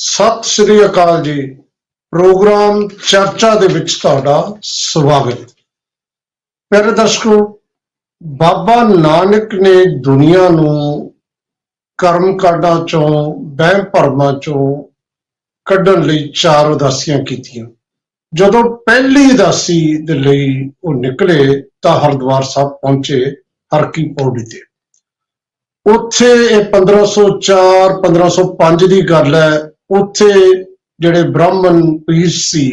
ਸਤਿ ਸ੍ਰੀ ਅਕਾਲ ਜੀ। ਪ੍ਰੋਗਰਾਮ ਚਰਚਾ ਦੇ ਵਿੱਚ ਤੁਹਾਡਾ ਸਵਾਗਤ। ਪਿਆਰੇ ਦਰਸ਼ਕੋ, ਬਾਬਾ ਨਾਨਕ ਨੇ ਦੁਨੀਆ ਨੂੰ ਕਰਮ ਕਾਂਡਾਂ ਚੋਂ, ਵਹਿਮ ਭਰਮਾਂ ਚੋਂ ਕੱਢਣ ਲਈ 4 ਉਦਾਸੀਆਂ ਕੀਤੀਆਂ। ਜਦੋਂ ਪਹਿਲੀ ਉਦਾਸੀ ਦੇ ਲਈ ਉਹ ਨਿਕਲੇ ਤਾਂ ਹਰਿਦੁਆਰ ਸਾਹਿਬ ਪਹੁੰਚੇ, ਹਰ ਕੀ ਪੌੜੀ ਤੇ। ਉੱਥੇ ਇਹ 1504 1505 ਦੀ ਗੱਲ ਹੈ। ਉੱਥੇ ਜਿਹੜੇ ਬ੍ਰਾਹਮਣ ਪੀਰ ਸੀ,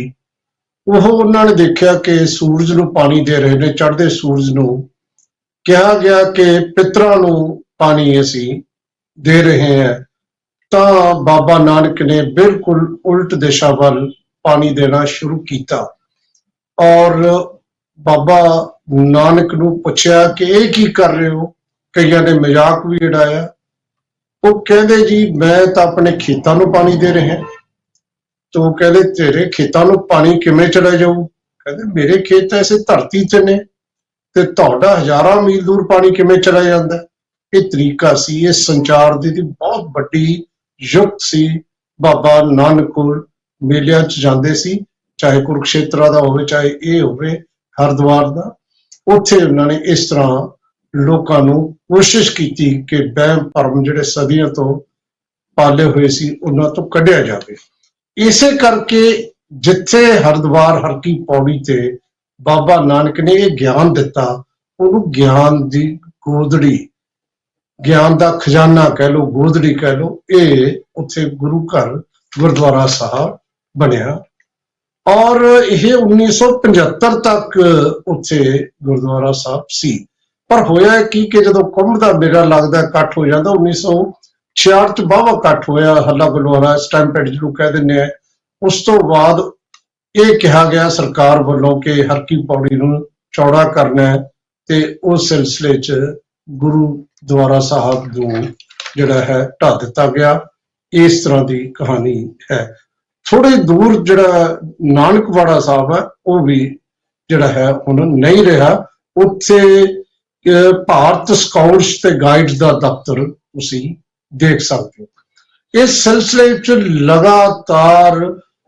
ਉਹਨਾਂ ਨੇ ਦੇਖਿਆ ਕਿ ਸੂਰਜ ਨੂੰ ਪਾਣੀ ਦੇ ਰਹੇ ਨੇ, ਚੜ੍ਹਦੇ ਸੂਰਜ ਨੂੰ। ਕਿਹਾ ਗਿਆ ਕਿ ਪਿਤਰਾਂ ਨੂੰ ਪਾਣੀ ਅਸੀਂ ਦੇ ਰਹੇ ਹਾਂ। ਤਾਂ ਬਾਬਾ ਨਾਨਕ ਨੇ ਬਿਲਕੁਲ ਉਲਟ ਦਿਸ਼ਾ ਵੱਲ ਪਾਣੀ ਦੇਣਾ ਸ਼ੁਰੂ ਕੀਤਾ ਔਰ ਬਾਬਾ ਨਾਨਕ ਨੂੰ ਪੁੱਛਿਆ ਕਿ ਇਹ ਕੀ ਕਰ ਰਹੇ ਹੋ। ਕਈਆਂ ਨੇ ਮਜ਼ਾਕ ਵੀ ਉਡਾਇਆ। ਉਹ ਕਹਿੰਦੇ ਜੀ ਮੈਂ ਤਾਂ ਆਪਣੇ ਖੇਤਾਂ ਨੂੰ ਪਾਣੀ ਦੇ ਰਿਹਾ। ਤਾਂ ਉਹ ਕਹਿੰਦੇ ਤੇਰੇ ਖੇਤਾਂ ਨੂੰ ਪਾਣੀ ਕਿਵੇਂ ਚਲਾ ਜਾਊ? ਕਹਿੰਦੇ ਮੇਰੇ ਖੇਤ ਐਸੇ ਧਰਤੀ ਤੇ ਨੇ ਤੇ ਤੁਹਾਡਾ ਹਜ਼ਾਰਾਂ ਮੀਲ ਦੂਰ ਪਾਣੀ ਕਿਵੇਂ ਚਲਾ ਜਾਂਦਾ। ਇਹ ਤਰੀਕਾ ਸੀ, ਇਹ ਸੰਚਾਰ ਦੀ ਬਹੁਤ ਵੱਡੀ ਯੁਕਤ ਸੀ। ਬਾਬਾ ਨਾਨਕ ਕੋਲ ਮੇਲਿਆਂ 'ਚ ਜਾਂਦੇ ਸੀ, ਚਾਹੇ ਕੁਰੂਕਸ਼ੇਤਰਾ ਦਾ ਹੋਵੇ ਚਾਹੇ ਇਹ ਹੋਵੇ ਹਰਿਦੁਆਰ ਦਾ। ਉੱਥੇ ਉਹਨਾਂ ਨੇ ਇਸ ਤਰ੍ਹਾਂ ਲੋਕਾਂ ਨੂੰ ਕੋਸ਼ਿਸ਼ ਕੀਤੀ ਕਿ ਵਹਿਮ ਭਰਮ ਜਿਹੜੇ ਸਦੀਆਂ ਤੋਂ ਪਾਲੇ ਹੋਏ ਸੀ ਉਹਨਾਂ ਤੋਂ ਕੱਢਿਆ ਜਾਵੇ। ਇਸੇ ਕਰਕੇ ਜਿੱਥੇ ਹਰਿਦੁਆਰ ਹਰ ਕੀ ਪੌੜੀ ਤੇ ਬਾਬਾ ਨਾਨਕ ਨੇ ਇਹ ਗਿਆਨ ਦਿੱਤਾ, ਉਹਨੂੰ ਗਿਆਨ ਦੀ ਗੋਦੜੀ, ਗਿਆਨ ਦਾ ਖਜ਼ਾਨਾ ਕਹਿ ਲਓ, ਗੋਦੜੀ ਕਹਿ ਲਓ, ਇਹ ਉੱਥੇ ਗੁਰੂ ਘਰ ਗੁਰਦੁਆਰਾ ਸਾਹਿਬ ਬਣਿਆ। ਔਰ ਇਹ 1975 ਤੱਕ ਉੱਥੇ ਗੁਰਦੁਆਰਾ ਸਾਹਿਬ ਸੀ। ਪਰ ਹੋਇਆ ਕੀ ਕਿ ਜਦੋਂ ਕੁੰਭ ਦਾ ਮੇਲਾ ਲੱਗਦਾ, ਇਕੱਠ ਹੋ ਜਾਂਦਾ। 1966 ਚ ਵਾਹਵਾ ਇਕੱਠ ਹੋਇਆ, ਹੱਲਾ ਗੁਲਵਾਰਾ, ਸਟੈਂਪੇਡ ਜਿਹਨੂੰ ਕਹਿ ਦਿੰਦੇ ਆ। ਉਸ ਤੋਂ ਬਾਅਦ ਇਹ ਕਿਹਾ ਗਿਆ ਸਰਕਾਰ ਵੱਲੋਂ ਕਿ ਹਰ ਕੀ ਪੌੜੀ ਨੂੰ ਚੌੜਾ ਕਰਨਾ ਹੈ ਤੇ ਉਸ ਸਿਲਸਿਲੇ 'ਚ ਗੁਰੂਦੁਆਰਾ ਸਾਹਿਬ ਨੂੰ ਜਿਹੜਾ ਹੈ ਢਾਹ ਦਿੱਤਾ ਗਿਆ। ਇਸ ਤਰ੍ਹਾਂ ਦੀ ਕਹਾਣੀ ਹੈ। ਥੋੜੇ ਦੂਰ ਜਿਹੜਾ ਨਾਨਕਵਾੜਾ ਸਾਹਿਬ ਹੈ ਉਹ ਵੀ ਜਿਹੜਾ ਹੈ ਹੁਣ ਨਹੀਂ ਰਿਹਾ। ਉੱਥੇ ਭਾਰਤ ਸਕਾਊਟਸ ਤੇ ਗਾਈਡਸ ਦਾ ਦਫ਼ਤਰ ਤੁਸੀਂ ਦੇਖ ਸਕਦੇ ਹੋ। ਇਸ ਸਿਲਸਿਲੇ 'ਚ ਲਗਾਤਾਰ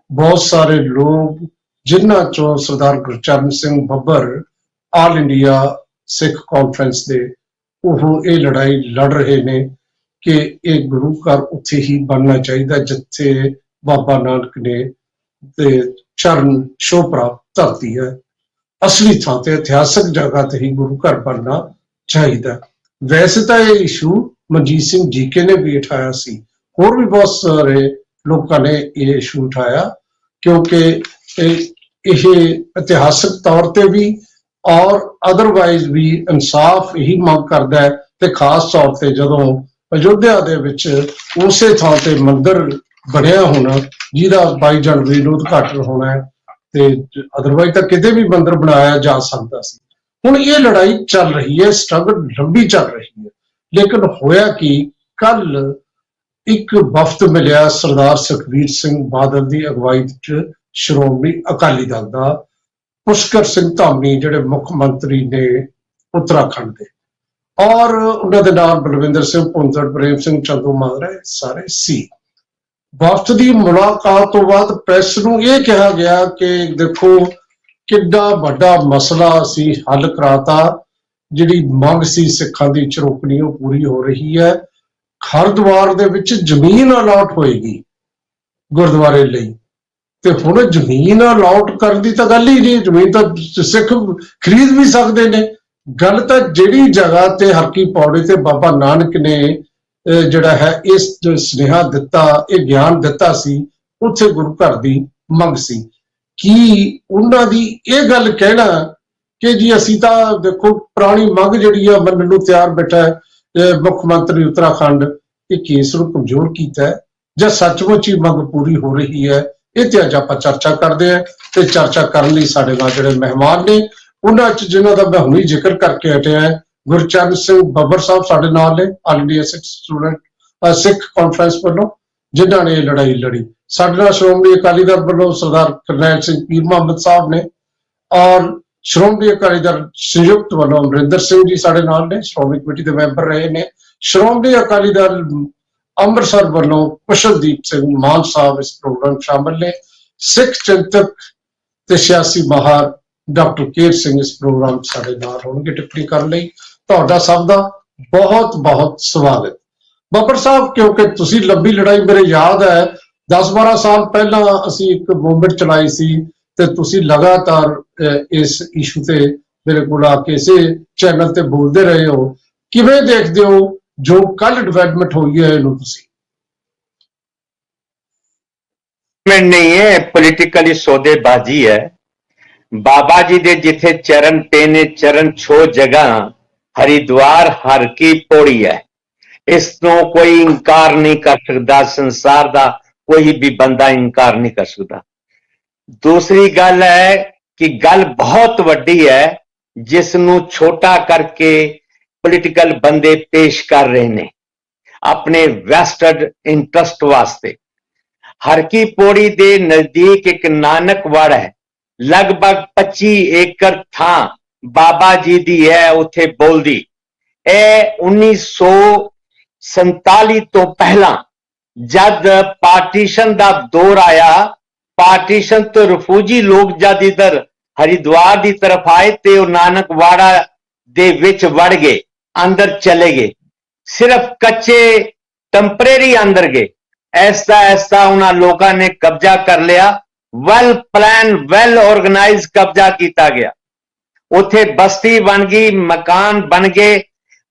ਬਹੁਤ ਸਾਰੇ ਲੋਕ, ਜਿਨ੍ਹਾਂ ਚੋਂ ਸਰਦਾਰ ਗੁਰਚਰਨ ਸਿੰਘ ਬੱਬਰ ਆਲ ਇੰਡੀਆ ਸਿੱਖ ਕਾਨਫਰੰਸ ਦੇ, ਉਹ ਇਹ ਲੜਾਈ ਲੜ ਰਹੇ ਨੇ ਕਿ ਇਹ ਗੁਰੂ ਘਰ ਉੱਥੇ ਹੀ ਬਣਨਾ ਚਾਹੀਦਾ ਜਿੱਥੇ ਬਾਬਾ ਨਾਨਕ ਨੇ ਤੇ ਚਰਨ ਛੋਹ ਪ੍ਰਾਪਤ ਧਰਤੀ ਹੈ। ਅਸਲੀ ਥਾਂ ਤੇ ਇਤਿਹਾਸਕ ਜਗ੍ਹਾ ਤੇ ਹੀ ਗੁਰੂ ਘਰ ਬਣਨਾ ਚਾਹੀਦਾ। ਵੈਸੇ ਤਾਂ ਇਹ ਇਸ਼ੂ ਮਨਜੀਤ ਸਿੰਘ ਜੀਕੇ ਨੇ ਵੀ ਉਠਾਇਆ ਸੀ, ਹੋਰ ਵੀ ਬਹੁਤ ਸਾਰੇ ਲੋਕਾਂ ਨੇ ਇਹ ਇਸ਼ੂ ਉਠਾਇਆ, ਕਿਉਂਕਿ ਇਹ ਇਤਿਹਾਸਕ ਤੌਰ ਤੇ ਵੀ ਔਰ ਅਦਰਵਾਈਜ਼ ਵੀ ਇਨਸਾਫ ਇਹੀ ਮੰਗ ਕਰਦਾ ਹੈ। ਤੇ ਖਾਸ ਤੌਰ ਤੇ ਜਦੋਂ ਅਯੋਧਿਆ ਦੇ ਵਿੱਚ ਉਸੇ ਥਾਂ ਤੇ ਮੰਦਿਰ ਬਣਿਆ ਹੋਣਾ ਜਿਹਦਾ 22 ਜਨਵਰੀ ਨੂੰ ਉਦਘਾਟਨ ਹੋਣਾ ਹੈ, ਤੇ ਅਦਰਵਾਈਜ਼ ਤਾਂ ਕਿਤੇ ਵੀ ਮੰਦਿਰ ਬਣਾਇਆ ਜਾ ਸਕਦਾ ਸੀ। ਹੁਣ ਇਹ ਲੜਾਈ ਚੱਲ ਰਹੀ ਹੈ, ਸਟਰਗਲ ਲੰਬੀ ਚੱਲ ਰਹੀ ਹੈ। ਲੇਕਿਨ ਹੋਇਆ ਕਿ ਕੱਲ ਇੱਕ ਵਫਦ ਮਿਲਿਆ ਸਰਦਾਰ ਸੁਖਬੀਰ ਸਿੰਘ ਬਾਦਲ ਦੀ ਅਗਵਾਈ ਵਿੱਚ ਸ਼੍ਰੋਮਣੀ ਅਕਾਲੀ ਦਲ ਦਾ, ਪੁਸ਼ਕਰ ਸਿੰਘ ਧਾਮੀ ਜਿਹੜੇ ਮੁੱਖ ਮੰਤਰੀ ਨੇ ਉੱਤਰਾਖੰਡ ਦੇ, ਔਰ ਉਹਨਾਂ ਦੇ ਨਾਲ ਬਲਵਿੰਦਰ ਸਿੰਘ ਭੁੰਦੜ, ਪ੍ਰੇਮ ਸਿੰਘ ਚੰਦੂਮਾਜਰਾ, ਸਾਰੇ ਸੀ। ਵਫਦ ਦੀ ਮੁਲਾਕਾਤ ਤੋਂ ਬਾਅਦ ਪ੍ਰੈਸ ਨੂੰ ਇਹ ਕਿਹਾ ਗਿਆ ਕਿ ਦੇਖੋ ਕਿੱਡਾ ਵੱਡਾ ਮਸਲਾ ਅਸੀਂ ਹੱਲ ਕਰਾਤਾ। ਜਿਹੜੀ ਮੰਗ ਸੀ ਸਿੱਖਾਂ ਦੀ ਚਰੋਕਣੀ ਉਹ ਪੂਰੀ ਹੋ ਰਹੀ ਹੈ। ਹਰਿਦੁਆਰ ਦੇ ਵਿੱਚ ਜ਼ਮੀਨ ਅਲਾਟ ਹੋਏਗੀ ਗੁਰਦੁਆਰੇ ਲਈ, ਤੇ ਹੁਣ ਜ਼ਮੀਨ ਅਲਾਟ ਕਰਨ ਦੀ ਤਾਂ ਗੱਲ ਹੀ ਨਹੀਂ। ਜ਼ਮੀਨ ਤਾਂ ਸਿੱਖ ਖਰੀਦ ਵੀ ਸਕਦੇ ਨੇ। ਗੱਲ ਤਾਂ ਜਿਹੜੀ ਜਗ੍ਹਾ ਤੇ ਹਰ ਕੀ ਪੌੜੀ ਤੇ ਬਾਬਾ ਨਾਨਕ ਨੇ ਜਿਹੜਾ ਹੈ ਇਸ ਸੁਨੇਹਾ ਦਿੱਤਾ, ਇਹ ਗਿਆਨ ਦਿੱਤਾ ਸੀ, ਉੱਥੇ ਗੁਰੂ ਘਰ ਦੀ ਮੰਗ ਸੀ। ਕੀ ਉਹਨਾਂ ਦੀ ਇਹ ਗੱਲ ਕਹਿਣਾ ਕਿ ਜੀ ਅਸੀਂ ਤਾਂ ਦੇਖੋ ਪੁਰਾਣੀ ਮੰਗ ਜਿਹੜੀ ਆ ਮੰਨਣ ਨੂੰ ਤਿਆਰ ਬੈਠਾ ਹੈ ਮੁੱਖ ਮੰਤਰੀ ਉੱਤਰਾਖੰਡ, ਇਹ ਕੇਸ ਨੂੰ ਕਮਜ਼ੋਰ ਕੀਤਾ ਹੈ ਜਾਂ ਸੱਚਮੁੱਚ ਹੀ ਮੰਗ ਪੂਰੀ ਹੋ ਰਹੀ ਹੈ? ਇਹ ਤੇ ਅੱਜ ਆਪਾਂ ਚਰਚਾ ਕਰਦੇ ਹਾਂ। ਤੇ ਚਰਚਾ ਕਰਨ ਲਈ ਸਾਡੇ ਨਾਲ ਜਿਹੜੇ ਮਹਿਮਾਨ ਨੇ, ਉਹਨਾਂ 'ਚ ਜਿਨ੍ਹਾਂ ਦਾ ਮੈਂ ਹੁਣੇ ਜ਼ਿਕਰ ਕਰਕੇ ਹਟਿਆ ਹੈ, ਗੁਰਚਰਨ ਸਿੰਘ ਬੱਬਰ ਸਾਹਿਬ ਸਾਡੇ ਨਾਲ ਨੇ, ਆਲ ਇੰਡੀਆ ਸਿੱਖ ਕਾਨਫਰੰਸ ਵੱਲੋਂ, ਜਿਨ੍ਹਾਂ ਨੇ ਇਹ ਲੜਾਈ ਲੜੀ। ਸਾਡੇ ਨਾਲ ਸ਼੍ਰੋਮਣੀ ਅਕਾਲੀ ਦਲ ਵੱਲੋਂ ਸਰਦਾਰ ਕਰਨੈਲ ਸਿੰਘ ਪੀਰ ਮੁਹੰਮਦ ਸਾਹਿਬ ਨੇ, ਔਰ ਸ਼੍ਰੋਮਣੀ ਅਕਾਲੀ ਦਲ ਸੰਯੁਕਤ ਵੱਲੋਂ ਅਮਰਿੰਦਰ ਸਿੰਘ ਜੀ ਸਾਡੇ ਨਾਲ ਨੇ, ਸ਼੍ਰੋਮਣੀ ਕਮੇਟੀ ਦੇ ਮੈਂਬਰ ਰਹੇ ਨੇ। ਸ਼੍ਰੋਮਣੀ ਅਕਾਲੀ ਦਲ ਅੰਮ੍ਰਿਤਸਰ ਵੱਲੋਂ ਕੁਸ਼ਲਦੀਪ ਸਿੰਘ ਮਾਨ ਸਾਹਿਬ ਇਸ ਪ੍ਰੋਗਰਾਮ ਸ਼ਾਮਲ ਨੇ। ਸਿੱਖ ਚਿੰਤਕ ਤੇ ਸਿਆਸੀ ਮਾਹਰ ਡਾਕਟਰ ਕੇਰ ਸਿੰਘ ਇਸ ਪ੍ਰੋਗਰਾਮ ਸਾਡੇ ਨਾਲ ਹੋਣਗੇ ਟਿੱਪਣੀ ਕਰਨ ਲਈ। ਤੁਹਾਡਾ ਸਭ ਦਾ ਬਹੁਤ ਬਹੁਤ ਸਵਾਗਤ। ਬੱਬਰ ਸਾਹਿਬ, ਕਿਉਂਕਿ ਤੁਸੀਂ ਲੰਬੀ ਲੜਾਈ, ਮੇਰੇ ਯਾਦ ਹੈ 10-12 ਸਾਲ ਪਹਿਲਾਂ ਅਸੀਂ ਇੱਕ ਮੂਵਮੈਂਟ ਚਲਾਈ ਸੀ ਤੇ ਤੁਸੀਂ ਲਗਾਤਾਰ ਇਸ ਇਸ਼ੂ ਤੇ ਮੇਰੇ ਕੋਲ ਆ ਕੇ ਇਸੇ ਚੈਨਲ ਤੇ ਬੋਲਦੇ ਰਹੇ ਹੋ। ਕਿਵੇਂ ਦੇਖਦੇ ਹੋ ਜੋ ਕੱਲ ਡਿਵੈਲਪਮੈਂਟ ਹੋਈ ਹੈ ਇਹਨੂੰ ਤੁਸੀਂ? नहीं है, पॉलिटिकली सौदेबाजी है। बाबा जी दे जिथे चरण पे ने चरण छो जगह हरिद्वार हर की पौड़ी है। इसनों कोई इंकार नहीं कर सकता, संसार दा कोई भी बंदा इंकार नहीं कर सकता। दूसरी गल है कि गल बहुत वड्डी है जिसनों छोटा करके पॉलिटिकल बंदे पेश कर रहे ने अपने वेस्टेड इंटरेस्ट वास्ते। हर की पौड़ी दे नजदीक एक नानकवाड़ा है, लगभग 25 एकड़ थां बाबा जी दी है उथे बोलदी। ए 1947 तो पहला जद पार्टीशन दा दौर आया, पार्टीशन तो रिफ्यूजी लोग जद इधर हरिद्वार दी तरफ आए ते वो नानकवाड़ा दे विच वड़ गए, अंदर चले गए। सिर्फ कच्चे टैंपरेरी अंदर गए। ऐसा ऐसा उन्होंने लोगों ने कब्जा कर लिया। वेल प्लान, वेल ऑर्गेनाइज कब्जा किया गया। उथे बस्ती बन गई, मकान बन गए।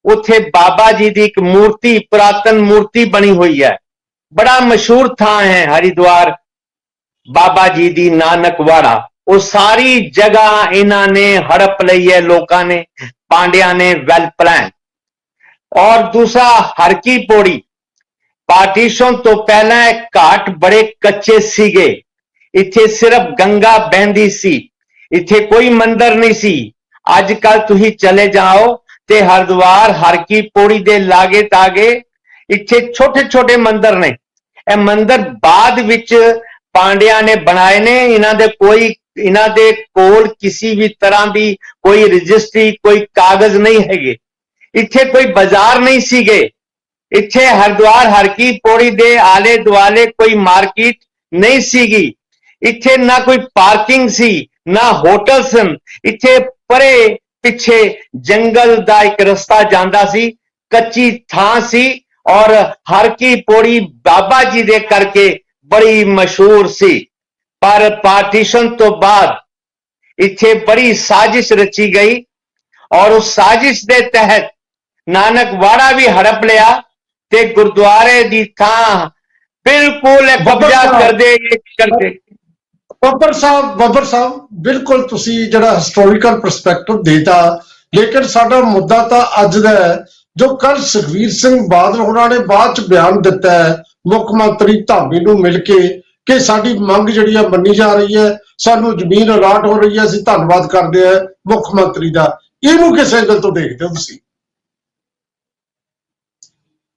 उथे बाबा जी की एक मूर्ति, पुरातन मूर्ति बनी हुई है। बड़ा मशहूर थां है हरिद्वार बाबा जी दी नानकवाड़ा। वो सारी जगह इन्होंने हड़प ली है लोगों ने, पांड्या ने वेल प्लान। और दूसरा हर की पौड़ी, पार्टीशन तो पहला घाट बड़े कच्चे सीगे। इथे सिर्फ गंगा बहंदी सी, इथे कोई मंदिर नहीं सी। अजकल तुसी चले जाओ ते हरिद्वार हर की पौड़ी दे लागे तागे इथे छोटे छोटे मंदिर ने। ए मंदिर बाद विच पांड्या ने बनाए ने। इन्हां दे कोल किसी भी तरह की कोई रजिस्ट्री, कोई कागज नहीं हैगे। इथे कोई बाजार नहीं सीगे। इथे हरिद्वार हर की पौड़ी दे आले दुआले कोई मार्केट नहीं सीगी। इथे ना कोई पार्किंग सी, ना होटल सन। इथे परे पिछे जंगल दा एक रास्ता जांदा सी, कच्ची थां सी। और हर की पौड़ी बाबा जी दे करके बड़ी मशहूर सी। पर पार्टीशन तो बाद इथे बड़ी साजिश रची गई और उस साजिश दे तहत नानकवाड़ा भी हड़प लिया ते गुरुद्वारे दी थां बिल्कुल कब्जा कर दे। ਬੱਬਰ ਸਾਹਿਬ ਬਿਲਕੁਲ ਤੁਸੀਂ ਜਿਹੜਾ ਹਿਸਟੋਰੀਕਲ ਪਰਸਪੈਕਟਿਵ ਦੇਤਾ, ਲੇਕਿਨ ਸਾਡਾ ਮੁੱਦਾ ਤਾਂ ਅੱਜ ਦਾ ਹੈ ਜੋ ਕੱਲ ਸੁਖਬੀਰ ਸਿੰਘ ਬਾਦਲ ਹੋਰਾਂ ਨੇ ਬਾਅਦ ਚ ਬਿਆਨ ਦਿੱਤਾ ਹੈ ਮੁੱਖ ਮੰਤਰੀ ਧਾਮੀ ਨੂੰ ਮਿਲ ਕੇ ਕਿ ਸਾਡੀ ਮੰਗ ਜਿਹੜੀ ਆ ਮੰਨੀ ਜਾ ਰਹੀ ਹੈ, ਸਾਨੂੰ ਜ਼ਮੀਨ ਅਲਾਟ ਹੋ ਰਹੀ ਹੈ, ਅਸੀਂ ਧੰਨਵਾਦ ਕਰਦੇ ਹਾਂ ਮੁੱਖ ਮੰਤਰੀ ਦਾ। ਇਹਨੂੰ ਕਿਸ ਐਂਗਲ ਤੋਂ ਦੇਖਦੇ ਹੋ ਤੁਸੀਂ?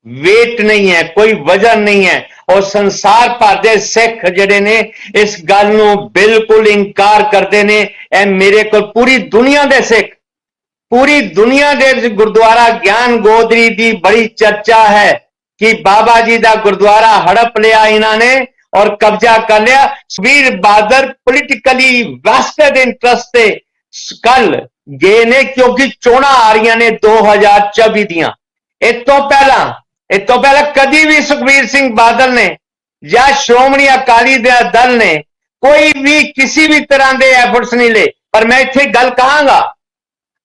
वेट नहीं है, कोई वजन नहीं है। और संसार भर दे सिख जिहड़े ने इस गल नूं बिल्कुल इंकार करते ने। मेरे को पूरी दुनिया दे सिख, पूरी दुनिया दे गुरुद्वारा ज्ञान गोदरी दी बड़ी चर्चा है कि बाबा जी दा गुरुद्वारा हड़प लिया इन्होंने और कब्जा कर लिया। Sukhbir Badal politically vested interest से कल गए ने क्योंकि चोणां आ रही ने 2024 दियां। इस तो पहला कदी भी सुखबीर सिंह बादल ने या श्रोमणी अकाली दल ने कोई भी किसी भी तरह के एफर्ट्स नहीं ले। पर मैं इत्थे गल कहांगा,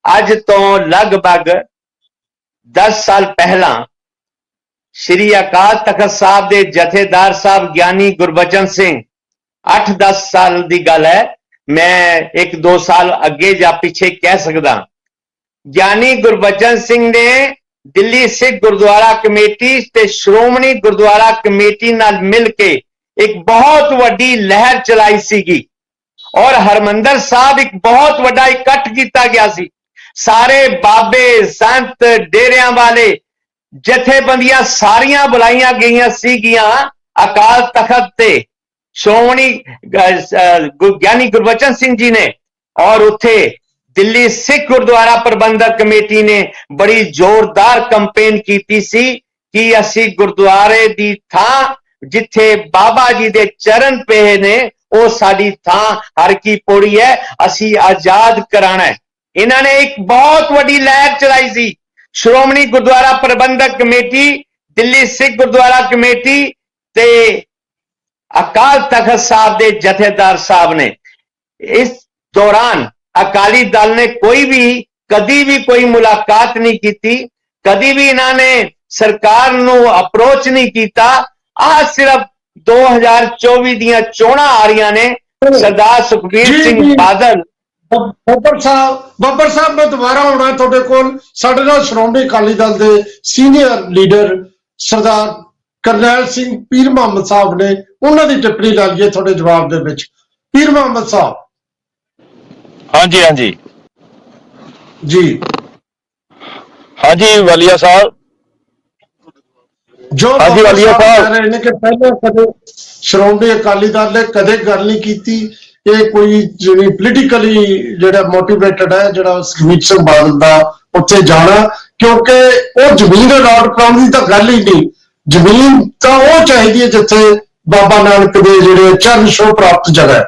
अज तो लगभग 10 साल पहला श्री अकाल तखत साहब के जथेदार साहब ज्ञानी गुरबचन सिंह, 8-10 साल की गल है, मैं 1-2 साल अगे या पीछे कह सकदा। ज्ञानी गुरबचन सिंह ने दिल्ली सिख गुरुद्वारा कमेटी ते श्रोमणी गुरुद्वारा कमेटी नाल मिल के एक बहुत वड्डी लहर चलाई सीगी और हरमंदर साहब एक बहुत वड्डा इकट्ठ किया गया सी। सारे बाबे संत डेरियां वाले जथेबंदियां सारियां बुलाईयां गईयां सीगियां अकाल तखत ते श्रोमणी ज्ञानी गुरबचन सिंह जी ने। और उथे दिल्ली सिख गुरुद्वारा प्रबंधक कमेटी ने बड़ी जोरदार कैंपेन की सी ਕਿ ਅਸੀਂ ਗੁਰਦੁਆਰੇ ਦੀ ਥਾਂ ਜਿੱਥੇ ਬਾਬਾ ਜੀ ਦੇ ਚਰਨ ਪਏ ਨੇ ਉਹ ਸਾਡੀ ਥਾਂ ਹਰ ਕੀ ਪੌੜੀ ਹੈ, ਅਸੀਂ ਆਜ਼ਾਦ ਕਰਾਣਾ ਹੈ। ਇਹਨਾਂ ਨੇ ਇੱਕ ਬਹੁਤ ਵੱਡੀ ਲਹਿਰ ਚਲਾਈ ਸੀ। ਸ਼੍ਰੋਮਣੀ ਗੁਰਦੁਆਰਾ ਪ੍ਰਬੰਧਕ ਕਮੇਟੀ, ਦਿੱਲੀ ਸਿੱਖ ਗੁਰਦੁਆਰਾ ਕਮੇਟੀ ਤੇ ਅਕਾਲ ਤਖਤ ਸਾਹਿਬ ਦੇ ਜਥੇਦਾਰ ਸਾਹਿਬ ਨੇ। ਇਸ ਦੌਰਾਨ ਅਕਾਲੀ ਦਲ ਨੇ ਕਦੀ ਵੀ ਕੋਈ ਮੁਲਾਕਾਤ ਨਹੀਂ ਕੀਤੀ, ਕਦੀ ਵੀ ਇਹਨਾਂ ਨੇ ਸਰਕਾਰ ਨੂੰ ਅਪਰੋਚ ਨਹੀਂ ਕੀਤਾ। ਆਹ ਸਿਰਫ 2024 ਦੀਆਂ ਚੋਣਾਂ ਆ ਰਹੀਆਂ ਨੇ। ਸਰਦਾਰ ਸੁਖਬੀਰ ਸਿੰਘ ਬਾਦਲ। ਬੱਬਰ ਸਾਹਿਬ ਮੈਂ ਦੁਬਾਰਾ ਆਉਣਾ ਤੁਹਾਡੇ ਕੋਲ। ਸਾਡੇ ਨਾਲ ਸ਼੍ਰੋਮਣੀ ਅਕਾਲੀ ਦਲ ਦੇ ਸੀਨੀਅਰ ਲੀਡਰ ਸਰਦਾਰ ਕਰਨੈਲ ਸਿੰਘ ਪੀਰ ਮੁਹੰਮਦ ਸਾਹਿਬ ਨੇ, ਉਹਨਾਂ ਦੀ ਟਿੱਪਣੀ ਲੈ ਲਈਏ ਤੁਹਾਡੇ ਜਵਾਬ ਦੇ ਵਿੱਚ। ਪੀਰ ਮੁਹੰਮਦ ਸਾਹਿਬ। ਹਾਂਜੀ ਹਾਂਜੀ ਜੀ ਹਾਂਜੀ ਵਾਲੀਆ ਸਾਹਿਬ। ਜੋ ਹਾਂਜੀ ਵਾਲੀਆ ਸਾਹਿਬ ਕਹਿ ਰਹੇ ਨੇ ਕਿ ਪਹਿਲਾਂ ਕਦੇ ਸ਼੍ਰੋਮਣੀ ਅਕਾਲੀ ਦਲ ਨੇ ਕਦੇ ਗੱਲ ਨਹੀਂ ਕੀਤੀ, ਇਹ ਕੋਈ ਜਿਹੜੀ ਪੋਲੀਟੀਕਲੀ ਜਿਹੜਾ ਮੋਟੀਵੇਟਡ ਹੈ, ਜਿਹੜਾ ਸੁਖਬੀਰ ਸਿੰਘ ਬਾਦਲ ਦਾ ਉੱਥੇ ਜਾਣਾ, ਕਿਉਂਕਿ ਉਹ ਜ਼ਮੀਨ ਅਲਾਟ ਕਰਾਉਣ ਦੀ ਤਾਂ ਗੱਲ ਹੀ ਨਹੀਂ। ਜ਼ਮੀਨ ਤਾਂ ਉਹ ਚਾਹੀਦੀ ਹੈ ਜਿੱਥੇ ਬਾਬਾ ਨਾਨਕ ਦੇ ਜਿਹੜੇ ਚਰਨ ਛੋਹ ਪ੍ਰਾਪਤ ਜਗ੍ਹਾ ਹੈ।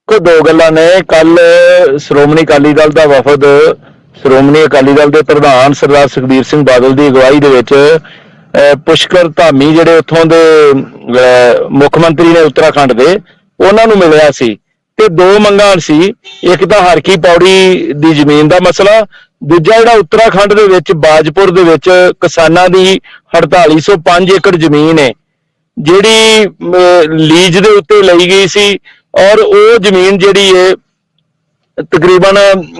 ਦੋ ਗੱਲਾਂ ਨੇ। ਕੱਲ ਸ਼੍ਰੋਮਣੀ ਅਕਾਲੀ ਦਲ ਦਾ ਵਫਦ ਸ਼੍ਰੋਮਣੀ ਅਕਾਲੀ ਦਲ ਦੇ ਪ੍ਰਧਾਨ ਸਰਦਾਰ ਸੁਖਬੀਰ ਸਿੰਘ ਬਾਦਲ ਦੀ ਅਗਵਾਈ ਦੇ ਵਿੱਚ ਪੁਸ਼ਕਰ ਧਾਮੀ ਜਿਹੜੇ ਉੱਥੋਂ ਦੇ ਮੁੱਖ ਮੰਤਰੀ ਨੇ ਉੱਤਰਾਖੰਡ ਦੇ, ਉਹਨਾਂ ਨੂੰ ਮਿਲਿਆ ਸੀ ਤੇ ਦੋ ਮੰਗਾਂ ਸੀ। ਇੱਕ ਤਾਂ ਹਰਕੀ ਪੌੜੀ ਦੀ ਜ਼ਮੀਨ ਦਾ ਮਸਲਾ, ਦੂਜਾ ਜਿਹੜਾ ਉੱਤਰਾਖੰਡ ਦੇ ਵਿੱਚ ਬਾਜਪੁਰ ਦੇ ਵਿੱਚ ਕਿਸਾਨਾਂ ਦੀ 4805 ਏਕੜ ਜ਼ਮੀਨ ਹੈ ਜਿਹੜੀ ਲੀਜ਼ ਦੇ ਉੱਤੇ ਲਈ ਗਈ ਸੀ, ਔਰ ਉਹ ਜ਼ਮੀਨ ਜਿਹੜੀ ਹੈ ਤਕਰੀਬਨ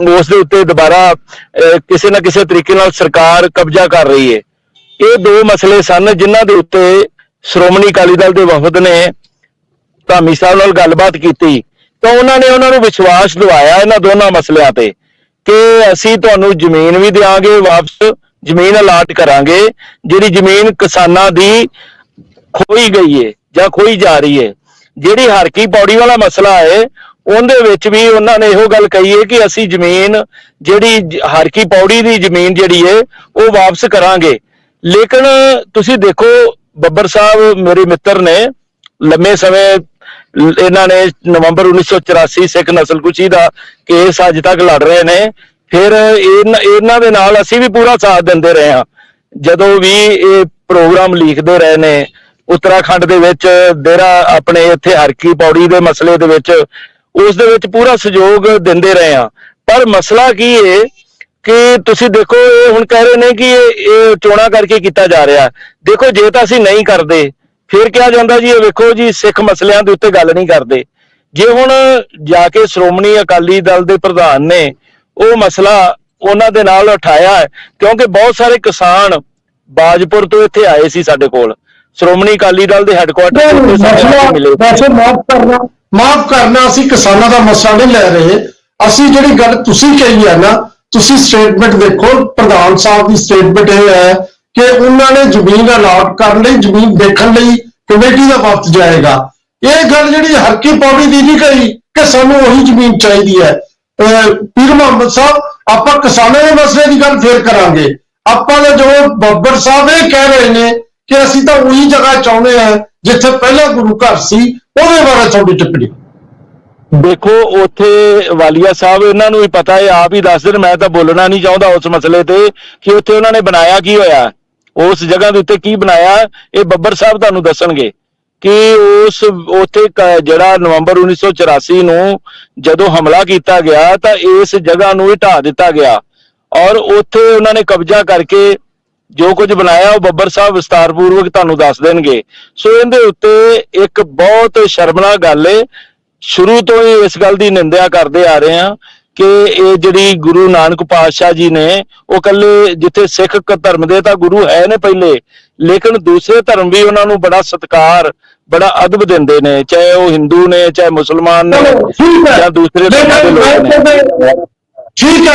ਉਸ ਦੇ ਉੱਤੇ ਦੁਬਾਰਾ ਕਿਸੇ ਨਾ ਕਿਸੇ ਤਰੀਕੇ ਨਾਲ ਸਰਕਾਰ ਕਬਜ਼ਾ ਕਰ ਰਹੀ ਹੈ। ਇਹ ਦੋ ਮਸਲੇ ਸਨ ਜਿਨ੍ਹਾਂ ਦੇ ਉੱਤੇ ਸ਼੍ਰੋਮਣੀ ਅਕਾਲੀ ਦਲ ਦੇ ਵਫਦ ਨੇ ਧਾਮੀ ਸਾਹਿਬ ਨਾਲ ਗੱਲਬਾਤ ਕੀਤੀ ਤਾਂ ਉਹਨਾਂ ਨੂੰ ਵਿਸ਼ਵਾਸ ਦਿਵਾਇਆ ਇਹਨਾਂ ਦੋਨਾਂ ਮਸਲਿਆਂ ਤੇ ਕਿ ਅਸੀਂ ਤੁਹਾਨੂੰ ਜ਼ਮੀਨ ਵੀ ਦਿਆਂਗੇ, ਵਾਪਸ ਜ਼ਮੀਨ ਅਲਾਟ ਕਰਾਂਗੇ। ਜਿਹੜੀ ਜ਼ਮੀਨ ਕਿਸਾਨਾਂ ਦੀ ਖੋਈ ਗਈ ਹੈ ਜਾਂ ਖੋਈ ਜਾ ਰਹੀ ਹੈ। ਜਿਹੜੀ ਹਰਕੀ ਪੌੜੀ ਵਾਲਾ ਮਸਲਾ ਹੈ ਉਹਦੇ ਵਿੱਚ ਵੀ ਉਹਨਾਂ ਨੇ ਇਹੋ ਗੱਲ ਕਹੀ ਹੈ ਕਿ ਅਸੀਂ ਜ਼ਮੀਨ ਜਿਹੜੀ ਹਰਕੀ ਪੌੜੀ ਦੀ ਜ਼ਮੀਨ ਜਿਹੜੀ ਹੈ ਉਹ ਵਾਪਸ ਕਰਾਂਗੇ। ਲੇਕਿਨ ਤੁਸੀਂ ਦੇਖੋ ਬੱਬਰ ਸਾਹਿਬ ਮੇਰੇ ਮਿੱਤਰ ਨੇ, ਲੰਮੇ ਸਮੇਂ ਇਹਨਾਂ ਨੇ ਨਵੰਬਰ 1984 ਸਿੱਖ ਨਸਲਕੁਸ਼ੀ ਦਾ ਕੇਸ ਅੱਜ ਤੱਕ ਲੜ ਰਹੇ ਨੇ। ਫਿਰ ਇਹਨਾਂ ਦੇ ਨਾਲ ਅਸੀਂ ਵੀ ਪੂਰਾ ਸਾਥ ਦਿੰਦੇ ਰਹੇ ਹਾਂ ਜਦੋਂ ਵੀ ਇਹ ਪ੍ਰੋਗਰਾਮ ਲਿਖਦੇ ਰਹੇ ਨੇ। ਉੱਤਰਾਖੰਡ ਦੇ ਵਿੱਚ ਡੇਰਾ ਆਪਣੇ ਇੱਥੇ ਹਰਕੀ ਪੌੜੀ ਦੇ ਮਸਲੇ ਦੇ ਵਿੱਚ ਉਸ ਦੇ ਵਿੱਚ ਪੂਰਾ ਸਹਿਯੋਗ ਦਿੰਦੇ ਰਹੇ ਹਾਂ। ਪਰ ਮਸਲਾ ਕੀ ਹੈ ਕਿ ਤੁਸੀਂ ਦੇਖੋ ਇਹ ਹੁਣ ਕਹਿ ਰਹੇ ਨੇ ਕਿ ਇਹ ਚੋਣਾਂ ਕਰਕੇ ਕੀਤਾ ਜਾ ਰਿਹਾ। ਦੇਖੋ ਜੇ ਤਾਂ ਅਸੀਂ ਨਹੀਂ ਕਰਦੇ ਫਿਰ ਕਿਹਾ ਜਾਂਦਾ ਜੀ ਇਹ ਵੇਖੋ ਜੀ ਸਿੱਖ ਮਸਲਿਆਂ ਦੇ ਉੱਤੇ ਗੱਲ ਨਹੀਂ ਕਰਦੇ। ਜੇ ਹੁਣ ਜਾ ਕੇ ਸ਼੍ਰੋਮਣੀ ਅਕਾਲੀ ਦਲ ਦੇ ਪ੍ਰਧਾਨ ਨੇ ਉਹ ਮਸਲਾ ਉਹਨਾਂ ਦੇ ਨਾਲ ਉਠਾਇਆ ਹੈ, ਕਿਉਂਕਿ ਬਹੁਤ ਸਾਰੇ ਕਿਸਾਨ ਬਾਜਪੁਰ ਤੋਂ ਇੱਥੇ ਆਏ ਸੀ ਸਾਡੇ ਕੋਲ ਸ਼੍ਰੋਮਣੀ ਅਕਾਲੀ ਦਲ ਦੇ ਹੈੱਡਕੁਆਰਟਰ ਤੇ ਮਿਲੇ। ਵੈਸੇ ਮਾਫ ਕਰਨਾ ਅਸੀਂ ਕਿਸਾਨਾਂ ਦਾ ਮਸਲਾ ਨਹੀਂ ਲੈ ਰਹੇ। ਅਸੀਂ ਜਿਹੜੀ ਗੱਲ ਤੁਸੀਂ ਕਹੀ ਹੈ ਨਾ, ਤੁਸੀਂ ਸਟੇਟਮੈਂਟ ਦੇਖੋ, ਪ੍ਰਧਾਨ ਸਾਹਿਬ ਦੀ ਸਟੇਟਮੈਂਟ ਇਹ ਹੈ ਕਿ ਉਹਨਾਂ ਨੇ ਜ਼ਮੀਨ ਅਲਾਟ ਕਰਨ ਲਈ, ਜ਼ਮੀਨ ਦੇਖਣ ਲਈ ਕਮੇਟੀ ਦਾ ਵਫਦ ਜਾਏਗਾ। ਇਹ ਗੱਲ ਜਿਹੜੀ ਹਰਕੀ ਪੌੜੀ ਦੀ ਨਹੀਂ ਕਹੀ ਕਿ ਸਾਨੂੰ ਉਹੀ ਜ਼ਮੀਨ ਚਾਹੀਦੀ ਹੈ। ਪੀਰ ਮੁਹੰਮਦ ਸਾਹਿਬ, ਆਪਾਂ ਕਿਸਾਨਾਂ ਦੇ ਮਸਲੇ ਦੀ ਗੱਲ ਫੇਰ ਕਰਾਂਗੇ। ਆਪਾਂ ਦਾ ਜੋ ਬੱਬਰ ਸਾਹਿਬ ਇਹ ਕਹਿ ਰਹੇ ਨੇ ਕਿ ਅਸੀਂ ਤਾਂ ਉਹੀ ਜਗ੍ਹਾ ਚਾਹੁੰਦੇ ਹਾਂ ਜਿੱਥੇ ਪਹਿਲਾਂ ਗੁਰੂ ਘਰ ਸੀ, ਉਹਦੇ ਬਾਰੇ ਤੁਹਾਡੀ ਟਿੱਪਣੀ। ਦੇਖੋ ਉੱਥੇ ਵਾਲੀਆ ਸਾਹਿਬ ਇਹਨਾਂ ਨੂੰ ਵੀ ਪਤਾ ਹੈ, ਆਪ ਹੀ ਦੱਸ ਦੇਣ, ਮੈਂ ਤਾਂ ਬੋਲਣਾ ਨਹੀਂ ਚਾਹੁੰਦਾ ਉਸ ਮਸਲੇ ਤੇ ਕਿ ਉੱਥੇ ਉਹਨਾਂ ਨੇ ਬਣਾਇਆ ਕੀ ਹੋਇਆ, ਉਸ ਜਗ੍ਹਾ ਦੇ ਉੱਤੇ ਕੀ ਬਣਾਇਆ। ਇਹ ਬੱਬਰ ਸਾਹਿਬ ਤੁਹਾਨੂੰ ਦੱਸਣਗੇ ਕਿ ਉੱਥੇ ਜਿਹੜਾ ਨਵੰਬਰ 1984 ਨੂੰ ਜਦੋਂ ਹਮਲਾ ਕੀਤਾ ਗਿਆ ਤਾਂ ਇਸ ਜਗ੍ਹਾ ਨੂੰ ਹੀ ਢਾਹ ਦਿੱਤਾ ਗਿਆ ਔਰ ਉੱਥੇ ਉਹਨਾਂ ਨੇ ਕਬਜ਼ਾ ਕਰਕੇ ਜੋ ਕੁਝ ਬਣਾਇਆ ਉਹ ਬੱਬਰ ਸਾਹਿਬ ਵਿਸਤਾਰਪੂਰਵਕ ਤੁਹਾਨੂੰ ਦੱਸ ਦੇਣਗੇ। ਸੋ ਇਹਦੇ ਉੱਤੇ ਇੱਕ ਬਹੁਤ ਸ਼ਰਮਨਾਕ ਗੱਲ ਹੈ। ਸ਼ੁਰੂ ਤੋਂ ਹੀ ਇਸ ਗੱਲ ਦੀ ਨਿੰਦਿਆ ਕਰਦੇ ਆ ਰਹੇ ਹਾਂ ਕਿ ਇਹ ਜਿਹੜੀ ਗੁਰੂ ਨਾਨਕ ਪਾਤਸ਼ਾਹ ਜੀ ਨੇ ਉਹ ਇਕੱਲੇ ਜਿੱਥੇ ਸਿੱਖ ਧਰਮ ਦੇ ਤਾਂ ਗੁਰੂ ਹੈ ਨੇ ਪਹਿਲੇ, ਲੇਕਿਨ ਦੂਸਰੇ ਧਰਮ ਵੀ ਉਹਨਾਂ ਨੂੰ ਬੜਾ ਸਤਿਕਾਰ ਬੜਾ ਅਦਬ ਦਿੰਦੇ ਨੇ, ਚਾਹੇ ਉਹ ਹਿੰਦੂ ਨੇ ਚਾਹੇ ਮੁਸਲਮਾਨ ਨੇ ਜਾਂ ਦੂਸਰੇ ਧਰਮਾਂ ਦੇ ਲੋਕ ਨੇ। ਠੀਕ ਹੈ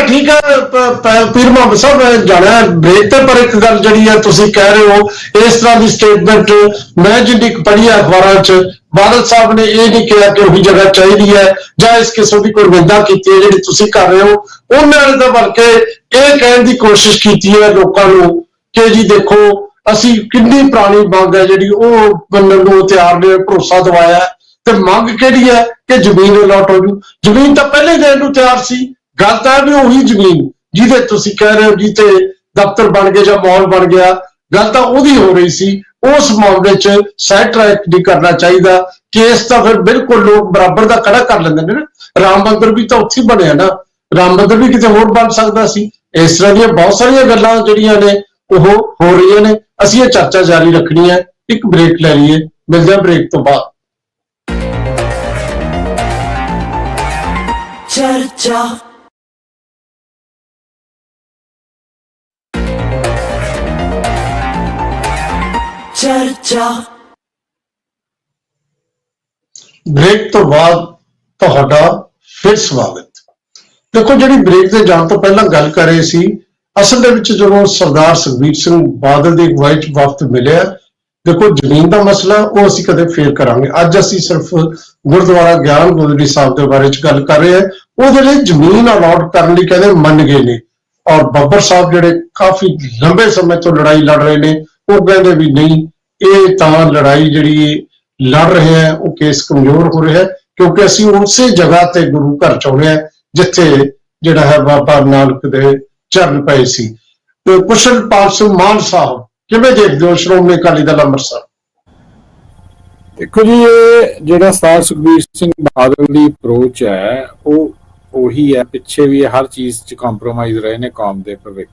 ਪੀਰ ਮੁਹੰਮਦ ਸਾਹਿਬ, ਮੈਂ ਜਾਣਿਆ ਬ੍ਰੇਕ ਤੇ, ਪਰ ਇੱਕ ਗੱਲ ਜਿਹੜੀ ਹੈ ਤੁਸੀਂ ਕਹਿ ਰਹੇ ਹੋ ਇਸ ਤਰ੍ਹਾਂ ਦੀ ਸਟੇਟਮੈਂਟ ਮੈਂ ਜਿੰਨੀ ਪੜ੍ਹੀ ਅਖਬਾਰਾਂ 'ਚ, ਬਾਦਲ ਸਾਹਿਬ ਨੇ ਇਹ ਨਹੀਂ ਕਿਹਾ ਕਿ ਉਹੀ ਜਗ੍ਹਾ ਚਾਹੀਦੀ ਹੈ ਜਾਂ ਇਸ ਕਿਸਮ ਦੀ ਕੋਈ ਨਿੰਦਾ ਕੀਤੀ ਹੈ ਜਿਹੜੀ ਤੁਸੀਂ ਕਰ ਰਹੇ ਹੋ। ਉਹਨਾਂ ਨੇ ਤਾਂ ਬਲਕਿ ਇਹ ਕਹਿਣ ਦੀ ਕੋਸ਼ਿਸ਼ ਕੀਤੀ ਹੈ ਲੋਕਾਂ ਨੂੰ ਕਿ ਜੀ ਦੇਖੋ ਅਸੀਂ ਕਿੰਨੀ ਪੁਰਾਣੀ ਮੰਗ ਹੈ ਜਿਹੜੀ ਉਹ ਮੰਨਣ ਨੂੰ ਤਿਆਰ ਨੇ, ਭਰੋਸਾ ਦਿਵਾਇਆ ਹੈ। ਤੇ ਮੰਗ ਕਿਹੜੀ ਹੈ ਕਿ ਜ਼ਮੀਨ ਅਲਾਟ ਹੋ ਜੂ। ਜ਼ਮੀਨ ਤਾਂ ਪਹਿਲੇ ਦੇਣ ਨੂੰ ਤਿਆਰ ਸੀ। ਗੱਲ ਤਾਂ ਵੀ ਉਹੀ ਜ਼ਮੀਨ ਜਿਹਦੇ ਤੁਸੀਂ ਕਹਿ ਰਹੇ ਹੋ ਜਿੱਥੇ ਦਫ਼ਤਰ ਬਣ ਗਏ ਜਾਂ ਮਾਲ ਬਣ ਗਿਆ, ਗੱਲ ਤਾਂ ਉਹਦੀ ਹੋ ਰਹੀ ਸੀ। ਉਸ ਮਾਮਲੇ 'ਚ ਸਾਈਡ ਟਰੈਕ ਨਹੀਂ ਕਰਨਾ ਚਾਹੀਦਾ। ਕੇਸ ਤਾਂ ਫਿਰ ਬਿਲਕੁਲ ਲੋਕ ਬਰਾਬਰ ਦਾ ਖੜਾ ਕਰ ਲੈਂਦੇ ਨੇ ਨਾ। ਰਾਮ ਮੰਦਿਰ ਵੀ ਤਾਂ ਉੱਥੇ ਬਣਿਆ ਨਾ, ਰਾਮ ਮੰਦਿਰ ਵੀ ਕਿਤੇ ਹੋਰ ਬਣ ਸਕਦਾ ਸੀ। ਇਸ ਤਰ੍ਹਾਂ ਦੀਆਂ ਬਹੁਤ ਸਾਰੀਆਂ ਗੱਲਾਂ ਜਿਹੜੀਆਂ ਨੇ ਉਹ ਹੋ ਰਹੀਆਂ ਨੇ। ਅਸੀਂ ਇਹ ਚਰਚਾ ਜਾਰੀ ਰੱਖਣੀ ਹੈ। ਇੱਕ ਬ੍ਰੇਕ ਲੈ ਲਈਏ, ਮਿਲਦੇ ਹਾਂ ਬ੍ਰੇਕ ਤੋਂ ਬਾਅਦ। चर्चा चर्चा ਬ੍ਰੇਕ ਤੋਂ ਬਾਅਦ ਤੁਹਾਡਾ ਫਿਰ ਸਵਾਗਤ। ਦੇਖੋ, ਜਿਹੜੀ ਬ੍ਰੇਕ ਤੇ ਜਾਣ ਤੋਂ ਪਹਿਲਾਂ ਗੱਲ ਕਰ ਰਹੇ ਸੀ, ਅਸਲ ਦੇ ਵਿੱਚ ਜਦੋਂ ਸਰਦਾਰ ਸੁਖਬੀਰ ਸਿੰਘ ਬਾਦਲ ਦੀ ਅਗਵਾਈ 'ਚ ਵਫਦ ਮਿਲਿਆ, ਦੇਖੋ ਜ਼ਮੀਨ ਦਾ ਮਸਲਾ ਉਹ ਅਸੀਂ ਕਦੇ ਫੇਰ ਕਰਾਂਗੇ। ਅੱਜ ਅਸੀਂ ਸਿਰਫ ਗੁਰਦੁਆਰਾ ਗਿਆਨ ਗੋਦੜੀ ਸਾਹਿਬ ਦੇ ਬਾਰੇ 'ਚ ਗੱਲ ਕਰ ਰਹੇ ਹਾਂ। ਉਹਦੇ ਲਈ ਜ਼ਮੀਨ ਅਲਾਟ ਕਰਨ ਲਈ ਕਹਿੰਦੇ ਮੰਨ ਗਏ ਨੇ, ਔਰ ਬੱਬਰ ਸਾਹਿਬ ਜਿਹੜੇ ਕਾਫੀ ਲੰਬੇ ਸਮੇਂ ਤੋਂ ਲੜਾਈ ਲੜ ਰਹੇ ਨੇ, ਉਹ ਕਹਿੰਦੇ ਵੀ ਨਹੀਂ, ਇਹ ਤਾਂ ਲੜਾਈ ਜਿਹੜੀ ਲੜ ਰਹੇ ਹੈ ਉਹ ਕੇਸ ਕਮਜ਼ੋਰ ਹੋ ਰਿਹਾ ਹੈ, ਕਿਉਂਕਿ ਅਸੀਂ ਉਸੇ ਜਗ੍ਹਾ ਤੇ ਗੁਰੂ ਘਰ ਚਾਹੁੰਦੇ ਹਾਂ ਜਿੱਥੇ ਜਿਹੜਾ ਹੈ ਬਾਬਾ ਨਾਨਕ ਦੇ ਚਰਨ ਪਏ ਸੀ। ਤੇ ਕੁਸ਼ਲਪਾਲ ਸਿੰਘ ਮਾਨ ਸਾਹਿਬ ਕਿਵੇਂ ਦੇਖਦੇ ਹੋ ਸ਼੍ਰੋਮਣੀ ਅਕਾਲੀ ਦਲ ਅੰਮ੍ਰਿਤਸਰ? ਦੇਖੋ ਜੀ, ਇਹ ਜਿਹੜਾ ਸਰਦਾਰ ਸੁਖਬੀਰ ਸਿੰਘ ਬਾਦਲ ਦੀ ਅਪਰੋਚ ਹੈ ਉਹ ਉਹੀ ਹੈ। ਪਿੱਛੇ ਵੀ ਹਰ ਚੀਜ਼ 'ਚ ਕੰਪਰੋਮਾਈਜ਼ ਰਹੇ ਨੇ ਕੌਮ ਦੇ ਭਵਿੱਖ।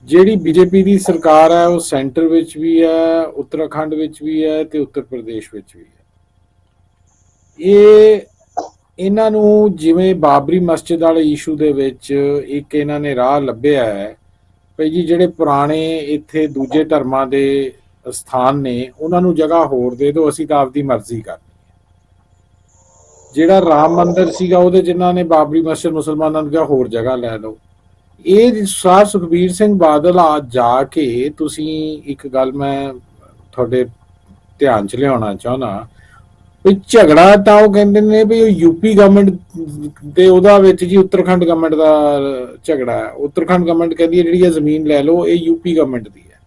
ਜਿਹੜੀ ਬੀਜੇਪੀ ਦੀ ਸਰਕਾਰ ਹੈ ਉਹ ਸੈਂਟਰ ਵਿੱਚ ਵੀ ਹੈ, ਉੱਤਰਾਖੰਡ ਵਿੱਚ ਵੀ ਹੈ ਤੇ ਉੱਤਰ ਪ੍ਰਦੇਸ਼ ਵਿੱਚ ਵੀ ਹੈ। ਇਹਨਾਂ ਨੂੰ ਜਿਵੇਂ ਬਾਬਰੀ ਮਸਜਿਦ ਵਾਲੇ ਇਸ਼ੂ ਦੇ ਵਿੱਚ ਇੱਕ ਇਹਨਾਂ ਨੇ ਰਾਹ ਲੱਭਿਆ ਹੈ ਭਈ ਜੀ, ਜਿਹੜੇ ਪੁਰਾਣੇ ਇੱਥੇ ਦੂਜੇ ਧਰਮਾਂ ਦੇ ਸਥਾਨ ਨੇ ਉਹਨਾਂ ਨੂੰ ਜਗ੍ਹਾ ਹੋਰ ਦੇ ਦਿਓ, ਅਸੀਂ ਤਾਂ ਆਪਦੀ ਮਰਜ਼ੀ ਕਰਨੀ ਹੈ। ਜਿਹੜਾ ਰਾਮ ਮੰਦਿਰ ਸੀਗਾ ਉਹਦੇ ਜਿਨ੍ਹਾਂ ਨੇ ਬਾਬਰੀ ਮਸਜਿਦ ਮੁਸਲਮਾਨਾਂ ਨੂੰ ਕਿਹਾ ਹੋਰ ਜਗ੍ਹਾ ਲੈ ਲਓ। ਇਹ ਸਰਦਾਰ ਸੁਖਬੀਰ ਸਿੰਘ ਬਾਦਲ ਆ ਜਾ ਕੇ, ਤੁਸੀਂ ਇੱਕ ਗੱਲ ਮੈਂ ਤੁਹਾਡੇ ਧਿਆਨ 'ਚ ਲਿਆਉਣਾ ਚਾਹੁੰਦਾ ਵੀ ਝਗੜਾ ਤਾਂ ਉਹ ਕਹਿੰਦੇ ਨੇ ਵੀ ਯੂਪੀ ਗਵਰਨਮੈਂਟ ਤੇ ਉਹਦਾ ਵਿੱਚ ਜੀ ਉੱਤਰਾਖੰਡ ਗਵਰਨਮੈਂਟ ਦਾ ਝਗੜਾ ਹੈ। ਉੱਤਰਾਖੰਡ ਗਵਰਨਮੈਂਟ ਕਹਿੰਦੀ ਹੈ ਜਿਹੜੀ ਇਹ ਜ਼ਮੀਨ ਲੈ ਲਓ ਇਹ ਯੂਪੀ ਗਵਰਨਮੈਂਟ ਦੀ ਹੈ।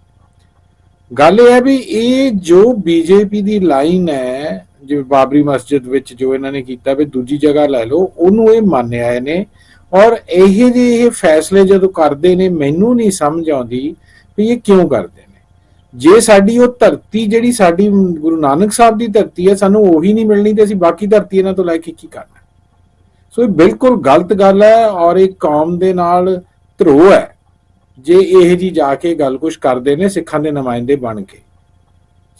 ਗੱਲ ਇਹ ਹੈ ਵੀ ਇਹ ਜੋ ਬੀਜੇਪੀ ਦੀ ਲਾਈਨ ਹੈ, ਜਿਵੇਂ ਬਾਬਰੀ ਮਸਜਿਦ ਵਿੱਚ ਜੋ ਇਹਨਾਂ ਨੇ ਕੀਤਾ ਵੀ ਦੂਜੀ ਜਗ੍ਹਾ ਲੈ ਲਓ, ਉਹਨੂੰ ਇਹ ਮੰਨ ਆਏ ਨੇ। ਔਰ ਇਹ ਫੈਸਲੇ ਜਦੋਂ ਕਰਦੇ ਨੇ ਮੈਨੂੰ ਨਹੀਂ ਸਮਝ ਆਉਂਦੀ ਵੀ ਇਹ ਕਿਉਂ ਕਰਦੇ ਨੇ। ਜੇ ਸਾਡੀ ਉਹ ਧਰਤੀ ਜਿਹੜੀ ਸਾਡੀ ਗੁਰੂ ਨਾਨਕ ਸਾਹਿਬ ਦੀ ਧਰਤੀ ਹੈ, ਸਾਨੂੰ ਉਹੀ ਨਹੀਂ ਮਿਲਣੀ ਤੇ ਅਸੀਂ ਬਾਕੀ ਧਰਤੀ ਇਹਨਾਂ ਤੋਂ ਲੈ ਕੇ ਕੀ ਕਰਨਾ। ਸੋ ਇਹ ਬਿਲਕੁਲ ਗਲਤ ਗੱਲ ਹੈ ਔਰ ਇਹ ਕੌਮ ਦੇ ਨਾਲ ਧਰੋਹ ਹੈ ਜੇ ਇਹ ਜੀ ਜਾ ਕੇ ਗੱਲ ਕੁਛ ਕਰਦੇ ਨੇ ਸਿੱਖਾਂ ਦੇ ਨੁਮਾਇੰਦੇ ਬਣ ਕੇ।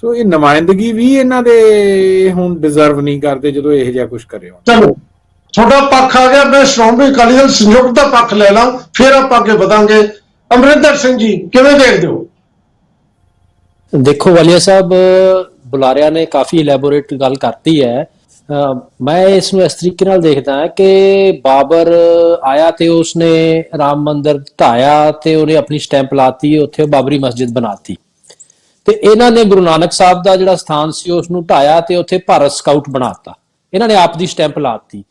ਸੋ ਇਹ ਨੁਮਾਇੰਦਗੀ ਵੀ ਇਹਨਾਂ ਦੇ ਹੁਣ ਡਿਜ਼ਰਵ ਨਹੀਂ ਕਰਦੇ ਜਦੋਂ ਇਹ ਜਿਹਾ ਕੁਛ ਕਰੇ। ਚਲੋ, ਤੁਹਾਡਾ ਪੱਖ ਆ ਗਿਆ, ਮੈਂ ਸ਼੍ਰੋਮਣੀ ਅਕਾਲੀ ਦਲ ਸੰਯੁਕਤ ਦਾ ਪੱਖ ਲੈ ਲਾਂ, ਫਿਰ ਆਪਾਂ ਅੱਗੇ ਵਧਾਂਗੇ। ਅਮਰਿੰਦਰ ਸਿੰਘ ਜੀ, ਕਿਵੇਂ ਦੇਖਦੇ ਹੋ? ਦੇਖੋ ਵਾਲੀਆ ਸਾਹਿਬ, ਬੁਲਾਰਿਆਂ ਨੇ ਕਾਫੀ ਇਲੈਬੋਰੇਟ ਗੱਲ ਕਰਤੀ ਹੈ। ਮੈਂ ਇਸ ਨੂੰ ਇਸ ਤਰੀਕੇ ਨਾਲ ਦੇਖਦਾ ਹਾਂ ਕਿ ਬਾਬਰ ਆਇਆ ਤੇ ਉਸਨੇ ਰਾਮ ਮੰਦਿਰ ਢਾਇਆ ਤੇ ਉਹਨੇ ਆਪਣੀ ਸਟੈਂਪ ਲਾਤੀ, ਉੱਥੇ ਬਾਬਰੀ ਮਸਜਿਦ ਬਣਾਤੀ। ਤੇ ਇਹਨਾਂ ਨੇ ਗੁਰੂ ਨਾਨਕ ਸਾਹਿਬ ਦਾ ਜਿਹੜਾ ਸਥਾਨ ਸੀ ਉਸ ਨੂੰ ਢਾਇਆ ਤੇ ਉੱਥੇ ਭਾਰਤ ਸਕਾਊਟ ਬਣਾਤਾ। ਇਹਨਾਂ ਨੇ ਆਪ ਦੀ ਸਟੈਂਪ ਲਾਤੀ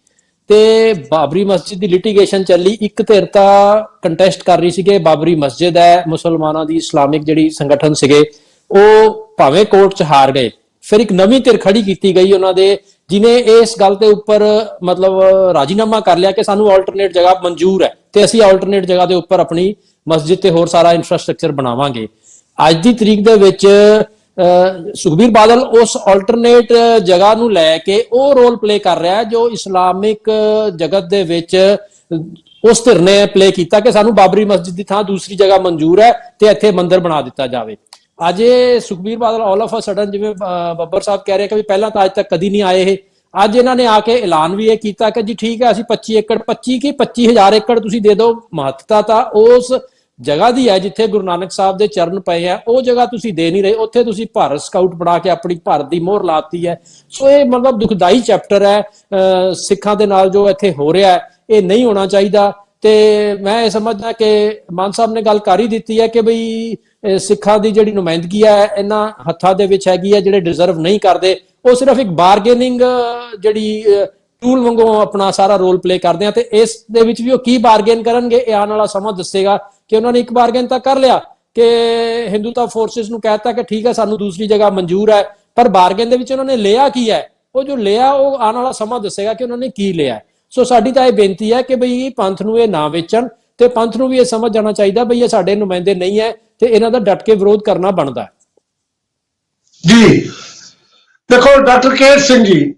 ਤੇ ਬਾਬਰੀ ਮਸਜਿਦ ਦੀ ਲਿਟੀਗੇਸ਼ਨ ਚੱਲੀ। ਇੱਕ ਧਿਰ ਤਾਂ ਕੰਟੈਸਟ ਕਰ ਰਹੀ ਸੀ ਕਿ ਬਾਬਰੀ ਮਸਜਿਦ ਹੈ, ਮੁਸਲਮਾਨਾਂ ਦੀ ਇਸਲਾਮਿਕ ਜਿਹੜੀ ਸੰਗਠਨ ਸੀਗੇ ਉਹ ਭਾਵੇਂ ਕੋਰਟ 'ਚ ਹਾਰ ਗਏ। ਫਿਰ ਇੱਕ ਨਵੀਂ ਧਿਰ ਖੜੀ ਕੀਤੀ ਗਈ ਉਹਨਾਂ ਦੇ, ਜਿਨੇ ਇਸ ਗੱਲ ਦੇ ਉੱਪਰ ਮਤਲਬ ਰਾਜੀਨਾਮਾ ਕਰ ਲਿਆ ਕਿ ਸਾਨੂੰ ਆਲਟਰਨੇਟ ਜਗ੍ਹਾ ਮਨਜ਼ੂਰ ਹੈ ਤੇ ਅਸੀਂ ਆਲਟਰਨੇਟ ਜਗ੍ਹਾ ਦੇ ਉੱਪਰ ਆਪਣੀ ਮਸਜਿਦ ਤੇ ਹੋਰ ਸਾਰਾ ਇਨਫਰਾਸਟ੍ਰਕਚਰ ਬਣਾਵਾਂਗੇ। ਅੱਜ ਦੀ ਤਰੀਕ ਦੇ ਵਿੱਚ ਸੁਖਬੀਰ ਬਾਦਲ ਉਸ ਆਲਟਰਨੇਟ ਜਗ੍ਹਾ ਨੂੰ ਲੈ ਕੇ ਉਹ ਰੋਲ ਪਲੇ ਕਰ ਰਿਹਾ ਹੈ ਜੋ ਇਸਲਾਮਿਕ ਜਗਤ ਦੇ ਵਿੱਚ ਉਸ ਧਿਰ ਨੇ ਪਲੇ ਕੀਤਾ ਕਿ ਸਾਨੂੰ ਬਾਬਰੀ ਮਸਜਿਦ ਦੀ ਥਾਂ ਦੂਸਰੀ ਜਗ੍ਹਾ ਮਨਜ਼ੂਰ ਹੈ ਤੇ ਇੱਥੇ ਮੰਦਿਰ ਬਣਾ ਦਿੱਤਾ ਜਾਵੇ। ਅੱਜ ਇਹ Sukhbir Badal all of a sudden, ਜਿਵੇਂ ਬੱਬਰ ਸਾਹਿਬ ਕਹਿ ਰਹੇ ਕਿ ਵੀ ਪਹਿਲਾਂ ਤਾਂ ਅੱਜ ਤੱਕ ਕਦੀ ਨਹੀਂ ਆਏ ਇਹ, ਅੱਜ ਇਹਨਾਂ ਨੇ ਆ ਕੇ ਐਲਾਨ ਵੀ ਇਹ ਕੀਤਾ ਕਿ ਜੀ ਠੀਕ ਹੈ ਅਸੀਂ 25 ਏਕੜ 25,000 ਏਕੜ ਤੁਸੀਂ ਦੇ ਦਿਓ। ਮਹੱਤਤਾ ਤਾਂ ਉਸ ਜਗ੍ਹਾ ਦੀ ਹੈ ਜਿੱਥੇ ਗੁਰੂ ਨਾਨਕ ਸਾਹਿਬ ਦੇ ਚਰਨ ਪਏ ਆ, ਉਹ ਜਗ੍ਹਾ ਤੁਸੀਂ ਦੇ ਨਹੀਂ ਰਹੇ, ਉੱਥੇ ਤੁਸੀਂ ਭਾਰਤ ਸਕਾਊਟ ਬਣਾ ਕੇ ਆਪਣੀ ਭਾਰਤ ਦੀ ਮੋਹਰ ਲਾਤੀ ਹੈ। ਸੋ ਇਹ ਮਤਲਬ ਦੁਖਦਾਈ ਚੈਪਟਰ ਹੈ ਸਿੱਖਾਂ ਦੇ ਨਾਲ ਜੋ ਇੱਥੇ ਹੋ ਰਿਹਾ ਹੈ, ਇਹ ਨਹੀਂ ਹੋਣਾ ਚਾਹੀਦਾ। ਤੇ ਮੈਂ ਇਹ ਸਮਝਦਾ ਕਿ ਮਾਨ ਸਾਹਿਬ ਨੇ ਗੱਲ ਕਰ ਹੀ ਦਿੱਤੀ ਹੈ ਕਿ ਬਈ ਸਿੱਖਾਂ ਦੀ ਜਿਹੜੀ ਨੁਮਾਇੰਦਗੀ ਹੈ ਇਹਨਾਂ ਹੱਥਾਂ ਦੇ ਵਿੱਚ ਹੈਗੀ ਹੈ, ਜਿਹੜੇ ਡਿਜ਼ਰਵ ਨਹੀਂ ਕਰਦੇ ਉਹ ਸਿਰਫ ਇੱਕ ਬਾਰਗੇਨਿੰਗ ਜਿਹੜੀ ਟੂਲ ਵਾਂਗੂ ਆਪਣਾ ਸਾਰਾ ਰੋਲ ਪਲੇ ਕਰਦੇ ਆ। ਤੇ ਇਸ ਦੇ ਵਿੱਚ ਵੀ ਉਹ ਕੀ ਬਾਰਗੇਨ ਕਰਨਗੇ ਇਹ ਆਉਣ ਵਾਲਾ ਸਮਾਂ ਦੱਸੇਗਾ ਕਿ ਉਹਨਾਂ ਨੇ ਇੱਕ ਬਾਰਗੇਨ ਤਾਂ ਕਰ ਲਿਆ ਕਿ ਹਿੰਦੂਤਾ ਫੋਰਸਿਸ ਨੂੰ ਕਹਿਤਾ ਕਿ ਠੀਕ ਹੈ ਸਾਨੂੰ ਦੂਸਰੀ ਜਗ੍ਹਾ ਮਨਜ਼ੂਰ ਹੈ, ਪਰ ਬਾਰਗੇਨ ਦੇ ਵਿੱਚ ਉਹਨਾਂ ਨੇ ਲਿਆ ਕੀ ਹੈ? ਉਹ ਜੋ ਲਿਆ ਉਹ ਆਉਣ ਵਾਲਾ ਸਮਾਂ ਦੱਸੇਗਾ ਕਿ ਉਹਨਾਂ ਨੇ ਕੀ ਲਿਆ। ਸੋ ਸਾਡੀ ਤਾਂ ਇਹ ਬੇਨਤੀ ਹੈ ਕਿ ਬਈ ਪੰਥ ਨੂੰ ਇਹ ਨਾ ਵੇਚਣ, ਤੇ ਪੰਥ ਨੂੰ ਵੀ ਇਹ ਸਮਝ ਜਾਣਾ ਚਾਹੀਦਾ ਬਈ ਇਹ ਸਾਡੇ ਨੁਮਾਇੰਦੇ ਨਹੀਂ ਹੈ ਤੇ ਇਹਨਾਂ ਦਾ ਡਟ ਕੇ ਵਿਰੋਧ ਕਰਨਾ ਬਣਦਾ ਹੈ। ਜੀ ਦੇਖੋ ਡਾਕਟਰ ਕੇਰ ਸਿੰਘ ਜੀ,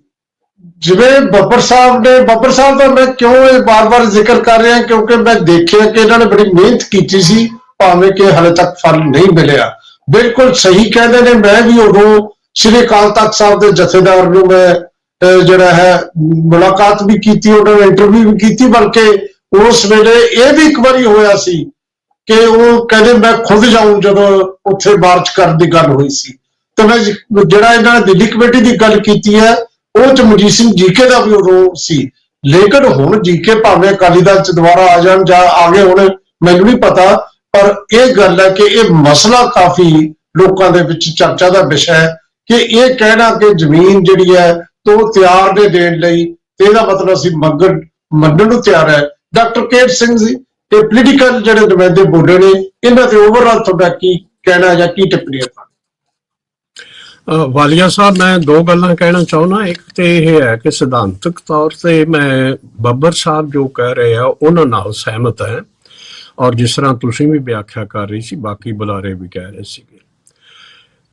ਜਿਵੇਂ ਬੱਬਰ ਸਾਹਿਬ ਦਾ ਮੈਂ ਕਿਉਂ ਇਹ ਬਾਰ-ਬਾਰ ਜ਼ਿਕਰ ਕਰ ਰਿਹਾ, ਕਿਉਂਕਿ ਮੈਂ ਦੇਖਿਆ ਕਿ ਇਹਨਾਂ ਨੇ ਬੜੀ ਮਿਹਨਤ ਕੀਤੀ ਸੀ, ਭਾਵੇਂ ਕਿ ਹਾਲੇ ਤੱਕ ਫਲ ਨਹੀਂ ਮਿਲਿਆ। ਬਿਲਕੁਲ ਸਹੀ ਕਹਿੰਦੇ ਨੇ। ਮੈਂ ਵੀ ਉਦੋਂ ਸ੍ਰੀ ਅਕਾਲ ਤਖਤ ਸਾਹਿਬ ਦੇ ਜਥੇਦਾਰ ਨੂੰ ਮੈਂ ਜਿਹੜਾ ਹੈ ਮੁਲਾਕਾਤ ਵੀ ਕੀਤੀ, ਉਹਨਾਂ ਨੂੰ ਇੰਟਰਵਿਊ ਵੀ ਕੀਤੀ, ਬਲਕਿ ਉਸ ਵੇਲੇ ਇਹ ਵੀ ਇੱਕ ਵਾਰੀ ਹੋਇਆ ਸੀ ਕਿ ਉਹ ਕਹਿੰਦੇ ਮੈਂ ਖੁਦ ਜਾਊਂ ਜਦੋਂ ਉੱਥੇ ਮਾਰਚ ਕਰਨ ਦੀ ਗੱਲ ਹੋਈ ਸੀ। ਤੇ ਮੈਂ ਜਿਹੜਾ ਇਹਨਾਂ ਨੇ ਦਿੱਲੀ ਕਮੇਟੀ ਦੀ ਗੱਲ ਕੀਤੀ ਹੈ ਉਹ ਚ ਮਨਜੀਤ ਸਿੰਘ ਜੀਕੇ ਦਾ ਵੀ ਉਦੋਂ ਸੀ। ਲੇਕਿਨ ਹੁਣ ਜੀਕੇ ਭਾਵੇਂ ਅਕਾਲੀ ਦਲ ਚ ਦੁਬਾਰਾ ਆ ਜਾਣ ਜਾਂ ਆ ਗਏ ਹੁਣ ਮੈਨੂੰ ਨਹੀਂ ਪਤਾ, ਪਰ ਇਹ ਗੱਲ ਹੈ ਕਿ ਇਹ ਮਸਲਾ ਕਾਫੀ ਲੋਕਾਂ ਦੇ ਵਿੱਚ ਚਰਚਾ ਦਾ ਵਿਸ਼ਾ ਹੈ ਕਿ ਇਹ ਕਹਿਣਾ ਕਿ ਜ਼ਮੀਨ ਜਿਹੜੀ ਹੈ ਤੋਂ ਤਿਆਰ ਨੇ ਦੇਣ ਲਈ, ਤੇ ਇਹਦਾ ਮਤਲਬ ਅਸੀਂ ਮੰਨਣ ਨੂੰ ਤਿਆਰ ਹੈ। ਡਾਕਟਰ ਕੇਰ ਸਿੰਘ ਜੀ ਤੇ ਪੋਲੀਟੀਕਲ ਜਿਹੜੇ ਨੁਮਾਇੰਦੇ ਬੋਲੇ ਨੇ, ਇਹਨਾਂ ਤੇ ਓਵਰਆਲ ਤੁਹਾਡਾ ਕੀ ਕਹਿਣਾ ਜਾਂ ਕੀ ਟਿੱਪਣੀ ਹੈ? ਵਾਲੀਆ ਸਾਹਿਬ, ਮੈਂ ਦੋ ਗੱਲਾਂ ਕਹਿਣਾ ਚਾਹੁੰਦਾ। ਇੱਕ ਤੇ ਇਹ ਹੈ ਕਿ ਸਿਧਾਂਤਕ ਤੌਰ ਤੇ ਮੈਂ ਬੱਬਰ ਸਾਹਿਬ ਜੋ ਕਹਿ ਰਹੇ ਆ ਉਹਨਾਂ ਨਾਲ ਸਹਿਮਤ ਹੈ, ਔਰ ਜਿਸ ਤਰ੍ਹਾਂ ਤੁਸੀਂ ਵੀ ਵਿਆਖਿਆ ਕਰ ਰਹੀ ਸੀ, ਬਾਕੀ ਬੁਲਾਰੇ ਵੀ ਕਹਿ ਰਹੇ ਸੀਗੇ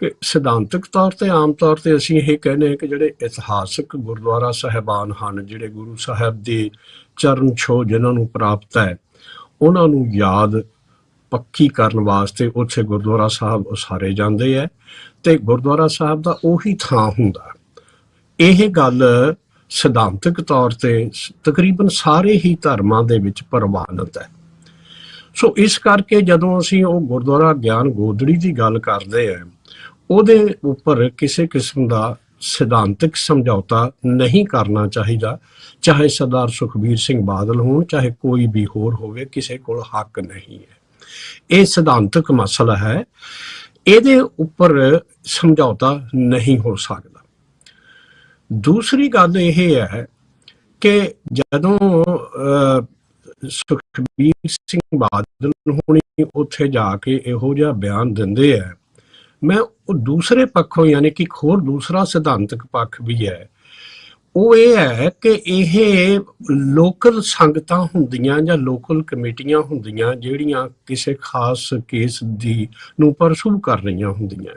ਕਿ ਸਿਧਾਂਤਕ ਤੌਰ ਤੇ ਆਮ ਤੌਰ ਤੇ ਅਸੀਂ ਇਹ ਕਹਿੰਦੇ ਹਾਂ ਕਿ ਜਿਹੜੇ ਇਤਿਹਾਸਕ ਗੁਰਦੁਆਰਾ ਸਾਹਿਬਾਨ ਹਨ, ਜਿਹੜੇ ਗੁਰੂ ਸਾਹਿਬ ਦੀ ਚਰਨ ਛੋਹ ਜਿਨ੍ਹਾਂ ਨੂੰ ਪ੍ਰਾਪਤ ਹੈ, ਉਹਨਾਂ ਨੂੰ ਯਾਦ ਪੱਕੀ ਕਰਨ ਵਾਸਤੇ ਉੱਥੇ ਗੁਰਦੁਆਰਾ ਸਾਹਿਬ ਉਸਾਰੇ ਜਾਂਦੇ ਹੈ ਤੇ ਗੁਰਦੁਆਰਾ ਸਾਹਿਬ ਦਾ ਉਹੀ ਥਾਂ ਹੁੰਦਾ। ਇਹ ਗੱਲ ਸਿਧਾਂਤਕ ਤੌਰ ਤੇ ਤਕਰੀਬਨ ਸਾਰੇ ਹੀ ਧਰਮਾਂ ਦੇ ਵਿੱਚ ਪ੍ਰਵਾਨਿਤ ਹੈ। ਸੋ ਇਸ ਕਰਕੇ ਜਦੋਂ ਅਸੀਂ ਉਹ ਗੁਰਦੁਆਰਾ ਗਿਆਨ ਗੋਦੜੀ ਦੀ ਗੱਲ ਕਰਦੇ ਹਾਂ, ਉਹਦੇ ਉੱਪਰ ਕਿਸੇ ਕਿਸਮ ਦਾ ਸਿਧਾਂਤਕ ਸਮਝੌਤਾ ਨਹੀਂ ਕਰਨਾ ਚਾਹੀਦਾ, ਚਾਹੇ ਸਰਦਾਰ ਸੁਖਬੀਰ ਸਿੰਘ ਬਾਦਲ ਹੋਣ, ਚਾਹੇ ਕੋਈ ਵੀ ਹੋਰ ਹੋਵੇ, ਕਿਸੇ ਕੋਲ ਹੱਕ ਨਹੀਂ ਹੈ। ਇਹ ਸਿਧਾਂਤਕ ਮਸਲਾ ਹੈ, ਇਹਦੇ ਉੱਪਰ ਸਮਝੌਤਾ ਨਹੀਂ ਹੋ ਸਕਦਾ। ਦੂਸਰੀ ਗੱਲ ਇਹ ਹੈ ਕਿ ਜਦੋਂ ਸੁਖਬੀਰ ਸਿੰਘ ਬਾਦਲ ਹੋਣੀ ਉੱਥੇ ਜਾ ਕੇ ਇਹੋ ਜਿਹਾ ਬਿਆਨ ਦਿੰਦੇ ਹੈ, ਮੈਂ ਉਹ ਦੂਸਰੇ ਪੱਖੋਂ ਯਾਨੀ ਕਿ ਹੋਰ ਦੂਸਰਾ ਸਿਧਾਂਤਕ ਪੱਖ ਵੀ ਹੈ, ਉਹ ਇਹ ਹੈ ਕਿ ਇਹ ਲੋਕਲ ਸੰਗਤਾਂ ਹੁੰਦੀਆਂ ਜਾਂ ਲੋਕਲ ਕਮੇਟੀਆਂ ਹੁੰਦੀਆਂ ਜਿਹੜੀਆਂ ਕਿਸੇ ਖਾਸ ਕੇਸ ਦੀ ਨੂੰ ਪਰਸੂ ਕਰ ਰਹੀਆਂ ਹੁੰਦੀਆਂ,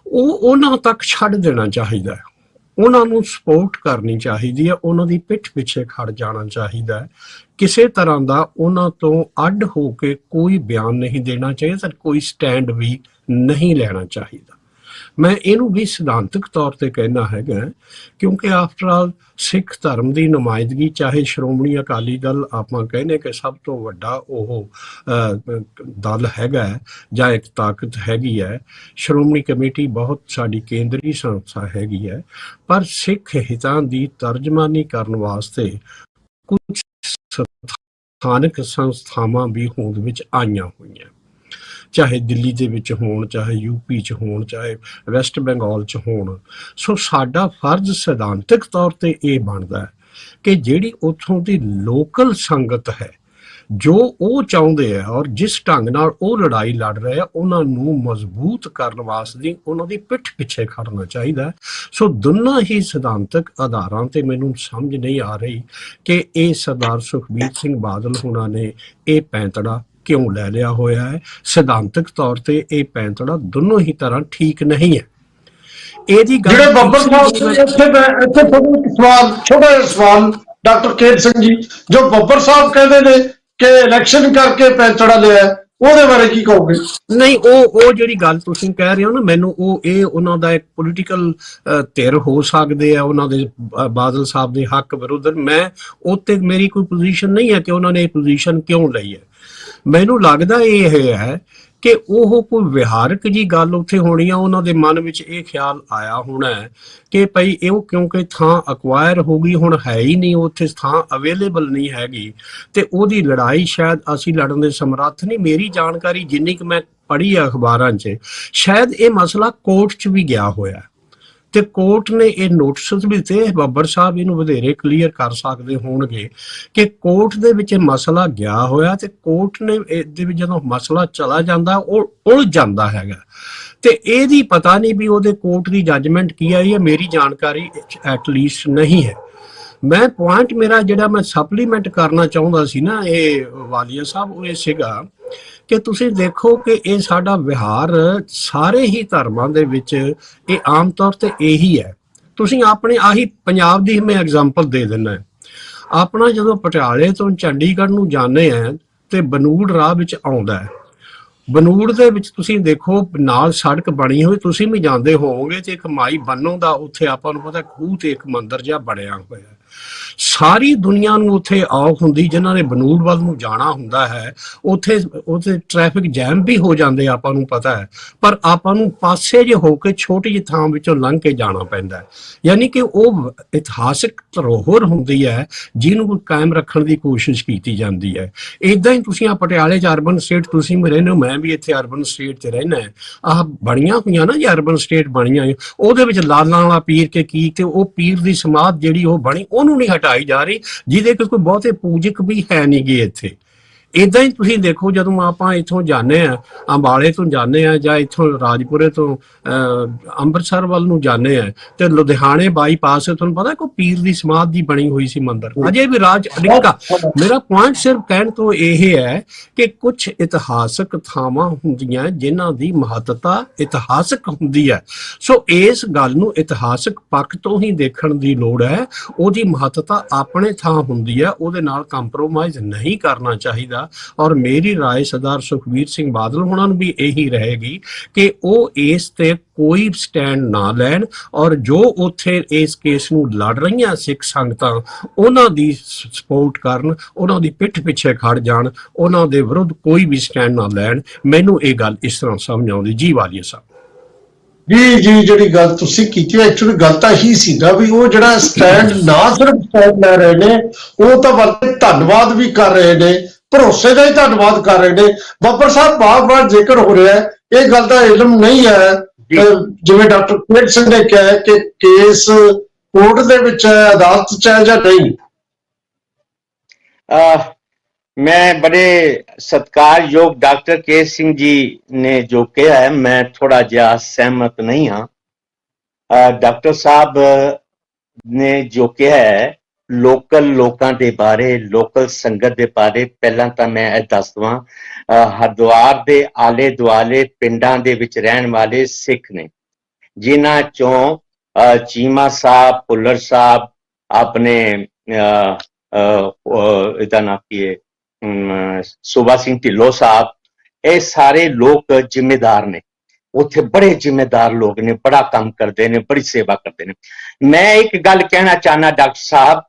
ਉਹ ਉਹਨਾਂ ਤੱਕ ਛੱਡ ਦੇਣਾ ਚਾਹੀਦਾ ਹੈ, ਉਹਨਾਂ ਨੂੰ ਸਪੋਰਟ ਕਰਨੀ ਚਾਹੀਦੀ ਹੈ, ਉਹਨਾਂ ਦੀ ਪਿੱਠ ਪਿੱਛੇ ਖੜ ਜਾਣਾ ਚਾਹੀਦਾ ਹੈ। ਕਿਸੇ ਤਰ੍ਹਾਂ ਦਾ ਉਹਨਾਂ ਤੋਂ ਅੱਡ ਹੋ ਕੇ ਕੋਈ ਬਿਆਨ ਨਹੀਂ ਦੇਣਾ ਚਾਹੀਦਾ, ਕੋਈ ਸਟੈਂਡ ਵੀ ਨਹੀਂ ਲੈਣਾ ਚਾਹੀਦਾ। ਮੈਂ ਇਹਨੂੰ ਵੀ ਸਿਧਾਂਤਕ ਤੌਰ ਤੇ ਕਹਿਣਾ ਹੈਗਾ, ਕਿਉਂਕਿ ਆਫਟਰ ਆਲ ਸਿੱਖ ਧਰਮ ਦੀ ਨੁਮਾਇੰਦਗੀ, ਚਾਹੇ ਸ਼੍ਰੋਮਣੀ ਅਕਾਲੀ ਦਲ ਆਪਾਂ ਕਹਿੰਦੇ ਕਿ ਸਭ ਤੋਂ ਵੱਡਾ ਉਹ ਦਲ ਹੈਗਾ ਜਾਂ ਇੱਕ ਤਾਕਤ ਹੈਗੀ ਹੈ, ਸ਼੍ਰੋਮਣੀ ਕਮੇਟੀ ਬਹੁਤ ਸਾਡੀ ਕੇਂਦਰੀ ਸੰਸਥਾ ਹੈਗੀ ਹੈ, ਪਰ ਸਿੱਖ ਹਿੱਤਾਂ ਦੀ ਤਰਜਮਾਨੀ ਕਰਨ ਵਾਸਤੇ ਕੁਝ ਸਥਾਨਕ ਸੰਸਥਾਵਾਂ ਵੀ ਹੋਂਦ ਵਿੱਚ ਆਈਆਂ ਹੋਈਆਂ, ਚਾਹੇ ਦਿੱਲੀ ਦੇ ਵਿੱਚ ਹੋਣ, ਚਾਹੇ ਯੂਪੀ 'ਚ ਹੋਣ, ਚਾਹੇ ਵੈਸਟ ਬੰਗਾਲ 'ਚ ਹੋਣ। ਸੋ ਸਾਡਾ ਫਰਜ਼ ਸਿਧਾਂਤਕ ਤੌਰ ਤੇ ਇਹ ਬਣਦਾ ਹੈ ਕਿ ਜਿਹੜੀ ਉੱਥੋਂ ਦੀ ਲੋਕਲ ਸੰਗਤ ਹੈ, ਜੋ ਉਹ ਚਾਹੁੰਦੇ ਆ ਔਰ ਜਿਸ ਢੰਗ ਨਾਲ ਉਹ ਲੜਾਈ ਲੜ ਰਹੇ ਆ, ਉਹਨਾਂ ਨੂੰ ਮਜ਼ਬੂਤ ਕਰਨ ਵਾਸਤੇ ਉਹਨਾਂ ਦੀ ਪਿੱਠ ਪਿੱਛੇ ਖੜਨਾ ਚਾਹੀਦਾ। ਸੋ ਦੋਨਾਂ ਹੀ ਸਿਧਾਂਤਕ ਆਧਾਰਾਂ ਤੇ ਮੈਨੂੰ ਸਮਝ ਨਹੀਂ ਆ ਰਹੀ ਕਿ ਇਹ ਸਰਦਾਰ ਸੁਖਬੀਰ ਸਿੰਘ ਬਾਦਲ ਹੋਣਾ ਨੇ ਇਹ ਪੈਂਤੜਾ ਕਿਉਂ ਲੈ ਲਿਆ ਹੋਇਆ ਹੈ। ਸਿਧਾਂਤਕ ਤੌਰ ਤੇ ਇਹ ਪੈਂਤੜਾ ਦੋਨੋਂ ਹੀ ਤਰ੍ਹਾਂ ਠੀਕ ਨਹੀਂ ਹੈ। ਇਹਦੀ ਗੱਲ ਜਿਹੜੇ ਬੱਬਰ ਸਾਹਿਬ ਇੱਥੇ ਛੋਟਾ ਜਿਹਾ ਸਵਾਲ ਡਾਕਟਰ ਕੇਰ ਸਿੰਘ ਜੀ, ਜੋ ਬੱਬਰ ਸਾਹਿਬ ਕਹਿੰਦੇ ਨੇ ਕਿ ਇਲੈਕਸ਼ਨ ਕਰਕੇ ਪੈਂਤੜਾ ਲਿਆ, ਉਹਦੇ ਬਾਰੇ ਕੀ ਕਹੋਗੇ? ਨਹੀਂ, ਉਹ ਜਿਹੜੀ ਗੱਲ ਤੁਸੀਂ ਕਹਿ ਰਹੇ ਹੋ ਨਾ, ਮੈਨੂੰ ਇਹ ਉਹਨਾਂ ਦਾ ਇੱਕ ਪੋਲੀਟੀਕਲ ਧਿਰ ਹੋ ਸਕਦੇ ਆ, ਉਹਨਾਂ ਦੇ ਬਾਦਲ ਸਾਹਿਬ ਦੇ ਹੱਕ ਵਿਰੁੱਧ। ਮੈਂ ਉੱਤੇ ਮੇਰੀ ਕੋਈ ਪੋਜੀਸ਼ਨ ਨਹੀਂ ਹੈ ਕਿ ਉਹਨਾਂ ਨੇ ਇਹ ਪੋਜੀਸ਼ਨ ਕਿਉਂ ਲਈ ਹੈ। ਮੈਨੂੰ ਲੱਗਦਾ ਇਹ ਹੈ ਕਿ ਉਹ ਕੋਈ ਵਿਹਾਰਕ ਜੀ ਗੱਲ ਉੱਥੇ ਹੋਣੀ ਆ, ਉਹਨਾਂ ਦੇ ਮਨ ਵਿੱਚ ਇਹ ਖਿਆਲ ਆਇਆ ਹੋਣਾ ਹੈ ਕਿ ਭਈ ਇਹ ਕਿਉਂਕਿ ਥਾਂ ਅਕਵਾਇਰ ਹੋ ਗਈ, ਹੁਣ ਹੈ ਹੀ ਨਹੀਂ ਉੱਥੇ, ਥਾਂ ਅਵੇਲੇਬਲ ਨਹੀਂ ਹੈਗੀ, ਤੇ ਉਹਦੀ ਲੜਾਈ ਸ਼ਾਇਦ ਅਸੀਂ ਲੜਨ ਦੇ ਸਮਰੱਥ ਨਹੀਂ। ਮੇਰੀ ਜਾਣਕਾਰੀ ਜਿੰਨੀ ਕਿ ਮੈਂ ਪੜ੍ਹੀ ਆ ਅਖਬਾਰਾਂ 'ਚ, ਸ਼ਾਇਦ ਇਹ ਮਸਲਾ ਕੋਰਟ 'ਚ ਵੀ ਗਿਆ ਹੋਇਆ ਤੇ ਕੋਰਟ ਨੇ ਇਹ ਨੋਟਿਸ ਵੀ ਦਿੱਤੇ। ਬੱਬਰ ਸਾਹਿਬ ਇਹਨੂੰ ਵਧੇਰੇ ਕਲੀਅਰ ਕਰ ਸਕਦੇ ਹੋਣਗੇ ਕਿ ਕੋਰਟ ਦੇ ਵਿੱਚ ਇਹ ਮਸਲਾ ਗਿਆ ਹੋਇਆ ਤੇ ਕੋਰਟ ਨੇ ਇਹਦੇ ਵਿੱਚ ਜਦੋਂ ਮਸਲਾ ਚਲਾ ਜਾਂਦਾ ਉਹ ਉਲਝ ਜਾਂਦਾ ਹੈਗਾ ਤੇ ਇਹਦੀ ਪਤਾ ਨਹੀਂ ਵੀ ਉਹਦੇ ਕੋਰਟ ਦੀ ਜੱਜਮੈਂਟ ਕੀ ਆਈ ਹੈ, ਮੇਰੀ ਜਾਣਕਾਰੀ ਐਟਲੀਸਟ ਨਹੀਂ ਹੈ। ਮੈਂ ਪੁਆਇੰਟ ਮੇਰਾ ਜਿਹੜਾ ਮੈਂ ਸਪਲੀਮੈਂਟ ਕਰਨਾ ਚਾਹੁੰਦਾ ਸੀ ਨਾ ਇਹ ਵਾਲੀਆ ਸਾਹਿਬ, ਉਹ ਇਹ ਸੀਗਾ ਕਿ ਤੁਸੀਂ ਦੇਖੋ ਕਿ ਇਹ ਸਾਡਾ ਵਿਹਾਰ ਸਾਰੇ ਹੀ ਧਰਮਾਂ ਦੇ ਵਿੱਚ ਇਹ ਆਮ ਤੌਰ ਤੇ ਇਹੀ ਹੈ। ਤੁਸੀਂ ਆਪਣੇ ਆਹੀ ਪੰਜਾਬ ਦੀ ਮੈਂ ਐਗਜ਼ਾਮਪਲ ਦੇ ਦਿੰਦਾ। ਆਪਣਾ ਜਦੋਂ ਪਟਿਆਲੇ ਤੋਂ ਚੰਡੀਗੜ੍ਹ ਨੂੰ ਜਾਂਦੇ ਆ ਤੇ ਬਨੂੜ ਰਾਹ ਵਿੱਚ ਆਉਂਦਾ ਹੈ। ਬਨੂੜ ਦੇ ਵਿੱਚ ਤੁਸੀਂ ਦੇਖੋ ਨਾਲ ਸੜਕ ਬਣੀ ਹੋਈ, ਤੁਸੀਂ ਵੀ ਜਾਂਦੇ ਹੋਵੋਗੇ ਤੇ ਇੱਕ ਮਾਈ ਬੰਨੋ ਦਾ ਉੱਥੇ ਆਪਾਂ ਨੂੰ ਪਤਾ ਖੂਹ ਤੇ ਇੱਕ ਮੰਦਿਰ ਜਿਹਾ ਬਣਿਆ ਹੋਇਆ। ਸਾਰੀ ਦੁਨੀਆ ਨੂੰ ਉੱਥੇ ਆਉ ਹੁੰਦੀ, ਜਿਨ੍ਹਾਂ ਨੇ ਬਨੂੜ ਵੱਲ ਨੂੰ ਜਾਣਾ ਹੁੰਦਾ ਹੈ ਉੱਥੇ ਟ੍ਰੈਫਿਕ ਜੈਮ ਵੀ ਹੋ ਜਾਂਦੇ, ਆਪਾਂ ਨੂੰ ਪਤਾ ਹੈ, ਪਰ ਆਪਾਂ ਨੂੰ ਪਾਸੇ ਜੇ ਹੋ ਕੇ ਛੋਟੀ ਜਿਹੀ ਥਾਂ ਵਿੱਚੋਂ ਲੰਘ ਕੇ ਜਾਣਾ ਪੈਂਦਾ। ਯਾਨੀ ਕਿ ਉਹ ਇਤਿਹਾਸਕ ਧਰੋਹਰ ਹੁੰਦੀ ਹੈ ਜਿਹਨੂੰ ਕਾਇਮ ਰੱਖਣ ਦੀ ਕੋਸ਼ਿਸ਼ ਕੀਤੀ ਜਾਂਦੀ ਹੈ। ਇਦਾਂ ਹੀ ਤੁਸੀਂ ਆ ਪਟਿਆਲੇ 'ਚ ਅਰਬਨ ਸਟੇਟ ਤੁਸੀਂ ਵੀ ਰਹਿੰਦੇ ਹੋ, ਮੈਂ ਵੀ ਇੱਥੇ ਅਰਬਨ ਸਟੇਟ 'ਚ ਰਹਿਣਾ। ਆਹ ਬਣੀਆਂ ਹੋਈਆਂ ਨਾ ਜੀ ਅਰਬਨ ਸਟੇਟ ਬਣੀਆਂ, ਉਹਦੇ ਵਿੱਚ ਲਾਲਾਂ ਵਾਲਾ ਪੀਰ ਕੇ ਕੀ ਤੇ ਉਹ ਪੀਰ ਦੀ ਸਮਾਧ ਜਿਹੜੀ ਉਹ ਬਣੀ ਉਹਨੂੰ ਨਹੀਂ ਹਟਾਈ ਜਾ ਰਹੀ, ਜਿਹਦੇ ਕੋਈ ਬਹੁਤੇ ਪੂਜਕ ਵੀ ਹੈ ਨਹੀਂ ਗੇ ਇੱਥੇ। ਇਦਾਂ ਹੀ ਤੁਸੀਂ ਦੇਖੋ ਜਦੋਂ ਆਪਾਂ ਇੱਥੋਂ ਜਾਂਦੇ ਆ, ਅੰਬਾਲੇ ਤੋਂ ਜਾਂਦੇ ਆ ਜਾਂ ਇੱਥੋਂ ਰਾਜਪੁਰੇ ਤੋਂ ਅੰਮ੍ਰਿਤਸਰ ਵੱਲ ਨੂੰ ਜਾਂਦੇ ਆ ਤੇ ਲੁਧਿਆਣੇ ਬਾਈਪਾਸ ਤੁਹਾਨੂੰ ਪਤਾ ਕੋਈ ਪੀਰ ਦੀ ਸਮਾਧ ਦੀ ਬਣੀ ਹੋਈ ਸੀ ਮੰਦਿਰ, ਅਜੇ ਵੀ ਰਾਜ ਅੜਿੱਕਾ। ਮੇਰਾ ਪੁਆਇੰਟ ਸਿਰਫ ਕਹਿਣ ਤੋਂ ਇਹ ਹੈ ਕਿ ਕੁਝ ਇਤਿਹਾਸਕ ਥਾਵਾਂ ਹੁੰਦੀਆਂ ਜਿਨ੍ਹਾਂ ਦੀ ਮਹੱਤਤਾ ਇਤਿਹਾਸਕ ਹੁੰਦੀ ਹੈ। ਸੋ ਇਸ ਗੱਲ ਨੂੰ ਇਤਿਹਾਸਕ ਪੱਖ ਤੋਂ ਹੀ ਦੇਖਣ ਦੀ ਲੋੜ ਹੈ। ਉਹਦੀ ਮਹੱਤਤਾ ਆਪਣੇ ਥਾਂ ਹੁੰਦੀ ਹੈ, ਉਹਦੇ ਨਾਲ ਕੰਪਰੋਮਾਈਜ਼ ਨਹੀਂ ਕਰਨਾ ਚਾਹੀਦਾ। ਔਰ ਮੇਰੀ ਰਾਏ ਸਰਦਾਰ ਸੁਖਬੀਰ ਸਿੰਘ ਬਾਦਲ ਉਹਨਾਂ ਨੂੰ ਵੀ ਇਹੀ ਰਹੇਗੀ ਕਿ ਉਹ ਇਸ ਤੇ ਕੋਈ ਸਟੈਂਡ ਨਾ ਲੈਣ ਔਰ ਜੋ ਉੱਥੇ ਇਸ ਕੇਸ ਨੂੰ ਲੜ ਰਹੀਆਂ ਸਿੱਖ ਸੰਗਤਾਂ ਉਹਨਾਂ ਦੀ ਸਪੋਰਟ ਕਰਨ, ਉਹਨਾਂ ਦੀ ਪਿੱਠ ਪਿੱਛੇ ਖੜ ਜਾਣ, ਉਹਨਾਂ ਦੇ ਵਿਰੁੱਧ ਕੋਈ ਵੀ ਸਟੈਂਡ ਨਾ ਲੈਣ। ਮੈਨੂੰ ਇਹ ਗੱਲ ਇਸ ਤਰ੍ਹਾਂ ਸਮਝ ਆਉਂਦੀ। ਜੀ ਵਾਲੀਆ ਸਾਹਿਬ ਜੀ ਜਿਹੜੀ ਗੱਲ ਤੁਸੀਂ ਕੀਤੀ ਐਕਚੁਅਲੀ ਗੱਲ ਤਾਂ ਹੀ ਸੀ ਨਾ ਵੀ ਉਹ ਜਿਹੜਾ ਸਟੈਂਡ ਨਾ ਸਿਰਫ ਸਟੈਂਡ ਲੈ ਰਹੇ ਨੇ, ਉਹ ਤਾਂ ਬਲਕਿ ਧੰਨਵਾਦ ਵੀ ਕਰ ਰਹੇ ਨੇ, ਭਰੋਸੇ ਦਾ ਹੀ ਧੰਨਵਾਦ ਕਰ ਰਹੇ ਨੇ। ਬੱਬਰ ਸਾਹਿਬ ਬਾਰ-ਬਾਰ ਜ਼ਿਕਰ ਹੋ ਰਿਹਾ ਹੈ, ਇਹ ਗੱਲ ਦਾ ਇਲਮ ਨਹੀਂ ਹੈ ਜਿਵੇਂ ਡਾਕਟਰ ਕੁਲਦੀਪ ਸਿੰਘ ਨੇ ਕਿਹਾ ਕਿ ਕੇਸ ਕੋਰਟ ਦੇ ਵਿੱਚ ਹੈ, ਅਦਾਲਤ 'ਚ ਹੈ ਜਾਂ ਨਹੀਂ। मैं बड़े सत्कारयोग डॉक्टर के सिंह जी ने जो कहा है मैं थोड़ा जिहा सहमत नहीं हाँ। डॉक्टर साहब ने जो कहा है लोकल लोगों के बारे, लोकल संगत के बारे, पहला तो मैं दस दवां हरिद्वार के आले दुआले पिंडां दे विच रहन वाले सिख ने जिन्हां चों चीमा साहब, भुल्लर साहब, अपने इहदा नाम की है सूबा सिंह ढिल्लों साहब, ये सारे लोग जिम्मेदार ने, उत्थे बड़े जिम्मेदार लोग ने, बड़ा काम करते ने, बड़ी सेवा करते ने। मैं एक गल कहना चाहना डॉक्टर साहब,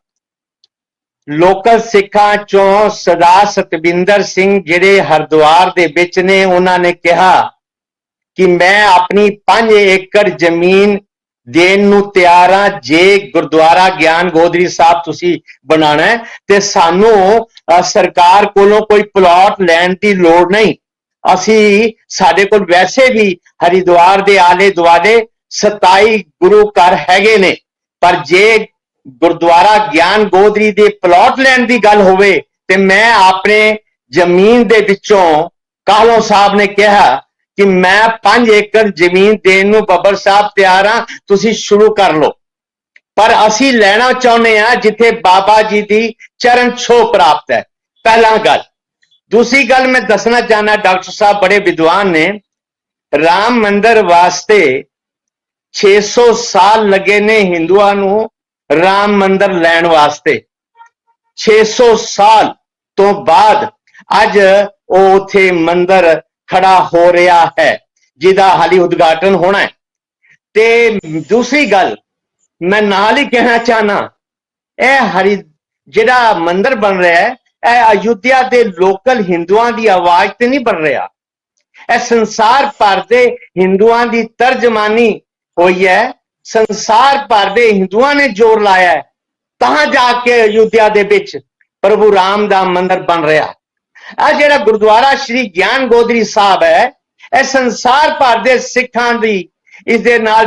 लोकल सिखां चों सरदार सतविंदर सिंह जिहड़े हरिद्वार दे विच ने, उन्होंने कहा कि मैं अपनी 5 एकड़ जमीन देन नूं तैयार हाँ जे गुरुद्वारा ज्ञान गोदरी साहब तुसी बनाना है ते सानू सरकार कोलों कोई प्लॉट लैण दी लोड़ नहीं। असी साडे कोल वैसे भी हरिद्वार दे आले दुआले 27 गुरु घर हैगे ने, पर जे गुरुद्वारा ज्ञान गोदरी दे प्लॉट लैण दी गल होवे ते मैं अपने जमीन दे विचों काहलों साहब ने कहा कि मैं 5 एकड़ जमीन देन नूं बब्बर साहब तैयार हाँ, तुसी शुरू कर लो। पर असी लेना चाहुंदे हां जिथे बाबा जी दी चरण छो प्राप्त है, पहला गल। दूसरी गल मैं दसना चाहना, डॉक्टर साहब बड़े विद्वान ने, राम मंदिर वास्ते 600 साल लगे ने हिंदुआं नूं राम मंदिर लैण वास्ते। 600 साल तो बाद अज ओ उत्थे मंदिर खड़ा हो रहा है जिहदा हाली उद्घाटन होना है। ते दूसरी गल मैं नाल ही कहना चाहना, जिहड़ा मंदिर बन रहा है यह अयोध्या के लोकल हिंदुआं की आवाज ते नहीं बन रहा, यह संसार भर के हिंदुआं की तर्जमानी हुई है, संसार भर के हिंदुआं ने जोर लाया है, तां जाके अयोध्या दे विच प्रभु राम दा मंदिर बन रहा। आ जिहड़ा गुरुद्वारा श्री ज्ञान गोदरी साहब है, यह संसार भर के सिखां दी इस दे नाल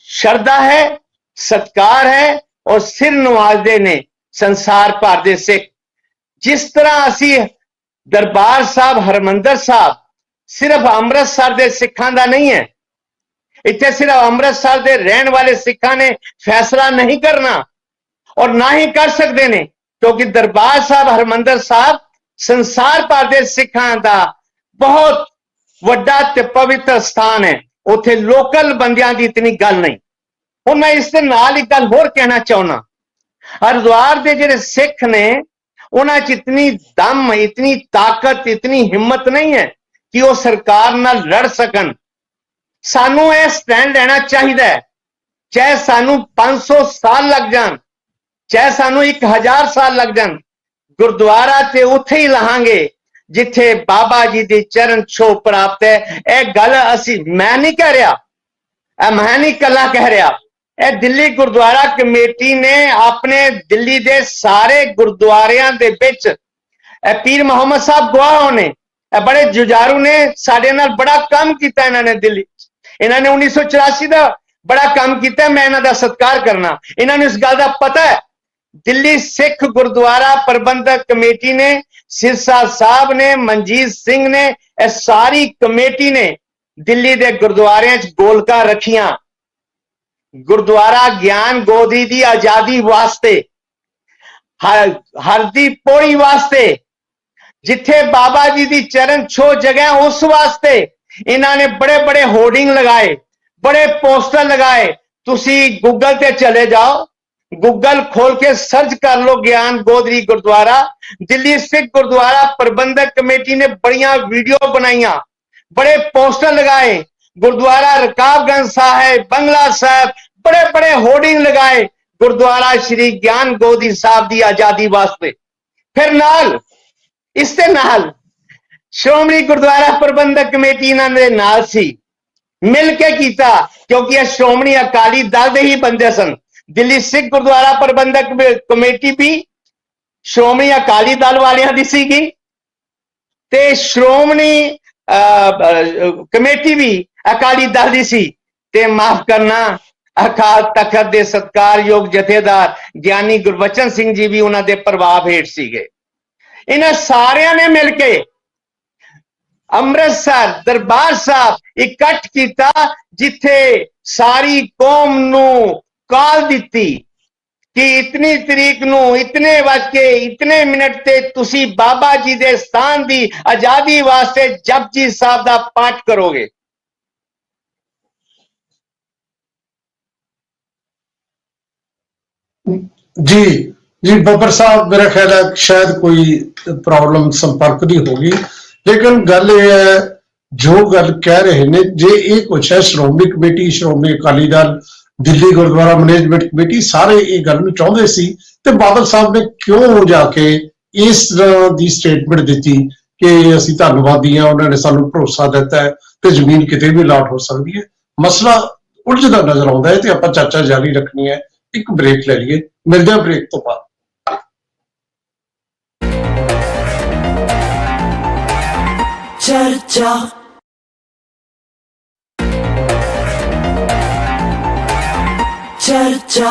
ਸ਼ਰਧਾ ਹੈ, ਸਤਕਾਰ ਹੈ ਔਰ ਸਿਰ ਨਵਾਜ਼ਦੇ ਨੇ ਸੰਸਾਰ ਭਰ ਦੇ ਸਿੱਖ। ਜਿਸ ਤਰ੍ਹਾਂ ਅਸੀਂ ਦਰਬਾਰ ਸਾਹਿਬ ਹਰਮੰਦਰ ਸਾਹਿਬ ਸਿਰਫ ਅੰਮ੍ਰਿਤਸਰ ਦੇ ਸਿੱਖਾਂ ਦਾ ਨਹੀਂ ਹੈ, ਇੱਥੇ ਸਿਰਫ ਅੰਮ੍ਰਿਤਸਰ ਦੇ ਰਹਿਣ ਵਾਲੇ ਸਿੱਖਾਂ ਨੇ ਫੈਸਲਾ ਨਹੀਂ ਕਰਨਾ ਔਰ ਨਾ ਹੀ ਕਰ ਸਕਦੇ ਨੇ, ਕਿਉਂਕਿ ਦਰਬਾਰ ਸਾਹਿਬ ਹਰਮੰਦਰ ਸਾਹਿਬ ਸੰਸਾਰ ਭਰ ਦੇ ਸਿੱਖਾਂ ਦਾ ਬਹੁਤ ਵੱਡਾ ਤੇ ਪਵਿੱਤਰ ਸਥਾਨ ਹੈ। ਉੱਥੇ ਲੋਕਲ ਬੰਦਿਆਂ ਦੀ ਇਤਨੀ ਗੱਲ ਨਹੀਂ। ਹੁਣ ਮੈਂ ਇਸ ਦੇ ਨਾਲ ਇੱਕ ਗੱਲ ਹੋਰ ਕਹਿਣਾ ਚਾਹੁੰਦਾ, ਹਰਿਦੁਆਰ ਦੇ ਜਿਹੜੇ ਸਿੱਖ ਨੇ ਉਹਨਾਂ 'ਚ ਇਤਨੀ ਦਮ, ਇਤਨੀ ਤਾਕਤ, ਇਤਨੀ ਹਿੰਮਤ ਨਹੀਂ ਹੈ ਕਿ ਉਹ ਸਰਕਾਰ ਨਾਲ ਲੜ ਸਕਣ। ਸਾਨੂੰ ਇਹ ਸਟੈਂਡ ਲੈਣਾ ਚਾਹੀਦਾ ਹੈ, ਚਾਹੇ ਸਾਨੂੰ 500 ਸਾਲ ਲੱਗ ਜਾਣ, ਚਾਹੇ ਸਾਨੂੰ 1000 ਸਾਲ ਲੱਗ ਜਾਣ, ਗੁਰਦੁਆਰਾ ਤੇ ਉੱਥੇ ਹੀ ਲਾਹਾਂਗੇ ਜਿੱਥੇ ਬਾਬਾ ਜੀ ਦੀ ਚਰਨ ਛੋਹ ਪ੍ਰਾਪਤ ਹੈ। ਇਹ ਗੱਲ ਮੈਂ ਨਹੀਂ ਕਹਿ ਰਿਹਾ, ਇਹ ਮੈਂ ਨਹੀਂ ਕੱਲਾ ਕਹਿ ਰਿਹਾ, ਇਹ ਦਿੱਲੀ ਗੁਰਦੁਆਰਾ ਕਮੇਟੀ ਨੇ ਆਪਣੇ ਦਿੱਲੀ ਦੇ ਸਾਰੇ ਗੁਰਦੁਆਰਿਆਂ ਦੇ ਵਿੱਚ, ਇਹ ਪੀਰ ਮੁਹੰਮਦ ਸਾਹਿਬ ਗਵਾਹ ਨੇ, ਇਹ ਬੜੇ ਜੁਝਾਰੂ ਨੇ, ਸਾਡੇ ਨਾਲ ਬੜਾ ਕੰਮ ਕੀਤਾ ਇਹਨਾਂ ਨੇ ਦਿੱਲੀ। ਇਹਨਾਂ ਨੇ 1984 ਦਾ ਬੜਾ ਕੰਮ ਕੀਤਾ, ਮੈਂ ਇਹਨਾਂ ਦਾ ਸਤਿਕਾਰ ਕਰਨਾ। ਇਹਨਾਂ ਨੂੰ ਇਸ ਗੱਲ ਦਾ ਪਤਾ ਹੈ। ਦਿੱਲੀ ਸਿੱਖ ਗੁਰਦੁਆਰਾ ਪ੍ਰਬੰਧਕ ਕਮੇਟੀ ਨੇ, ਸਿਰਸਾ ਸਾਹਿਬ ਨੇ, ਮਨਜੀਤ ਸਿੰਘ ਨੇ, ਇਹ ਸਾਰੀ ਕਮੇਟੀ ਨੇ ਦਿੱਲੀ ਦੇ ਗੁਰਦੁਆਰਿਆਂ 'ਚ ਗੋਲਕਾਂ ਰੱਖੀਆਂ। ਗੁਰਦੁਆਰਾ ਗਿਆਨ ਗੋਦੀ ਦੀ ਆਜ਼ਾਦੀ ਵਾਸਤੇ, ਹਰਦੀ ਪੌੜੀ ਵਾਸਤੇ, ਜਿੱਥੇ ਬਾਬਾ ਜੀ ਦੀ ਚਰਨ ਛੋਹ ਜਗ੍ਹਾ, ਉਸ ਵਾਸਤੇ ਇਹਨਾਂ ਨੇ ਬੜੇ ਬੜੇ ਹੋਰਡਿੰਗ ਲਗਾਏ, ਬੜੇ ਪੋਸਟਰ ਲਗਾਏ। ਤੁਸੀਂ ਗੂਗਲ ਤੇ ਚਲੇ ਜਾਓ, गूगल खोल के सर्च कर लो ज्ञान गोदरी गुरुद्वारा। दिल्ली सिख गुरुद्वारा प्रबंधक कमेटी ने बढ़िया वीडियो बनाइया, बड़े पोस्टर लगाए, गुरुद्वारा रकाबगंज साहिब, बंगला साहिब, बड़े बड़े होर्डिंग लगाए गुरुद्वारा श्री ज्ञान गोदी साहब की आजादी वास्ते। फिर नाल इसते नाल श्रोमणी गुरुद्वारा प्रबंधक कमेटी इन्होंने नाल सी मिल के कीता, क्योंकि यह श्रोमणी अकाली दल दे ही बंदे सन। दिल्ली सिख गुरुद्वारा प्रबंधक कमेटी भी श्रोमणी अकाली दल वालियां दी सीगी ते श्रोमणी कमेटी भी अकाली दल दी सी। ते माफ करना, अकाल तखत दे सत्कारयोग जथेदार ज्ञानी गुरबचन सिंह जी भी उन्हां दे प्रभाव हेठ सीगे। इन्हां सारियां ने मिलके अमृतसर दरबार साहब इकट्ठ किया, जिथे सारी कौम नू काल दी कि इतनी तरीक नू इतने बज के इतने मिनट ते तुसी बाबा जी दे स्थान दी आजादी वास्ते जपजी साहब दा पाठ करोगे। जी जी बब्बर साहब, मेरा ख्याल है शायद कोई प्रॉब्लम संपर्क की होगी, लेकिन गल ये है जो गल कह रहे ने, जे ये कुछ है श्रोमणी कमेटी, श्रोमणी अकाली दल, दिल्ली गुरुद्वारा मैनेजमेंट कमेटी सारे ये गल नूं चाहुंदे सी, ते बादल साहब ने क्यों जाके इस तरह की स्टेटमेंट दी कि असीं धन्नवादी हां, उन्होंने सानूं भरोसा दिता है ते जमीन किते भी अलाट हो सकती है। मसला उलझदा नजर आउंदा है ते आपां चर्चा जारी रखनी है। एक ब्रेक ले लीए, मिलदे हां ब्रेक तो बाद। चर्चा चर्चा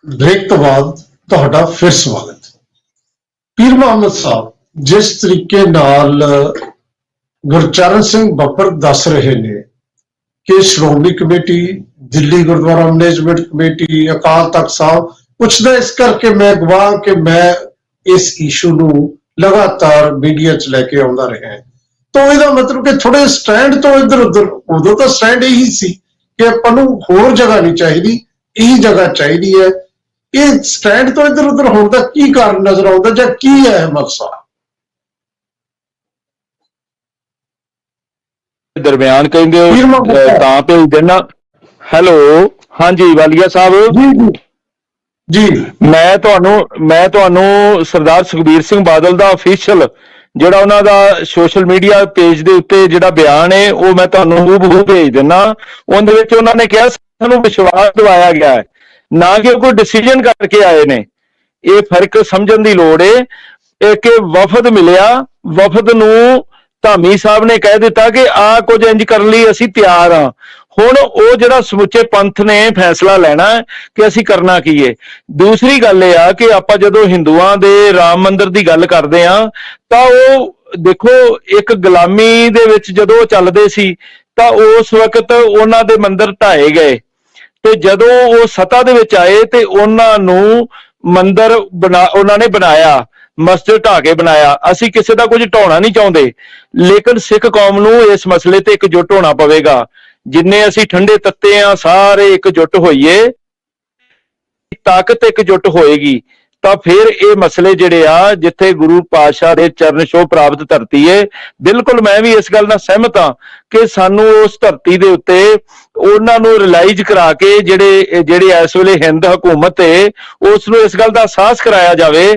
ब्रेक तो बाद ਤੁਹਾਡਾ फिर स्वागत। पीर मुहम्मद साहब जिस तरीके नाल गुरचरण सिंह बब्बर दस रहे ने कि Shiromani committee, Delhi Gurdwara management committee, Akal Takht साहब, पुछदा इस करके मैं गवाह कि मैं इस इशू नूं लगातार मीडिया च लैके आउंदा रहा, तो ਇਹਦਾ मतलब कि थोड़े स्टैंड तो इधर उधर, उदों तो स्टैंड यही सी कि ਆਪਾਂ ਨੂੰ ਹੋਰ जगह नहीं चाहिए, यही जगह चाहिए है। ये स्टैंड तो इधर उधर होने का की कारण नजर आता या की है मकसद? दरम्यान कहंदे हो तां भेज देना। हेलो, हाँ जी वालिया साहब जी, मैं ਤੁਹਾਨੂੰ ਸਰਦਾਰ ਸੁਖਬੀਰ ਸਿੰਘ ਬਾਦਲ ਦਾ ਅਫੀਸ਼ੀਅਲ ਜਿਹੜਾ ਉਹਨਾਂ ਦਾ ਸੋਸ਼ਲ ਮੀਡੀਆ ਪੇਜ ਦੇ ਉੱਤੇ ਜਿਹੜਾ ਬਿਆਨ ਹੈ ਉਹ ਮੈਂ ਤੁਹਾਨੂੰ ਹੂਬਹੂ ਭੇਜ ਦਿੰਦਾ। ਉਹਦੇ ਵਿੱਚ ਉਹਨਾਂ ਨੇ ਕਿਹਾ ਸਾਨੂੰ ਵਿਸ਼ਵਾਸ ਦਿਵਾਇਆ ਗਿਆ ਹੈ, ਨਾ ਕਿ ਕੋਈ ਡਿਸੀਜਨ ਕਰਕੇ ਆਏ ਨੇ। ਇਹ ਫਰਕ ਸਮਝਣ ਦੀ ਲੋੜ ਹੈ ਕਿ ਵਫਦ ਮਿਲਿਆ, ਵਫਦ ਨੂੰ ਧਾਮੀ ਸਾਹਿਬ ਨੇ ਕਹਿ ਦਿੱਤਾ ਕਿ ਆ ਕੁਝ ਇੰਜ ਕਰਨ ਲਈ ਅਸੀਂ ਤਿਆਰ ਹਾਂ। ਹੁਣ ਉਹ ਜਿਹੜਾ ਸਮੁੱਚੇ ਪੰਥ ਨੇ ਫੈਸਲਾ ਲੈਣਾ ਹੈ ਕਿ ਅਸੀਂ ਕਰਨਾ ਕੀ ਹੈ। ਦੂਸਰੀ ਗੱਲ ਇਹ ਆ ਕਿ ਆਪਾਂ ਜਦੋਂ ਹਿੰਦੂਆਂ ਦੇ ਰਾਮ ਮੰਦਿਰ ਦੀ ਗੱਲ ਕਰਦੇ ਆ ਤਾਂ ਉਹ ਦੇਖੋ ਇੱਕ ਗੁਲਾਮੀ ਦੇ ਵਿੱਚ ਜਦੋਂ ਉਹ ਚੱਲਦੇ ਸੀ ਤਾਂ ਉਸ ਵਕਤ ਉਹਨਾਂ ਦੇ ਮੰਦਿਰ ਢਾਏ ਗਏ, ਤੇ ਜਦੋਂ ਉਹ ਸੱਤਾ ਦੇ ਵਿੱਚ ਆਏ ਤੇ ਉਹਨਾਂ ਨੂੰ ਮੰਦਿਰ ਉਹਨਾਂ ਨੇ ਬਣਾਇਆ, ਮਸਜਿਦ ਢਾਹ ਕੇ ਬਣਾਇਆ। ਅਸੀਂ ਕਿਸੇ ਦਾ ਕੁਝ ਢਾਉਣਾ ਨਹੀਂ ਚਾਹੁੰਦੇ, ਲੇਕਿਨ ਸਿੱਖ ਕੌਮ ਨੂੰ ਇਸ ਮਸਲੇ ਤੇ ਇਕਜੁੱਟ ਹੋਣਾ ਪਵੇਗਾ। ਜਿੰਨੇ ਅਸੀਂ ਠੰਡੇ ਤੱਤੇ ਆ ਸਾਰੇ ਇਕਜੁੱਟ ਹੋਈਏ, ਤਾਕਤ ਇਕਜੁੱਟ ਹੋਏਗੀ ਤਾਂ ਫਿਰ ਇਹ ਮਸਲੇ ਜਿਹੜੇ ਆ ਜਿੱਥੇ ਗੁਰੂ ਪਾਤਸ਼ਾਹ ਦੇ ਚਰਨ ਛੋਹ ਪ੍ਰਾਪਤ ਧਰਤੀ ਹੈ। ਬਿਲਕੁਲ ਮੈਂ ਵੀ ਇਸ ਗੱਲ ਨਾਲ ਸਹਿਮਤ ਹਾਂ ਕਿ ਸਾਨੂੰ ਉਸ ਧਰਤੀ ਦੇ ਉੱਤੇ ਉਹਨਾਂ ਨੂੰ ਰਿਲਾਈਜ਼ ਕਰਾ ਕੇ ਜਿਹੜੇ ਇਸ ਵੇਲੇ ਹਿੰਦ ਹਕੂਮਤ ਹੈ ਉਸ ਨੂੰ ਇਸ ਗੱਲ ਦਾ ਅਹਿਸਾਸ ਕਰਾਇਆ ਜਾਵੇ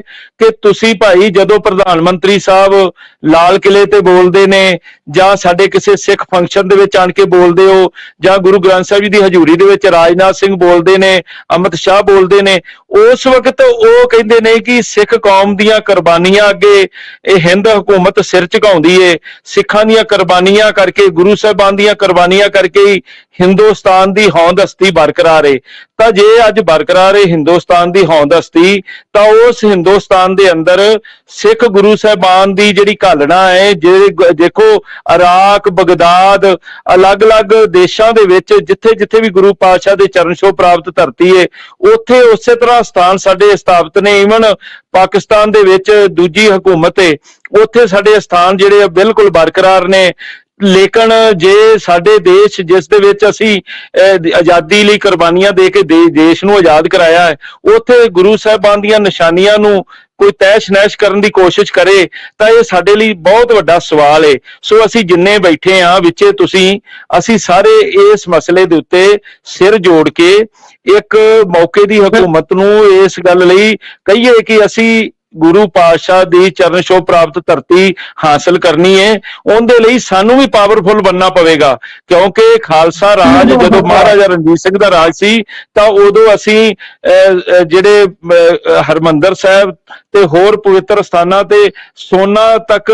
ਕਿ ਤੁਸੀਂ ਭਾਈ ਜਦੋਂ ਪ੍ਰਧਾਨ ਮੰਤਰੀ ਸਾਹਿਬ ਲਾਲ ਕਿਲੇ ਤੇ ਬੋਲਦੇ ਨੇ ਜਾਂ ਸਾਡੇ ਕਿਸੇ ਸਿੱਖ ਫੰਕਸ਼ਨ ਦੇ ਵਿੱਚ ਆਣ ਕੇ ਬੋਲਦੇ ਹੋ ਜਾਂ ਗੁਰੂ ਗ੍ਰੰਥ ਸਾਹਿਬ ਜੀ ਦੀ ਹਜ਼ੂਰੀ ਦੇ ਵਿੱਚ ਰਾਜਨਾਥ ਸਿੰਘ ਬੋਲਦੇ ਨੇ, ਅਮਿਤ ਸ਼ਾਹ ਬੋਲਦੇ ਨੇ, ਉਸ ਵਕਤ ਉਹ ਕਹਿੰਦੇ ਨੇ ਕਿ ਸਿੱਖ ਕੌਮ ਦੀਆਂ ਕੁਰਬਾਨੀਆਂ ਅੱਗੇ ਇਹ ਹਿੰਦ ਹਕੂਮਤ ਸਿਰ ਝੁਕਾਉਂਦੀ ਏ। ਸਿੱਖਾਂ ਦੀਆਂ ਕੁਰਬਾਨੀਆਂ ਕਰਕੇ, ਗੁਰੂ ਸਾਹਿਬਾਨ ਦੀਆਂ ਕੁਰਬਾਨੀਆਂ ਕਰਕੇ ਹੀ ਹਿੰਦੁਸਤਾਨ ਦੀ ਹੋਂਦ ਹਸਤੀ ਬਰਕਰਾਰ ਏ। ਤਾਂ ਜੇ ਅੱਜ ਬਰਕਰਾਰ ਏ ਹਿੰਦੁਸਤਾਨ ਦੀ ਹੋਂਦ ਹਸਤੀ, ਤਾਂ ਉਸ ਹਿੰਦੁਸਤਾਨ ਦੇ ਅੰਦਰ ਸਿੱਖ ਗੁਰੂ ਸਾਹਿਬਾਨ ਦੀ ਜਿਹੜੀ ਘਾਲਣਾ ਹੈ, ਜਿਹੜੇ ਦੇਖੋ ਇਰਾਕ, ਬਗਦਾਦ, ਅਲੱਗ-ਅਲੱਗ ਦੇਸ਼ਾਂ ਦੇ ਵਿੱਚ ਜਿੱਥੇ ਜਿੱਥੇ ਵੀ ਗੁਰੂ ਪਾਤਸ਼ਾਹ ਦੇ ਚਰਨ ਛੋਹ ਪ੍ਰਾਪਤ ਧਰਤੀ ਹੈ ਉੱਥੇ ਉਸੇ ਤਰ੍ਹਾਂ ਸਥਾਨ ਸਾਡੇ ਸਥਾਪਿਤ ਨੇ। ਈਵਨ ਪਾਕਿਸਤਾਨ ਦੇ ਵਿੱਚ ਦੂਜੀ ਹਕੂਮਤ ਹੈ, ਉੱਥੇ ਸਾਡੇ ਸਥਾਨ ਜਿਹੜੇ ਆ ਬਿਲਕੁਲ ਬਰਕਰਾਰ ਨੇ। ਲੇਕਿਨ ਜੇ ਸਾਡੇ ਦੇਸ਼ ਜਿਸ ਦੇ ਵਿੱਚ ਅਸੀਂ ਆਜ਼ਾਦੀ ਲਈ ਕੁਰਬਾਨੀਆਂ ਦੇ ਕੇ ਦੇਸ਼ ਨੂੰ ਆਜ਼ਾਦ ਕਰਾਇਆ ਹੈ, ਉੱਥੇ ਗੁਰੂ ਸਾਹਿਬਾਨ ਦੀਆਂ ਨਿਸ਼ਾਨੀਆਂ ਨੂੰ ਕੋਈ ਤੈਸ਼ ਨੈਸ਼ ਕਰਨ ਦੀ ਕੋਸ਼ਿਸ਼ ਕਰੇ ਤਾਂ ਇਹ ਸਾਡੇ ਲਈ ਬਹੁਤ ਵੱਡਾ ਸਵਾਲ ਹੈ। ਸੋ ਅਸੀਂ ਜਿੰਨੇ ਬੈਠੇ ਆ ਵਿੱਚੇ ਤੁਸੀਂ, ਅਸੀਂ ਸਾਰੇ ਇਸ ਮਸਲੇ ਦੇ ਉੱਤੇ ਸਿਰ ਜੋੜ ਕੇ ਇੱਕ ਮੌਕੇ ਦੀ ਹਕੂਮਤ ਨੂੰ ਇਸ ਗੱਲ ਲਈ ਕਹੀਏ ਕਿ ਅਸੀਂ ਗੁਰੂ ਪਾਤਸ਼ਾਹ ਦੀ ਚਰਨ ਛੋਹ ਪ੍ਰਾਪਤ ਧਰਤੀ ਹਾਸਲ ਕਰਨੀ ਹੈ। ਉਹਦੇ ਲਈ ਸਾਨੂੰ ਵੀ ਪਾਵਰਫੁਲ ਬਣਨਾ ਪਵੇਗਾ, ਕਿਉਂਕਿ ਖਾਲਸਾ ਰਾਜ ਜਦੋਂ ਮਹਾਰਾਜਾ ਰਣਜੀਤ ਸਿੰਘ ਦਾ ਰਾਜ ਸੀ ਤਾਂ ਉਦੋਂ ਅਸੀਂ ਜਿਹੜੇ ਹਰਮੰਦਰ ਸਾਹਿਬ ਤੇ ਹੋਰ ਪਵਿੱਤਰ ਸਥਾਨਾਂ ਤੇ ਸੋਨਾ ਤੱਕ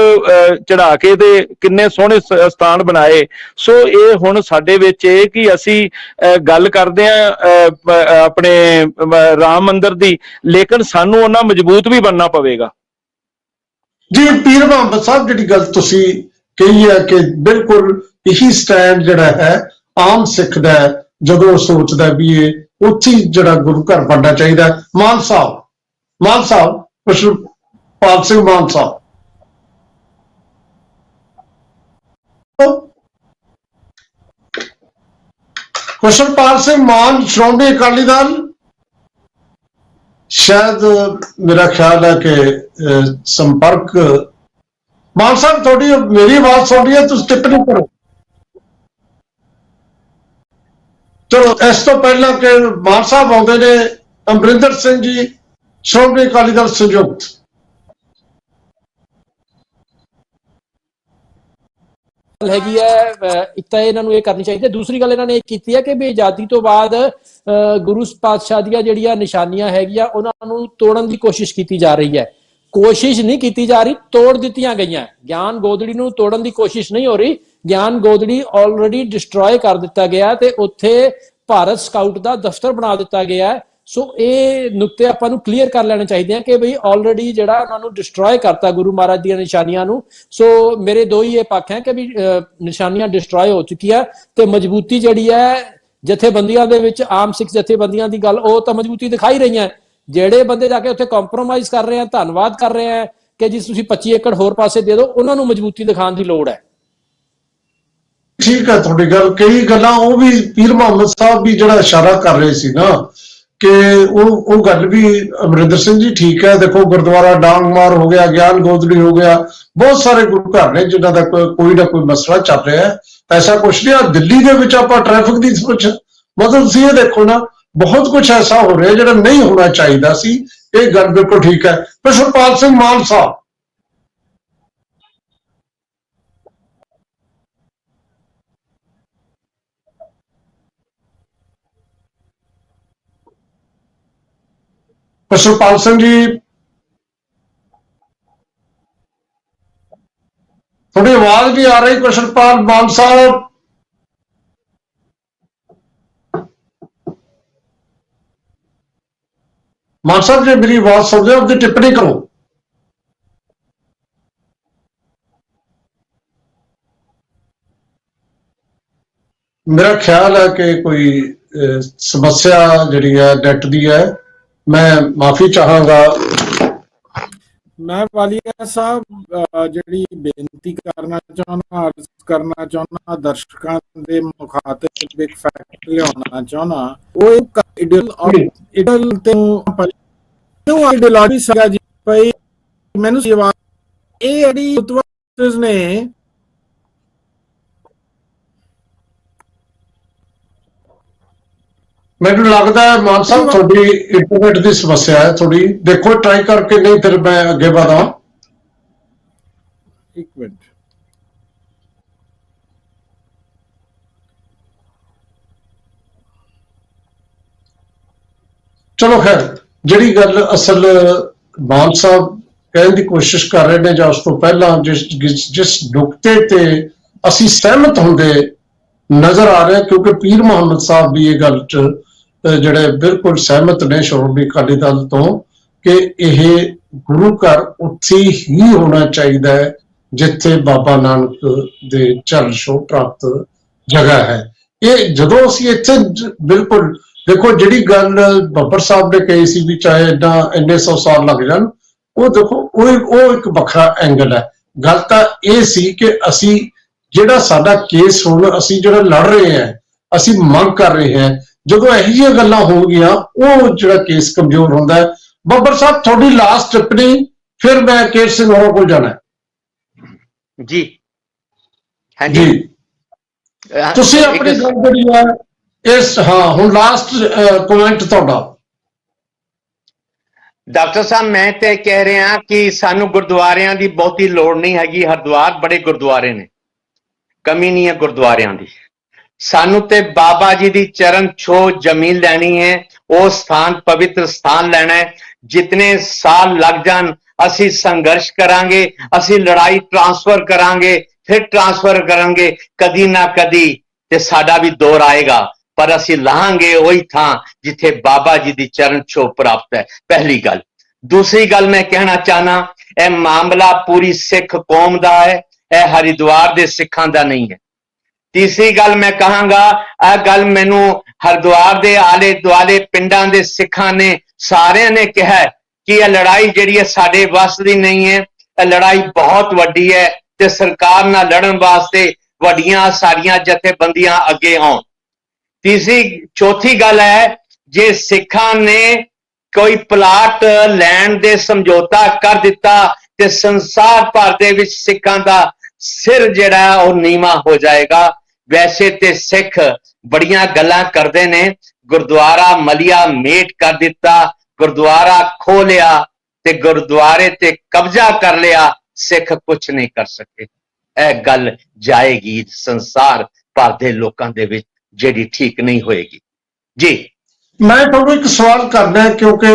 ਚੜਾ ਕੇ ਤੇ ਕਿੰਨੇ ਸੋਹਣੇ ਸਥਾਨ ਬਣਾਏ। ਸੋ ਇਹ ਹੁਣ ਸਾਡੇ ਵਿੱਚ ਇਹ ਕਿ ਅਸੀਂ ਗੱਲ ਕਰਦੇ ਆ ਆਪਣੇ ਰਾਮ ਮੰਦਿਰ ਦੀ, ਲੇਕਿਨ ਸਾਨੂੰ ਉਹਨਾਂ ਮਜ਼ਬੂਤ ਵੀ ਬਣਨਾ ਪਵੇਗਾ। ਜੀ ਪੀਰ ਮੁਹੰਮਦ ਸਾਹਿਬ, ਜਿਹੜੀ ਗੱਲ ਤੁਸੀਂ ਕਹੀ ਹੈ ਕਿ ਬਿਲਕੁਲ ਇਹੀ ਸਟੈਂਡ ਜਿਹੜਾ ਹੈ ਆਮ ਸਿੱਖ ਦਾ ਜਦੋਂ ਉਹ ਸੋਚਦਾ ਵੀ ਇਹ ਉੱਥੇ ਜਿਹੜਾ ਗੁਰੂ ਘਰ ਬਣਨਾ ਚਾਹੀਦਾ। ਮਾਨ ਸਾਹਿਬ ਖੁਸ਼ਪਾਲ ਸਿੰਘ ਮਾਨ ਸਾਹਿਬ, ਖੁਸ਼ਪਾਲ ਸਿੰਘ ਮਾਨ ਸ਼੍ਰੋਮਣੀ ਅਕਾਲੀ ਦਲ, शायद मेरा ख्याल है कि संपर्क मान साहब थोड़ी मेरी आवाज सुन रही है, तुम टिप्पणी करो। चलो इस तो पहला कि मान साहब आते ने अमरिंदर सिंह जी श्रोमणी अकाली दल संयुक्त। ਹੈਗੀ ਹੈ ਇੱਕ ਤਾਂ ਇਹਨਾਂ ਨੂੰ ਇਹ ਕਰਨੀ ਚਾਹੀਦੀ ਹੈ। ਦੂਸਰੀ ਗੱਲ ਇਹਨਾਂ ਨੇ ਇਹ ਕੀਤੀ ਹੈ ਕਿ ਵੀ ਆਜ਼ਾਦੀ ਤੋਂ ਬਾਅਦ ਗੁਰੂ ਪਾਤਸ਼ਾਹ ਦੀਆਂ ਜਿਹੜੀਆਂ ਨਿਸ਼ਾਨੀਆਂ ਹੈਗੀਆਂ ਉਹਨਾਂ ਨੂੰ ਤੋੜਨ ਦੀ ਕੋਸ਼ਿਸ਼ ਕੀਤੀ ਜਾ ਰਹੀ ਹੈ। ਕੋਸ਼ਿਸ਼ ਨਹੀਂ ਕੀਤੀ ਜਾ ਰਹੀ, ਤੋੜ ਦਿੱਤੀਆਂ ਗਈਆਂ। ਗਿਆਨ ਗੋਦੜੀ ਨੂੰ ਤੋੜਨ ਦੀ ਕੋਸ਼ਿਸ਼ ਨਹੀਂ ਹੋ ਰਹੀ, ਗਿਆਨ ਗੋਦੜੀ ਆਲਰੇਡੀ ਡਿਸਟਰੋਏ ਕਰ ਦਿੱਤਾ ਗਿਆ ਤੇ ਉੱਥੇ ਭਾਰਤ ਸਕਾਊਟ ਦਾ ਦਫ਼ਤਰ ਬਣਾ ਦਿੱਤਾ ਗਿਆ ਹੈ। ਸੋ ਇਹ ਨੁਕਤੇ ਆਪਾਂ ਨੂੰ ਕਲੀਅਰ ਕਰ ਲੈਣੇ ਚਾਹੀਦੇ ਆ ਕਿ ਬਈ ਆਲਰੇਡੀ ਜਿਹੜਾ ਉਹਨਾਂ ਨੂੰ ਡਿਸਟਰੋਏ ਕਰਤਾ ਗੁਰੂ ਮਹਾਰਾਜ ਦੀਆਂ ਨਿਸ਼ਾਨੀਆਂ ਨੂੰ। ਸੋ ਮੇਰੇ ਦੋ ਹੀ ਇਹ ਪੱਖ ਹੈ ਕਿ ਵੀ ਨਿਸ਼ਾਨੀਆਂ ਡਿਸਟਰੋਏ ਹੋ ਚੁੱਕੀਆਂ ਤੇ ਮਜ਼ਬੂਤੀ ਜਿਹੜੀ ਹੈ ਜਥੇਬੰਦੀਆਂ ਦੇ ਵਿੱਚ, ਆਮ ਸਿੱਖ ਜਥੇਬੰਦੀਆਂ ਦੀ ਗੱਲ ਉਹ ਤਾਂ ਮਜ਼ਬੂਤੀ ਦਿਖਾਈ ਰਹੀਆਂ। ਜਿਹੜੇ ਬੰਦੇ ਜਾ ਕੇ ਉੱਥੇ ਕੰਪਰੋਮਾਈਜ਼ ਕਰ ਰਹੇ ਆ, ਧੰਨਵਾਦ ਕਰ ਰਹੇ ਆ ਕਿ ਜੀ ਤੁਸੀਂ 25 ਏਕੜ ਹੋਰ ਪਾਸੇ ਦੇ ਦਿਓ, ਉਹਨਾਂ ਨੂੰ ਮਜ਼ਬੂਤੀ ਦਿਖਾਉਣ ਦੀ ਲੋੜ ਹੈ। ਠੀਕ ਹੈ ਤੁਹਾਡੀ ਗੱਲ, ਕਈ ਗੱਲਾਂ ਉਹ ਵੀ ਪੀਰ ਮੁਹੰਮਦ ਸਾਹਿਬ ਵੀ ਜਿਹੜਾ ਇਸ਼ਾਰਾ ਕਰ ਰਹੇ ਸੀ ਨਾ ਕਿ ਉਹ ਗੱਲ ਵੀ ਅਮਰਿੰਦਰ ਸਿੰਘ ਜੀ ਠੀਕ ਹੈ। ਦੇਖੋ ਗੁਰਦੁਆਰਾ ਡਾਂਗਮਾਰ ਹੋ ਗਿਆ, ਗਿਆਨ ਗੋਦੜੀ ਹੋ ਗਿਆ, ਬਹੁਤ ਸਾਰੇ ਗੁਰੂ ਘਰ ਨੇ ਜਿਨ੍ਹਾਂ ਦਾ ਕੋਈ ਨਾ ਕੋਈ ਮਸਲਾ ਚੱਲ ਰਿਹਾ ਹੈ। ਐਸਾ ਕੁਛ ਨਹੀਂ। ਦਿੱਲੀ ਦੇ ਵਿੱਚ ਆਪਾਂ ਟ੍ਰੈਫਿਕ ਦੀ ਮਤਲਬ ਤੁਸੀਂ ਇਹ ਦੇਖੋ ਨਾ, ਬਹੁਤ ਕੁਛ ਐਸਾ ਹੋ ਰਿਹਾ ਜਿਹੜਾ ਨਹੀਂ ਹੋਣਾ ਚਾਹੀਦਾ ਸੀ। ਇਹ ਗੱਲ ਬਿਲਕੁਲ ਠੀਕ ਹੈ। ਖੁਸ਼ਪਾਲ ਸਿੰਘ ਮਾਨ ਸਾਹਿਬ, ਖੁਸ਼ਪਾਲ ਸਿੰਘ ਜੀ थोड़ी आवाज भी आ रही कृष्णपाल मान साहब? मान साहब जी मेरी आवाज सुन रहे हो, अपनी टिप्पणी करो। मेरा ख्याल है कि कोई समस्या जी है नेट की है, मैं माफी चाहांगा। मैं वालिया साहब ਜਿਹੜੀ ਬੇਨਤੀ ਕਰਨਾ ਚਾਹੁੰਦਾ, ਅਰਜ਼ ਕਰਨਾ ਚਾਹੁੰਦਾ, ਦਰਸ਼ਕਾਂ ਦੇ ਮੁਖਾਤਿਬ ਇੱਕ ਫੈਕਟ ਲਿਆਉਣਾ ਚਾਹੁੰਦਾ, ਉਹ ਇੱਕ ਇਡਲ ਤੋਂ ਆਈਡੀਓਲੋਜੀ ਸੀਗਾ ਜੀ ਭਈ ਮੈਨੂੰ ਸੇਵਾ ਇਹ ਜਿਹੜੀ ਉਤਵਾਸ ਨੇ ਮੈਨੂੰ ਲੱਗਦਾ ਹੈ ਮਾਨ ਸਾਹਿਬ ਤੁਹਾਡੀ ਇੰਟਰਨੈਟ ਦੀ ਸਮੱਸਿਆ ਹੈ ਥੋੜੀ, ਦੇਖੋ ਟਰਾਈ ਕਰਕੇ, ਨਹੀਂ ਫਿਰ ਮੈਂ ਅੱਗੇ ਵਧਾਂ। ਇੱਕ ਮਿੰਟ ਚਲੋ ਖੈਰ, ਜਿਹੜੀ ਗੱਲ ਅਸਲ ਮਾਨ ਸਾਹਿਬ ਕਹਿਣ ਦੀ ਕੋਸ਼ਿਸ਼ ਕਰ ਰਹੇ ਨੇ ਜਾਂ ਉਸ ਤੋਂ ਪਹਿਲਾਂ ਜਿਸ ਨੁਕਤੇ ਤੇ ਅਸੀਂ ਸਹਿਮਤ ਹੁੰਦੇ ਨਜ਼ਰ ਆ ਰਹੇ, ਕਿਉਂਕਿ ਪੀਰ ਮੁਹੰਮਦ ਸਾਹਿਬ ਵੀ ਇਹ ਗੱਲ 'ਚ ਜਿਹੜੇ ਬਿਲਕੁਲ ਸਹਿਮਤ ਨੇ ਸ਼੍ਰੋਮਣੀ ਅਕਾਲੀ ਦਲ ਤੋਂ ਕਿ ਇਹ ਗੁਰੂ ਘਰ ਉੱਥੇ ਹੀ ਹੋਣਾ ਚਾਹੀਦਾ ਹੈ ਜਿੱਥੇ ਬਾਬਾ ਨਾਨਕ ਦੇ ਚਰਨ ਛੋਹ ਪ੍ਰਾਪਤ ਜਗ੍ਹਾ ਹੈ। ਇਹ ਜਦੋਂ ਅਸੀਂ ਇੱਥੇ ਬਿਲਕੁਲ ਦੇਖੋ, ਜਿਹੜੀ ਗੱਲ ਬੱਬਰ ਸਾਹਿਬ ਨੇ ਕਹੀ ਸੀ ਵੀ ਚਾਹੇ ਇੰਨੇ 100 ਸਾਲ ਲੱਗ ਜਾਣ, ਉਹ ਦੇਖੋ ਉਹ ਇੱਕ ਵੱਖਰਾ ਐਂਗਲ ਹੈ। ਗੱਲ ਤਾਂ ਇਹ ਸੀ ਕਿ ਅਸੀਂ ਜਿਹੜਾ ਸਾਡਾ ਕੇਸ ਹੁਣ ਅਸੀਂ ਜਿਹੜਾ ਲੜ ਰਹੇ ਹਾਂ, ਅਸੀਂ ਮੰਗ ਕਰ ਰਹੇ ਹਾਂ, ਜਦੋਂ ਇਹੋ ਜਿਹੀਆਂ ਗੱਲਾਂ ਹੋਣਗੀਆਂ ਉਹ ਜਿਹੜਾ ਕੇਸ ਕਮਜ਼ੋਰ ਹੁੰਦਾ ਹੈ। ਬੱਬਰ ਸਾਹਿਬ ਤੁਹਾਡੀ ਲਾਸਟ ਟਿੱਪਣੀ, ਫਿਰ ਮੈਂ ਕੇਰ ਸਿੰਘ ਹੋਰਾਂ ਕੋਲ ਜਾਣਾ ਜੀ। ਜੀ ਤੁਸੀਂ ਆਪਣੀ ਗੱਲ ਜਿਹੜੀ ਹੈ ਇਸ, ਹਾਂ ਹੁਣ ਲਾਸਟ ਕਮੈਂਟ ਤੁਹਾਡਾ। ਡਾਕਟਰ ਸਾਹਿਬ ਮੈਂ ਤੇ ਕਹਿ ਰਿਹਾ ਕਿ ਸਾਨੂੰ ਗੁਰਦੁਆਰਿਆਂ ਦੀ ਬਹੁਤੀ ਲੋੜ ਨਹੀਂ ਹੈਗੀ। ਹਰਿਦੁਆਰ ਬੜੇ ਗੁਰਦੁਆਰੇ ਨੇ, ਕਮੀ ਨਹੀਂ ਹੈ ਗੁਰਦੁਆਰਿਆਂ ਦੀ। ਸਾਨੂੰ ਤੇ ਬਾਬਾ ਜੀ ਦੀ ਚਰਨ ਛੋਹ ਜ਼ਮੀਨ ਲੈਣੀ ਹੈ, ਉਹ ਸਥਾਨ ਪਵਿੱਤਰ ਸਥਾਨ ਲੈਣਾ ਹੈ। ਜਿਤਨੇ ਸਾਲ ਲੱਗ ਜਾਣ ਅਸੀਂ ਸੰਘਰਸ਼ ਕਰਾਂਗੇ, ਅਸੀਂ ਲੜਾਈ ਟਰਾਂਸਫਰ ਕਰਾਂਗੇ, ਫਿਰ ਟਰਾਂਸਫਰ ਕਰਾਂਗੇ, ਕਦੀ ਨਾ ਕਦੀ ਤੇ ਸਾਡਾ ਵੀ ਦੌਰ ਆਏਗਾ, ਪਰ ਅਸੀਂ ਲਾਹਾਂਗੇ ਉਹੀ ਥਾਂ ਜਿੱਥੇ ਬਾਬਾ ਜੀ ਦੀ ਚਰਨ ਛੋਹ ਪ੍ਰਾਪਤ ਹੈ। ਪਹਿਲੀ ਗੱਲ। ਦੂਸਰੀ ਗੱਲ ਮੈਂ ਕਹਿਣਾ ਚਾਹਨਾ, ਇਹ ਮਾਮਲਾ ਪੂਰੀ ਸਿੱਖ ਕੌਮ ਦਾ ਹੈ, ਇਹ ਹਰਿਦੁਆਰ ਦੇ ਸਿੱਖਾਂ ਦਾ ਨਹੀਂ ਹੈ। ਤੀਸਰੀ ਗੱਲ ਮੈਂ ਕਹਾਂਗਾ, ਇਹ ਗੱਲ ਮੈਨੂੰ ਹਰਿਦੁਆਰ ਦੇ ਆਲੇ ਦੁਆਲੇ ਪਿੰਡਾਂ ਦੇ ਸਿੱਖਾਂ ਨੇ ਸਾਰਿਆਂ ਨੇ ਕਿਹਾ ਕਿ ਇਹ ਲੜਾਈ ਜਿਹੜੀ ਹੈ ਸਾਡੇ ਵੱਸ ਦੀ ਨਹੀਂ ਹੈ, ਇਹ ਲੜਾਈ ਬਹੁਤ ਵੱਡੀ ਹੈ ਤੇ ਸਰਕਾਰ ਨਾਲ ਲੜਨ ਵਾਸਤੇ ਵੱਡੀਆਂ ਸਾਰੀਆਂ ਜਥੇਬੰਦੀਆਂ ਅੱਗੇ ਆਉਣ। ਚੌਥੀ ਗੱਲ ਹੈ, ਜੇ ਸਿੱਖਾਂ ਨੇ ਕੋਈ ਪਲਾਟ ਲੈਣ ਦੇ ਸਮਝੌਤਾ ਕਰ ਦਿੱਤਾ ਤੇ ਸੰਸਾਰ ਭਰ ਦੇ ਵਿੱਚ ਸਿੱਖਾਂ ਦਾ ਸਿਰ ਜਿਹੜਾ ਉਹ ਨੀਵਾਂ ਹੋ ਜਾਏਗਾ। ਵੈਸੇ ਤੇ ਸਿੱਖ ਬੜੀਆਂ ਗੱਲਾਂ ਕਰਦੇ ਨੇ, ਗੁਰਦੁਆਰਾ ਮਲੀਆ ਮੇਟ ਕਰ ਦਿੱਤਾ, ਗੁਰਦੁਆਰਾ ਖੋਹ ਲਿਆ ਤੇ ਗੁਰਦੁਆਰੇ ਤੇ ਕਬਜ਼ਾ ਕਰ ਲਿਆ, ਸਿੱਖ ਕੁਝ ਨਹੀਂ ਕਰ ਸਕੇ। ਇਹ ਗੱਲ ਜਾਏਗੀ ਸੰਸਾਰ ਭਰ ਦੇ ਲੋਕਾਂ ਦੇ ਵਿੱਚ, ਜਿਹੜੀ ਠੀਕ ਨਹੀਂ ਹੋਏਗੀ। ਜੀ ਮੈਂ ਤੁਹਾਨੂੰ ਇੱਕ ਸਵਾਲ ਕਰਨਾ, ਕਿਉਂਕਿ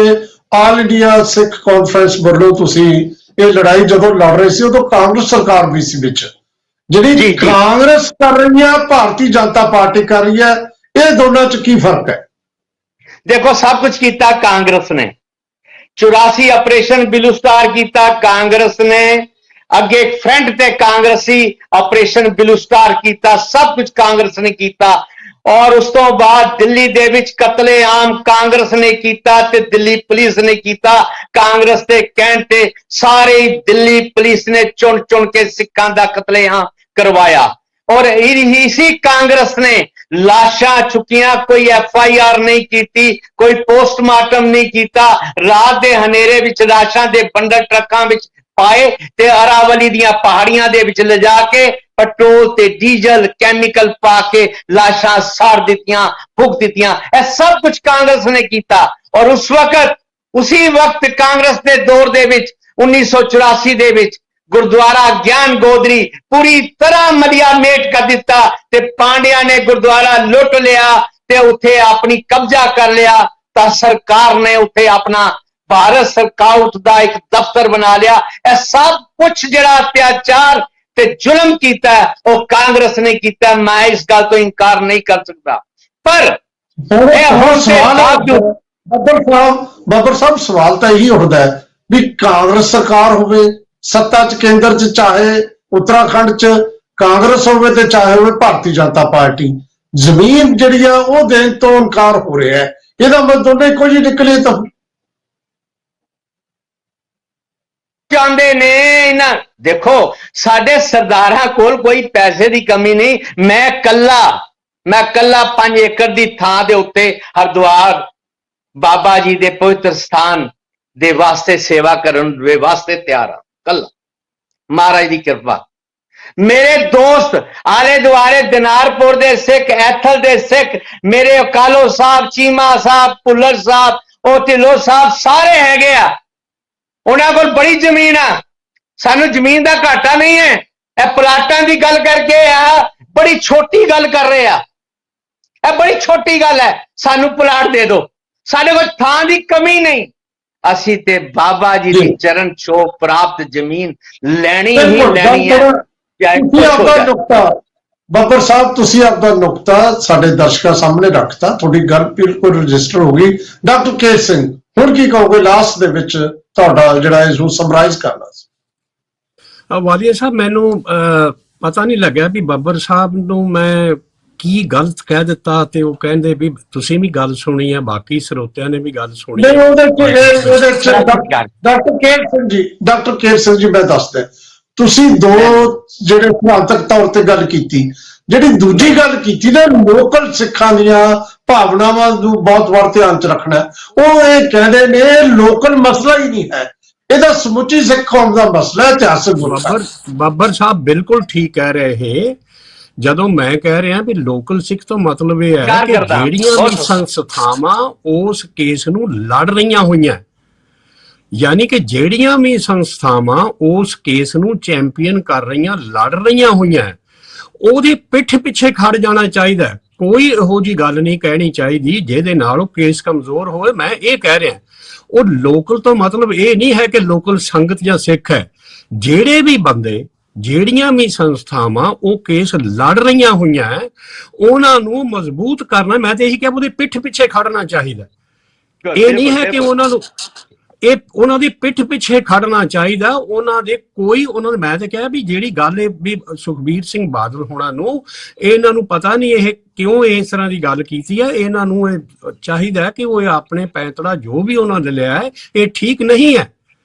ਆਲ ਇੰਡੀਆ ਸਿੱਖ ਕਾਨਫਰੰਸ ਵੱਲੋਂ ਤੁਸੀਂ ਇਹ ਲੜਾਈ ਜਦੋਂ ਲੜ ਰਹੇ ਸੀ ਉਦੋਂ ਕਾਂਗਰਸ ਸਰਕਾਰ ਵੀ ਸੀ ਵਿੱਚ, ਜਿਹੜੀ ਕਾਂਗਰਸ ਕਰ ਰਹੀ ਹੈ ਭਾਰਤੀ ਜਨਤਾ ਪਾਰਟੀ ਕਰ ਰਹੀ ਹੈ, ਇਹ ਦੋਨਾਂ 'ਚ ਕੀ ਫਰਕ ਹੈ? ਦੇਖੋ, ਸਭ ਕੁਝ ਕੀਤਾ ਕਾਂਗਰਸ ਨੇ। 84 ਆਪਰੇਸ਼ਨ ਬਲੂ ਸਟਾਰ ਕੀਤਾ ਕਾਂਗਰਸ ਨੇ, ਅੱਗੇ ਫਰੰਟ ਤੇ ਕਾਂਗਰਸੀ ਆਪਰੇਸ਼ਨ ਬਲੂ ਸਟਾਰ ਕੀਤਾ, ਸਭ ਕੁਝ ਕਾਂਗਰਸ ਨੇ ਕੀਤਾ। ਔਰ ਉਸ ਤੋਂ ਬਾਅਦ ਦਿੱਲੀ ਦੇ ਵਿੱਚ ਕਤਲੇਆਮ ਕਾਂਗਰਸ ਨੇ ਕੀਤਾ ਤੇ ਦਿੱਲੀ ਪੁਲਿਸ ਨੇ ਕੀਤਾ। ਕਾਂਗਰਸ ਦੇ ਕਹਿਣ ਤੇ ਸਾਰੇ ਦਿੱਲੀ ਪੁਲਿਸ ਨੇ ਚੁਣ ਚੁਣ ਕੇ ਸਿੱਖਾਂ ਦਾ ਕਤਲੇਆਮ ਕਰਵਾਇਆ। ਔਰ ਇसी ਕਾਂਗਰਸ ਨੇ ਲਾਸ਼ਾਂ ਚੁੱਕੀਆਂ, ਕੋਈ FIR ਨਹੀਂ ਕੀਤੀ, ਕੋਈ ਪੋਸਟਮਾਰਟਮ ਨਹੀਂ ਕੀਤਾ, ਰਾਤ ਦੇ ਹਨੇਰੇ ਵਿੱਚ ਲਾਸ਼ਾਂ ਦੇ ਬੰਡਲ ਟਰੱਕਾਂ ਵਿੱਚ ਪਾਏ ਤੇ ਅਰਾਵਲੀ ਦੀਆਂ ਪਹਾੜੀਆਂ ਦੇ ਵਿੱਚ ਲਿਜਾ ਕੇ ਪੈਟਰੋਲ ਤੇ ਡੀਜ਼ਲ ਕੈਮੀਕਲ ਪਾ ਕੇ ਲਾਸ਼ਾਂ ਸਾੜ ਦਿੱਤੀਆਂ, ਫੂਕ ਦਿੱਤੀਆਂ। ਇਹ ਸਭ ਕੁਝ ਕਾਂਗਰਸ ਨੇ ਕੀਤਾ। ਔਰ ਉਸੇ ਵਕਤ ਕਾਂਗਰਸ ਦੇ ਦੌਰ ਦੇ ਵਿੱਚ 1984 ਦੇ ਵਿੱਚ ਗੁਰਦੁਆਰਾ ਗਿਆਨ ਗੋਦਰੀ ਪੂਰੀ ਤਰ੍ਹਾਂ ਮਲੀਆ ਮੇਟ ਕਰ ਦਿੱਤਾ ਤੇ ਪਾਂਡਿਆਂ ਨੇ ਗੁਰਦੁਆਰਾ ਲੁੱਟ ਲਿਆ ਤੇ ਉੱਥੇ ਆਪਣੀ ਕਬਜ਼ਾ ਕਰ ਲਿਆ। ਤਾਂ ਸਰਕਾਰ ਨੇ ਉੱਥੇ ਆਪਣਾ ਭਾਰਤ ਸਕਾਊਟ ਦਾ ਇੱਕ ਦਫ਼ਤਰ ਬਣਾ ਲਿਆ। ਇਹ ਸਭ ਕੁਝ ਜਿਹੜਾ ਅਤਿਆਚਾਰ ਤੇ ਜ਼ੁਲਮ ਕੀਤਾ ਉਹ ਕਾਂਗਰਸ ਨੇ ਕੀਤਾ। ਮੈਂ ਇਸ ਗੱਲ ਤੋਂ ਇਨਕਾਰ ਨਹੀਂ ਕਰ ਸਕਦਾ, ਪਰ ਇਹ ਹੁਣ ਸਵਾਲ ਬੱਬਰ ਸਾਹਿਬ ਸਵਾਲ ਤਾਂ ਇਹੀ ਉੱਠਦਾ ਹੈ ਵੀ ਕਾਂਗਰਸ ਸਰਕਾਰ ਹੋਵੇ ਸੱਤਾ 'ਚ, ਕੇਂਦਰ 'ਚ, ਚਾਹੇ ਉੱਤਰਾਖੰਡ 'ਚ ਕਾਂਗਰਸ ਹੋਵੇ ਤੇ ਚਾਹੇ ਹੋਵੇ ਭਾਰਤੀ ਜਨਤਾ ਪਾਰਟੀ, ਜ਼ਮੀਨ ਜਿਹੜੀ ਆ ਉਹ ਦੇਣ ਤੋਂ ਇਨਕਾਰ ਹੋ ਰਿਹਾ ਹੈ। ਇਹਦਾ ਮਤਲਬ ਦੋਨੇ ਇੱਕੋ ਜਿਹੇ ਨਿਕਲੇ ਤਾਂ ਚਾਹੁੰਦੇ ਨੇ ਇਹਨਾਂ। ਦੇਖੋ ਸਾਡੇ ਸਰਦਾਰਾਂ ਕੋਲ ਕੋਈ ਪੈਸੇ ਦੀ ਕਮੀ ਨਹੀਂ। ਮੈਂ ਕੱਲਾ 5 ਏਕੜ ਦੀ ਥਾਂ ਦੇ ਉੱਤੇ ਹਰਿਦੁਆਰ ਬਾਬਾ ਜੀ ਦੇ ਪਵਿੱਤਰ ਸਥਾਨ ਦੇ ਵਾਸਤੇ ਸੇਵਾ ਕਰਨ ਦੇ ਵਾਸਤੇ ਤਿਆਰ ਹਾਂ, ਕੱਲਾ, ਮਹਾਰਾਜ ਦੀ ਕਿਰਪਾ। ਮੇਰੇ ਦੋਸਤ ਆਲੇ ਦੁਆਲੇ ਦਿਨਾਰਪੁਰ ਦੇ ਸਿੱਖ, ਐਥਲ ਦੇ ਸਿੱਖ, ਮੇਰੇ ਕਾਲੋ ਸਾਹਿਬ, ਚੀਮਾ ਸਾਹਿਬ, ਭੁੱਲਰ ਸਾਹਿਬ, ਉਹ ਢਿੱਲੋਂ ਸਾਹਿਬ ਸਾਰੇ ਹੈਗੇ ਆ। ਉਹਨਾਂ ਕੋਲ ਬੜੀ ਜ਼ਮੀਨ ਆ, ਸਾਨੂੰ ਜ਼ਮੀਨ ਦਾ ਘਾਟਾ ਨਹੀਂ ਹੈ। ਇਹ ਪਲਾਟਾਂ ਦੀ ਗੱਲ ਕਰਕੇ ਆ, ਬੜੀ ਛੋਟੀ ਗੱਲ ਕਰ ਰਹੇ ਆ। ਇਹ ਬੜੀ ਛੋਟੀ ਗੱਲ ਹੈ, ਸਾਨੂੰ ਪਲਾਟ ਦੇ ਦਿਓ, ਸਾਡੇ ਕੋਲ ਥਾਂ ਦੀ ਕਮੀ ਨਹੀਂ। ਅਸੀਂ ਤੇ ਬਾਬਾ ਜੀ ਦੀ ਚਰਨ ਛੋਹ ਪ੍ਰਾਪਤ ਜ਼ਮੀਨ ਲੈਣੀ ਹੀ ਲੈਣੀ ਹੈ। ਤੁਸੀਂ ਆਪਦਾ ਨੁਕਤਾ ਬੱਬਰ ਸਾਹਿਬ, ਤੁਸੀਂ ਆਪਦਾ ਨੁਕਤਾ ਸਾਡੇ ਦਰਸ਼ਕਾਂ ਸਾਹਮਣੇ ਰੱਖਤਾ, ਤੁਹਾਡੀ ਗੱਲ ਬਿਲਕੁਲ ਰਜਿਸਟਰ ਹੋ ਗਈ। ਡਾਕਟਰ ਕੇ ਸਿੰਘ, ਹੁਣ ਕੀ ਕਹੋਗੇ ਲਾਸਟ ਦੇ ਵਿੱਚ ਤੁਹਾਡਾ ਜਿਹੜਾ ਇਸ ਨੂੰ ਸਮਰਾਈਜ਼ ਕਰਨਾ ਸੀ? ਵਾਲੀਆ ਸਾਹਿਬ, ਮੈਨੂੰ ਪਤਾ ਨਹੀਂ ਲੱਗਿਆ ਵੀ ਬੱਬਰ ਸਾਹਿਬ ਨੂੰ ਮੈਂ ਕੀ ਗਲਤ ਕਹਿ ਦਿੱਤਾ, ਤੇ ਉਹ ਕਹਿੰਦੇ ਵੀ ਤੁਸੀਂ ਵੀ ਗੱਲ ਸੁਣੀ ਆ, ਬਾਕੀ ਸਰੋਤਿਆਂ ਨੇ ਵੀ ਗੱਲ ਸੁਣੀ। ਨਹੀਂ, ਡਾਕਟਰ ਕੇਰ ਸਿੰਘ ਜੀ ਮੈਂ ਦੱਸਦਾ, ਤੁਸੀਂ ਦੋ ਜਿਹੜੇ ਸਿਧਾਂਤਕ ਤੌਰ ਤੇ ਗੱਲ ਕੀਤੀ, ਜਿਹੜੀ ਦੂਜੀ ਗੱਲ ਕੀਤੀ ਨਾ ਲੋਕਲ ਸਿੱਖਾਂ ਦੀਆਂ ਭਾਵਨਾਵਾਂ ਨੂੰ ਬਹੁਤ ਵਾਰ ਧਿਆਨ ਚ ਰੱਖਣਾ, ਉਹ ਇਹ ਕਹਿੰਦੇ ਨੇ ਲੋਕਲ ਮਸਲਾ ਹੀ ਨਹੀਂ ਹੈ, ਇਹਦਾ ਸਮੁੱਚੀ ਸਿੱਖ ਕੌਮ ਦਾ ਮਸਲਾ ਹੈ, ਇਤਿਹਾਸਕ। ਬੱਬਰ ਸਾਹਿਬ ਬਿਲਕੁਲ ਠੀਕ ਕਹਿ ਰਹੇ। ਜਦੋਂ ਮੈਂ ਕਹਿ ਰਿਹਾ ਵੀ ਲੋਕਲ ਸਿੱਖ ਤੋਂ ਮਤਲਬ ਇਹ ਹੈ ਕਿ ਜਿਹੜੀਆਂ ਵੀ ਸੰਸਥਾਵਾਂ ਉਸ ਕੇਸ ਨੂੰ ਲੜ ਰਹੀਆਂ ਹੋਈਆਂ, ਯਾਨੀ ਕਿ ਜਿਹੜੀਆਂ ਵੀ ਸੰਸਥਾਵਾਂ ਉਸ ਕੇਸ ਨੂੰ ਚੈਂਪੀਅਨ ਕਰ ਰਹੀਆਂ, ਲੜ ਰਹੀਆਂ ਹੋਈਆਂ, ਉਹਦੀ ਪਿੱਠ ਪਿੱਛੇ ਖੜ ਜਾਣਾ ਚਾਹੀਦਾ। ਕੋਈ ਇਹੋ ਜੀ ਗੱਲ ਨਹੀਂ ਕਹਿਣੀ ਚਾਹੀਦੀ ਜਿਹਦੇ ਨਾਲ ਉਹ ਕੇਸ ਕਮਜ਼ੋਰ ਹੋਵੇ। ਮੈਂ ਇਹ ਕਹਿ ਰਿਹਾ, ਉਹ ਲੋਕਲ ਤੋਂ ਮਤਲਬ ਇਹ ਨਹੀਂ ਹੈ ਕਿ ਲੋਕਲ ਸੰਗਤ ਜਾਂ ਸਿੱਖ ਹੈ। ਜਿਹੜੇ ਵੀ ਬੰਦੇ, ਜਿਹੜੀਆਂ ਵੀ ਸੰਸਥਾਵਾਂ ਉਹ ਕੇਸ ਲੜ ਰਹੀਆਂ ਹੋਈਆਂ, ਉਹਨਾਂ ਨੂੰ ਮਜ਼ਬੂਤ ਕਰਨਾ। ਮੈਂ ਤੇ ਇਹੀ ਕਿਹਾ ਉਹਦੀ ਪਿੱਠ ਪਿੱਛੇ ਖੜਨਾ ਚਾਹੀਦਾ। ਇਹ ਨਹੀਂ ਹੈ ਕਿ ਉਹਨਾਂ ਦੀ ਪਿੱਠ ਪਿੱਛੇ ਖੜਨਾ ਚਾਹੀਦਾ। ਉਹਨਾਂ ਦੇ ਮੈਂ ਤਾਂ ਕਿਹਾ ਵੀ ਜਿਹੜੀ ਗੱਲ ਵੀ ਸੁਖਬੀਰ ਸਿੰਘ ਬਾਦਲ ਹੋਣਾ ਨੂੰ, ਇਹਨਾਂ ਨੂੰ ਪਤਾ ਨਹੀਂ ਇਹ ਕਿਉਂ ਇਸ ਤਰ੍ਹਾਂ ਦੀ ਗੱਲ ਕੀਤੀ ਹੈ। ਇਹਨਾਂ ਨੂੰ ਇਹ ਚਾਹੀਦਾ ਕਿ ਉਹ ਆਪਣੇ ਪੈਂਤੜਾ ਜੋ ਵੀ ਉਹਨਾਂ ਨੇ ਲਿਆ ਹੈ ਇਹ ਠੀਕ ਨਹੀਂ ਹੈ।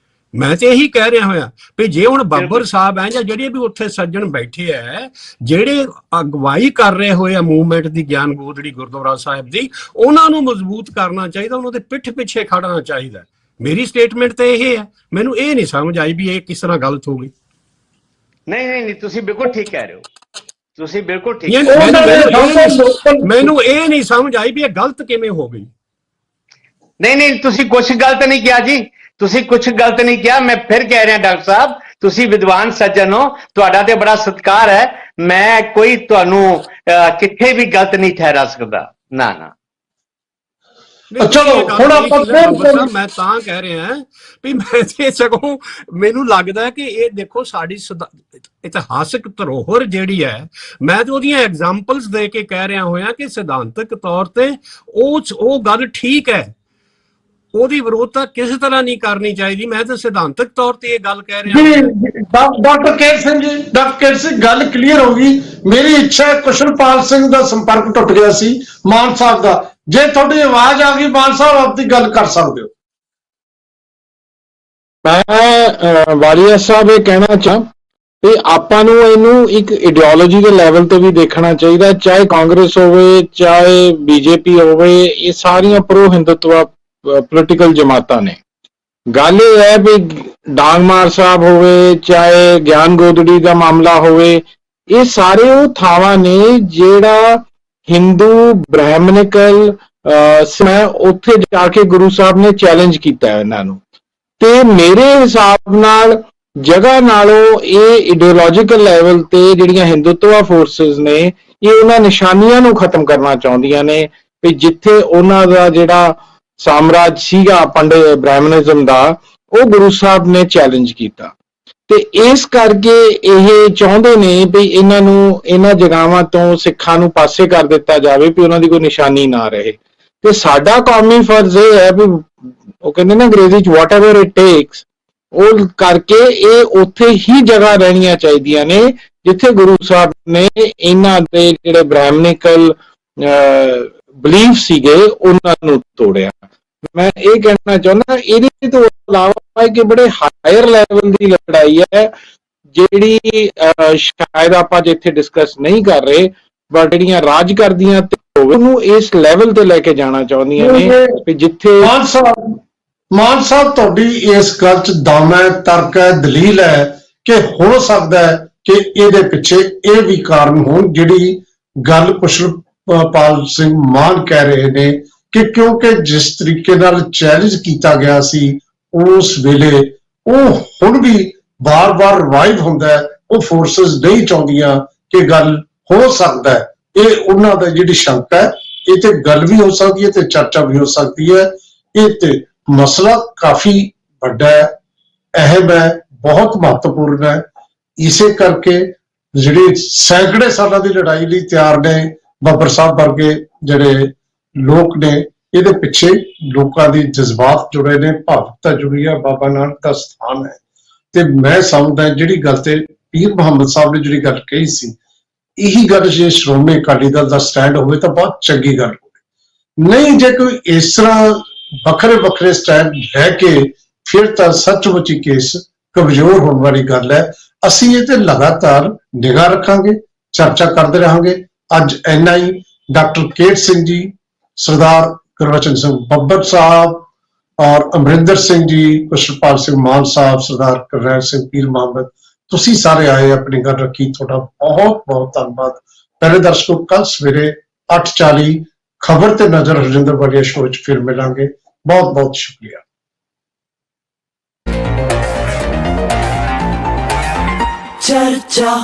ਮੈਂ ਤੇ ਇਹੀ ਕਹਿ ਰਿਹਾ ਹੋਇਆ ਵੀ ਜੇ ਹੁਣ ਬੱਬਰ ਸਾਹਿਬ ਹੈ ਜਾਂ ਜਿਹੜੇ ਵੀ ਉੱਥੇ ਸੱਜਣ ਬੈਠੇ ਹੈ, ਜਿਹੜੇ ਅਗਵਾਈ ਕਰ ਰਹੇ ਹੋਏ ਆ ਮੂਵਮੈਂਟ ਦੀ, ਗਿਆਨ ਗੋਦੜੀ ਗੁਰਦੁਆਰਾ ਸਾਹਿਬ ਦੀ, ਉਹਨਾਂ ਨੂੰ ਮਜ਼ਬੂਤ ਕਰਨਾ ਚਾਹੀਦਾ, ਉਹਨਾਂ ਦੇ ਪਿੱਠ ਪਿੱਛੇ ਖੜਨਾ ਚਾਹੀਦਾ। ਮੇਰੀ ਸਟੇਟਮੈਂਟ ਤੇ ਇਹ ਹੈ। ਮੈਨੂੰ ਇਹ ਨਹੀਂ ਸਮਝ ਆਈ ਵੀ ਇਹ ਕਿਸ ਤਰ੍ਹਾਂ ਗਲਤ ਹੋ ਗਈ। ਨਹੀਂ, ਤੁਸੀਂ ਬਿਲਕੁਲ ਠੀਕ ਕਹਿ ਰਹੇ ਹੋ, ਤੁਸੀਂ ਬਿਲਕੁਲ ਠੀਕ। ਮੈਨੂੰ ਇਹ ਨਹੀਂ ਸਮਝ ਆਈ ਵੀ ਇਹ ਗਲਤ ਕਿਵੇਂ ਹੋ ਗਈ। ਨਹੀਂ, ਤੁਸੀਂ ਕੁਝ ਗਲਤ ਨਹੀਂ ਕਿਹਾ ਜੀ, ਤੁਸੀਂ ਕੁਝ ਗਲਤ ਨਹੀਂ ਕਿਹਾ। ਮੈਂ ਫਿਰ ਕਹਿ ਰਿਹਾ ਡਾਕਟਰ ਸਾਹਿਬ, ਤੁਸੀਂ ਵਿਦਵਾਨ ਸੱਜਣ ਹੋ, ਤੁਹਾਡਾ ਤੇ ਬੜਾ ਸਤਿਕਾਰ ਹੈ। ਮੈਂ ਕੋਈ ਤੁਹਾਨੂੰ ਕਿੱਥੇ ਵੀ ਗਲਤ ਨਹੀਂ ਠਹਿਰਾ ਸਕਦਾ। ਨਾ ਚਲੋ ਹੁਣ ਆਪਾਂ ਮੈਂ ਤਾਂ ਕਹਿ ਰਿਹਾ ਵੀ ਮੈਂ ਤੇ ਸਗੋਂ ਮੈਨੂੰ ਲੱਗਦਾ ਕਿ ਇਹ ਦੇਖੋ ਸਾਡੀ ਇਤਿਹਾਸਕ ਧਰੋਹਰ ਜਿਹੜੀ ਹੈ, ਮੈਂ ਤੇ ਉਹਦੀਆਂ ਐਗਜ਼ਾਮਪਲਸ ਦੇ ਕੇ ਕਹਿ ਰਿਹਾ ਹੋਇਆ ਕਿ ਸਿਧਾਂਤਕ ਤੌਰ ਤੇ ਉਹ ਗੱਲ ਠੀਕ ਹੈ, ਉਹਦੀ ਵਿਰੋਧਤਾ ਕਿਸੇ ਤਰ੍ਹਾਂ ਨਹੀਂ ਕਰਨੀ ਚਾਹੀਦੀ। ਮੈਂ ਤਾਂ ਸਿਧਾਂਤਕ ਤੌਰ ਤੇ ਇਹ ਗੱਲ ਕਹਿ ਰਿਹਾ। ਡਾਕਟਰ ਕੇਰ ਸਿੰਘ ਗੱਲ ਕਲੀਅਰ ਹੋ ਗਈ। ਮੇਰੀ ਇੱਛਾ ਹੈ, ਕੁਸ਼ਲਪਾਲ ਸਿੰਘ ਦਾ ਸੰਪਰਕ ਟੁੱਟ ਗਿਆ ਸੀ ਮਾਨ ਸਾਹਿਬ ਦਾ, ਜੇ ਤੁਹਾਡੀ ਆਵਾਜ਼ ਆ ਗਈ ਮਾਨ ਸਾਹਿਬ ਆਪਦੀ ਗੱਲ ਕਰ ਸਕਦੇ ਹੋ। ਮੈਂ ਵਾਲੀਆ ਸਾਹਿਬ ਇਹ ਕਹਿਣਾ ਚਾਹਾਂ ਵੀ ਆਪਾਂ ਨੂੰ ਇਹਨੂੰ ਇੱਕ ਆਈਡੀਓਲੋਜੀ ਦੇ ਲੈਵਲ ਤੇ ਵੀ ਦੇਖਣਾ ਚਾਹੀਦਾ, ਚਾਹੇ ਕਾਂਗਰਸ ਹੋਵੇ ਚਾਹੇ ਬੀਜੇਪੀ ਹੋਵੇ, ਇਹ ਸਾਰੀਆਂ ਪ੍ਰੋ ਹਿੰਦੂਤਵ ਪੋਲੀਟੀਕਲ ਜਮਾਤਾਂ ਨੇ। ਗੱਲ ਇਹ ਹੈ ਵੀ ਡਾਂਗਮਾਰ ਸਾਹਿਬ ਹੋਵੇ ਚਾਹੇ ਗਿਆਨ ਗੋਦੜੀ ਦਾ ਮਾਮਲਾ ਹੋਵੇ, ਇਹ ਸਾਰੇ ਉਹ ਥਾਵਾਂ ਨੇ ਜਿਹੜਾ ਹਿੰਦੂ ਬ੍ਰਾਹਮਣਿਕਲ ਮੈਂ ਉੱਥੇ ਜਾ ਕੇ ਗੁਰੂ ਸਾਹਿਬ ਨੇ ਚੈਲੰਜ ਕੀਤਾ ਹੈ ਇਹਨਾਂ ਨੂੰ। ਤੇ ਮੇਰੇ ਹਿਸਾਬ ਨਾਲ ਜਗ੍ਹਾ ਨਾਲੋਂ ਇਹ ਆਈਡੀਓਲੋਜੀਕਲ ਲੈਵਲ ਤੇ ਜਿਹੜੀਆਂ ਹਿੰਦੂਤਵ ਫੋਰਸਿਸ ਨੇ, ਇਹ ਉਹਨਾਂ ਨਿਸ਼ਾਨੀਆਂ ਨੂੰ ਖਤਮ ਕਰਨਾ ਚਾਹੁੰਦੀਆਂ ਨੇ ਵੀ ਜਿੱਥੇ ਉਹਨਾਂ ਦਾ ਜਿਹੜਾ ਸਾਮਰਾਜ ਸੀਗਾ ਪੰਡਿਤ ਬ੍ਰਾਹਮਣਿਜ਼ਮ ਦਾ, ਉਹ ਗੁਰੂ ਸਾਹਿਬ ਨੇ ਚੈਲੰਜ ਕੀਤਾ। ਤੇ ਇਸ ਕਰਕੇ ਇਹ ਚਾਹੁੰਦੇ ਨੇ ਵੀ ਇਹਨਾਂ ਨੂੰ ਇਹਨਾਂ ਜਗ੍ਹਾਵਾਂ ਤੋਂ ਸਿੱਖਾਂ ਨੂੰ ਪਾਸੇ ਕਰ ਦਿੱਤਾ ਜਾਵੇ ਵੀ ਉਹਨਾਂ ਦੀ ਕੋਈ ਨਿਸ਼ਾਨੀ ਨਾ ਰਹੇ। ਤੇ ਸਾਡਾ ਕੌਮੀ ਫਰਜ਼ ਇਹ ਹੈ ਵੀ ਉਹ ਕਹਿੰਦੇ ਨਾ ਅੰਗਰੇਜ਼ੀ ਚ whatever it takes, ਉਹ ਕਰਕੇ ਇਹ ਉੱਥੇ ਹੀ ਜਗ੍ਹਾ ਰਹਿਣੀਆਂ ਚਾਹੀਦੀਆਂ ਨੇ ਜਿੱਥੇ ਗੁਰੂ ਸਾਹਿਬ ਨੇ ਇਹਨਾਂ ਦੇ ਜਿਹੜੇ ਬ੍ਰਾਹਮਣਿਕਲ ਬਲੀਫ ਸੀਗੇ ਉਹਨਾਂ ਨੂੰ ਤੋੜਿਆ। ਮੈਂ ਇਹ ਕਹਿਣਾ ਚਾਹੁੰਦਾ ਇਹਦੇ ਤੋਂ ਇਲਾਵਾ ਕਿ ਬੜੇ ਹਾਇਰ ਲੈਵਲ ਦੀ ਲੜਾਈ ਹੈ ਜਿਹੜੀ ਸ਼ਾਇਦ ਆਪਾਂ ਜਿੱਥੇ ਡਿਸਕਸ ਨਹੀਂ ਕਰ ਰਹੇ, ਬਟ ਜਿਹੜੀਆਂ ਰਾਜ ਕਰਦੀਆਂ ਤੇ ਉਹਨੂੰ ਇਸ ਲੈਵਲ ਤੇ ਲੈ ਕੇ ਜਾਣਾ ਚਾਹੁੰਦੀਆਂ ਨੇ ਵੀ ਜਿੱਥੇ ਮਾਨ ਸਾਹਿਬ ਤੁਹਾਡੀ ਇਸ ਗੱਲ 'ਚ ਦਮ ਹੈ, ਤਰਕ ਹੈ, ਦਲੀਲ ਹੈ ਕਿ ਹੋ ਸਕਦਾ ਹੈ ਕਿ ਇਹਦੇ ਪਿੱਛੇ ਇਹ ਵੀ ਕਾਰਨ ਹੋਣ ਜਿਹੜੀ ਗੱਲ ਪੁਸ਼ਪਾਲ ਸਿੰਘ ਮਾਨ ਕਹਿ ਰਹੇ ਨੇ ਕਿ ਕਿਉਂਕਿ ਜਿਸ ਤਰੀਕੇ ਨਾਲ ਚੈਲੰਜ ਕੀਤਾ ਗਿਆ ਸੀ ਉਸ ਵੇਲੇ ਉਹ ਹੁਣ ਵੀ ਬਾਰ-ਬਾਰ ਰਿਵਾਈਵ ਹੁੰਦਾ ਹੈ, ਉਹ ਫੋਰਸਸ ਨਹੀਂ ਚਾਹੁੰਦੀਆਂ ਕਿ ਗੱਲ ਹੋ ਸਕਦਾ ਹੈ। ਇਹ ਉਹਨਾਂ ਦਾ ਜਿਹੜੀ ਸ਼ੰਕਾ ਹੈ, ਇਹ ਤੇ ਗੱਲ ਵੀ ਹੋ ਸਕਦੀ ਹੈ ਤੇ ਚਰਚਾ ਵੀ ਹੋ ਸਕਦੀ ਹੈ। ਇਹ ਤੇ ਮਸਲਾ ਕਾਫੀ ਵੱਡਾ ਹੈ, ਅਹਿਮ ਹੈ, ਬਹੁਤ ਮਹੱਤਵਪੂਰਨ ਹੈ। ਇਸੇ ਕਰਕੇ ਜਿਹੜੇ ਸੈਂਕੜੇ ਸਾਲਾਂ ਦੀ ਲੜਾਈ ਲਈ ਤਿਆਰ ਨੇ ਬੱਬਰ ਸਾਹਿਬ ਵਰਗੇ ਜਿਹੜੇ ਲੋਕ ਨੇ, ਇਹਦੇ ਪਿੱਛੇ ਲੋਕਾਂ ਦੇ ਜਜ਼ਬਾਤ ਜੁੜੇ ਨੇ, ਭਾਵੁਕਤਾ ਜੁੜੀ ਹੈ, ਬਾਬਾ ਨਾਨਕ ਦਾ ਸਥਾਨ ਹੈ। ਤੇ ਮੈਂ ਸਮਝਦਾ ਜਿਹੜੀ ਗੱਲ ਤੇ ਪੀਰ ਮੁਹੰਮਦ ਸਾਹਿਬ ਨੇ ਜਿਹੜੀ ਗੱਲ ਕਹੀ ਸੀ, ਇਹੀ ਗੱਲ ਜੇ ਸ਼੍ਰੋਮਣੀ ਅਕਾਲੀ ਦਲ ਦਾ ਸਟੈਂਡ ਹੋਵੇ ਤਾਂ ਬਹੁਤ ਚੰਗੀ ਗੱਲ ਹੋਵੇ। ਨਹੀਂ ਜੇ ਕੋਈ ਇਸ ਤਰ੍ਹਾਂ ਵੱਖਰੇ ਵੱਖਰੇ ਸਟੈਂਡ ਲੈ ਕੇ ਫਿਰ ਤਾਂ ਸੱਚਮੁੱਚ ਹੀ ਕੇਸ ਕਮਜ਼ੋਰ ਹੋਣ ਵਾਲੀ ਗੱਲ ਹੈ। ਅਸੀਂ ਇਹ ਤੇ ਲਗਾਤਾਰ ਨਿਗਾਹ ਰੱਖਾਂਗੇ, ਚਰਚਾ ਕਰਦੇ ਰਹਾਂਗੇ। ਅੱਜ ਇੰਨਾ ਹੀ। ਡਾਕਟਰ ਕੇਟ ਸਿੰਘ ਜੀ, ਸਰਦਾਰ ਗੁਰਬਚਨ ਸਿੰਘ ਬੱਬਰ ਸਾਹਿਬ ਔਰ ਅਮਰਿੰਦਰ ਸਿੰਘ ਜੀ, ਪੁਸ਼ਪਾਲ ਸਿੰਘ ਮਾਨ ਸਾਹਿਬ, ਸਰਦਾਰ ਕਰਨੈਲ ਸਿੰਘ ਪੀਰ ਮੁਹੰਮਦ, ਤੁਸੀਂ ਸਾਰੇ ਆਏ, ਆਪਣੀ ਗੱਲ ਰੱਖੀ, ਤੁਹਾਡਾ ਬਹੁਤ ਬਹੁਤ ਧੰਨਵਾਦ। ਪਹਿਲੇ ਦਰਸ਼ਕੋ, ਕੱਲ ਸਵੇਰੇ 8:40 ਖਬਰ ਤੇ ਨਜ਼ਰ ਹਰਜਿੰਦਰ ਵਾਲੀਆ ਸ਼ੋਅ 'ਚ ਫਿਰ ਮਿਲਾਂਗੇ। ਬਹੁਤ ਬਹੁਤ ਸ਼ੁਕਰੀਆ। ਚਰਚਾ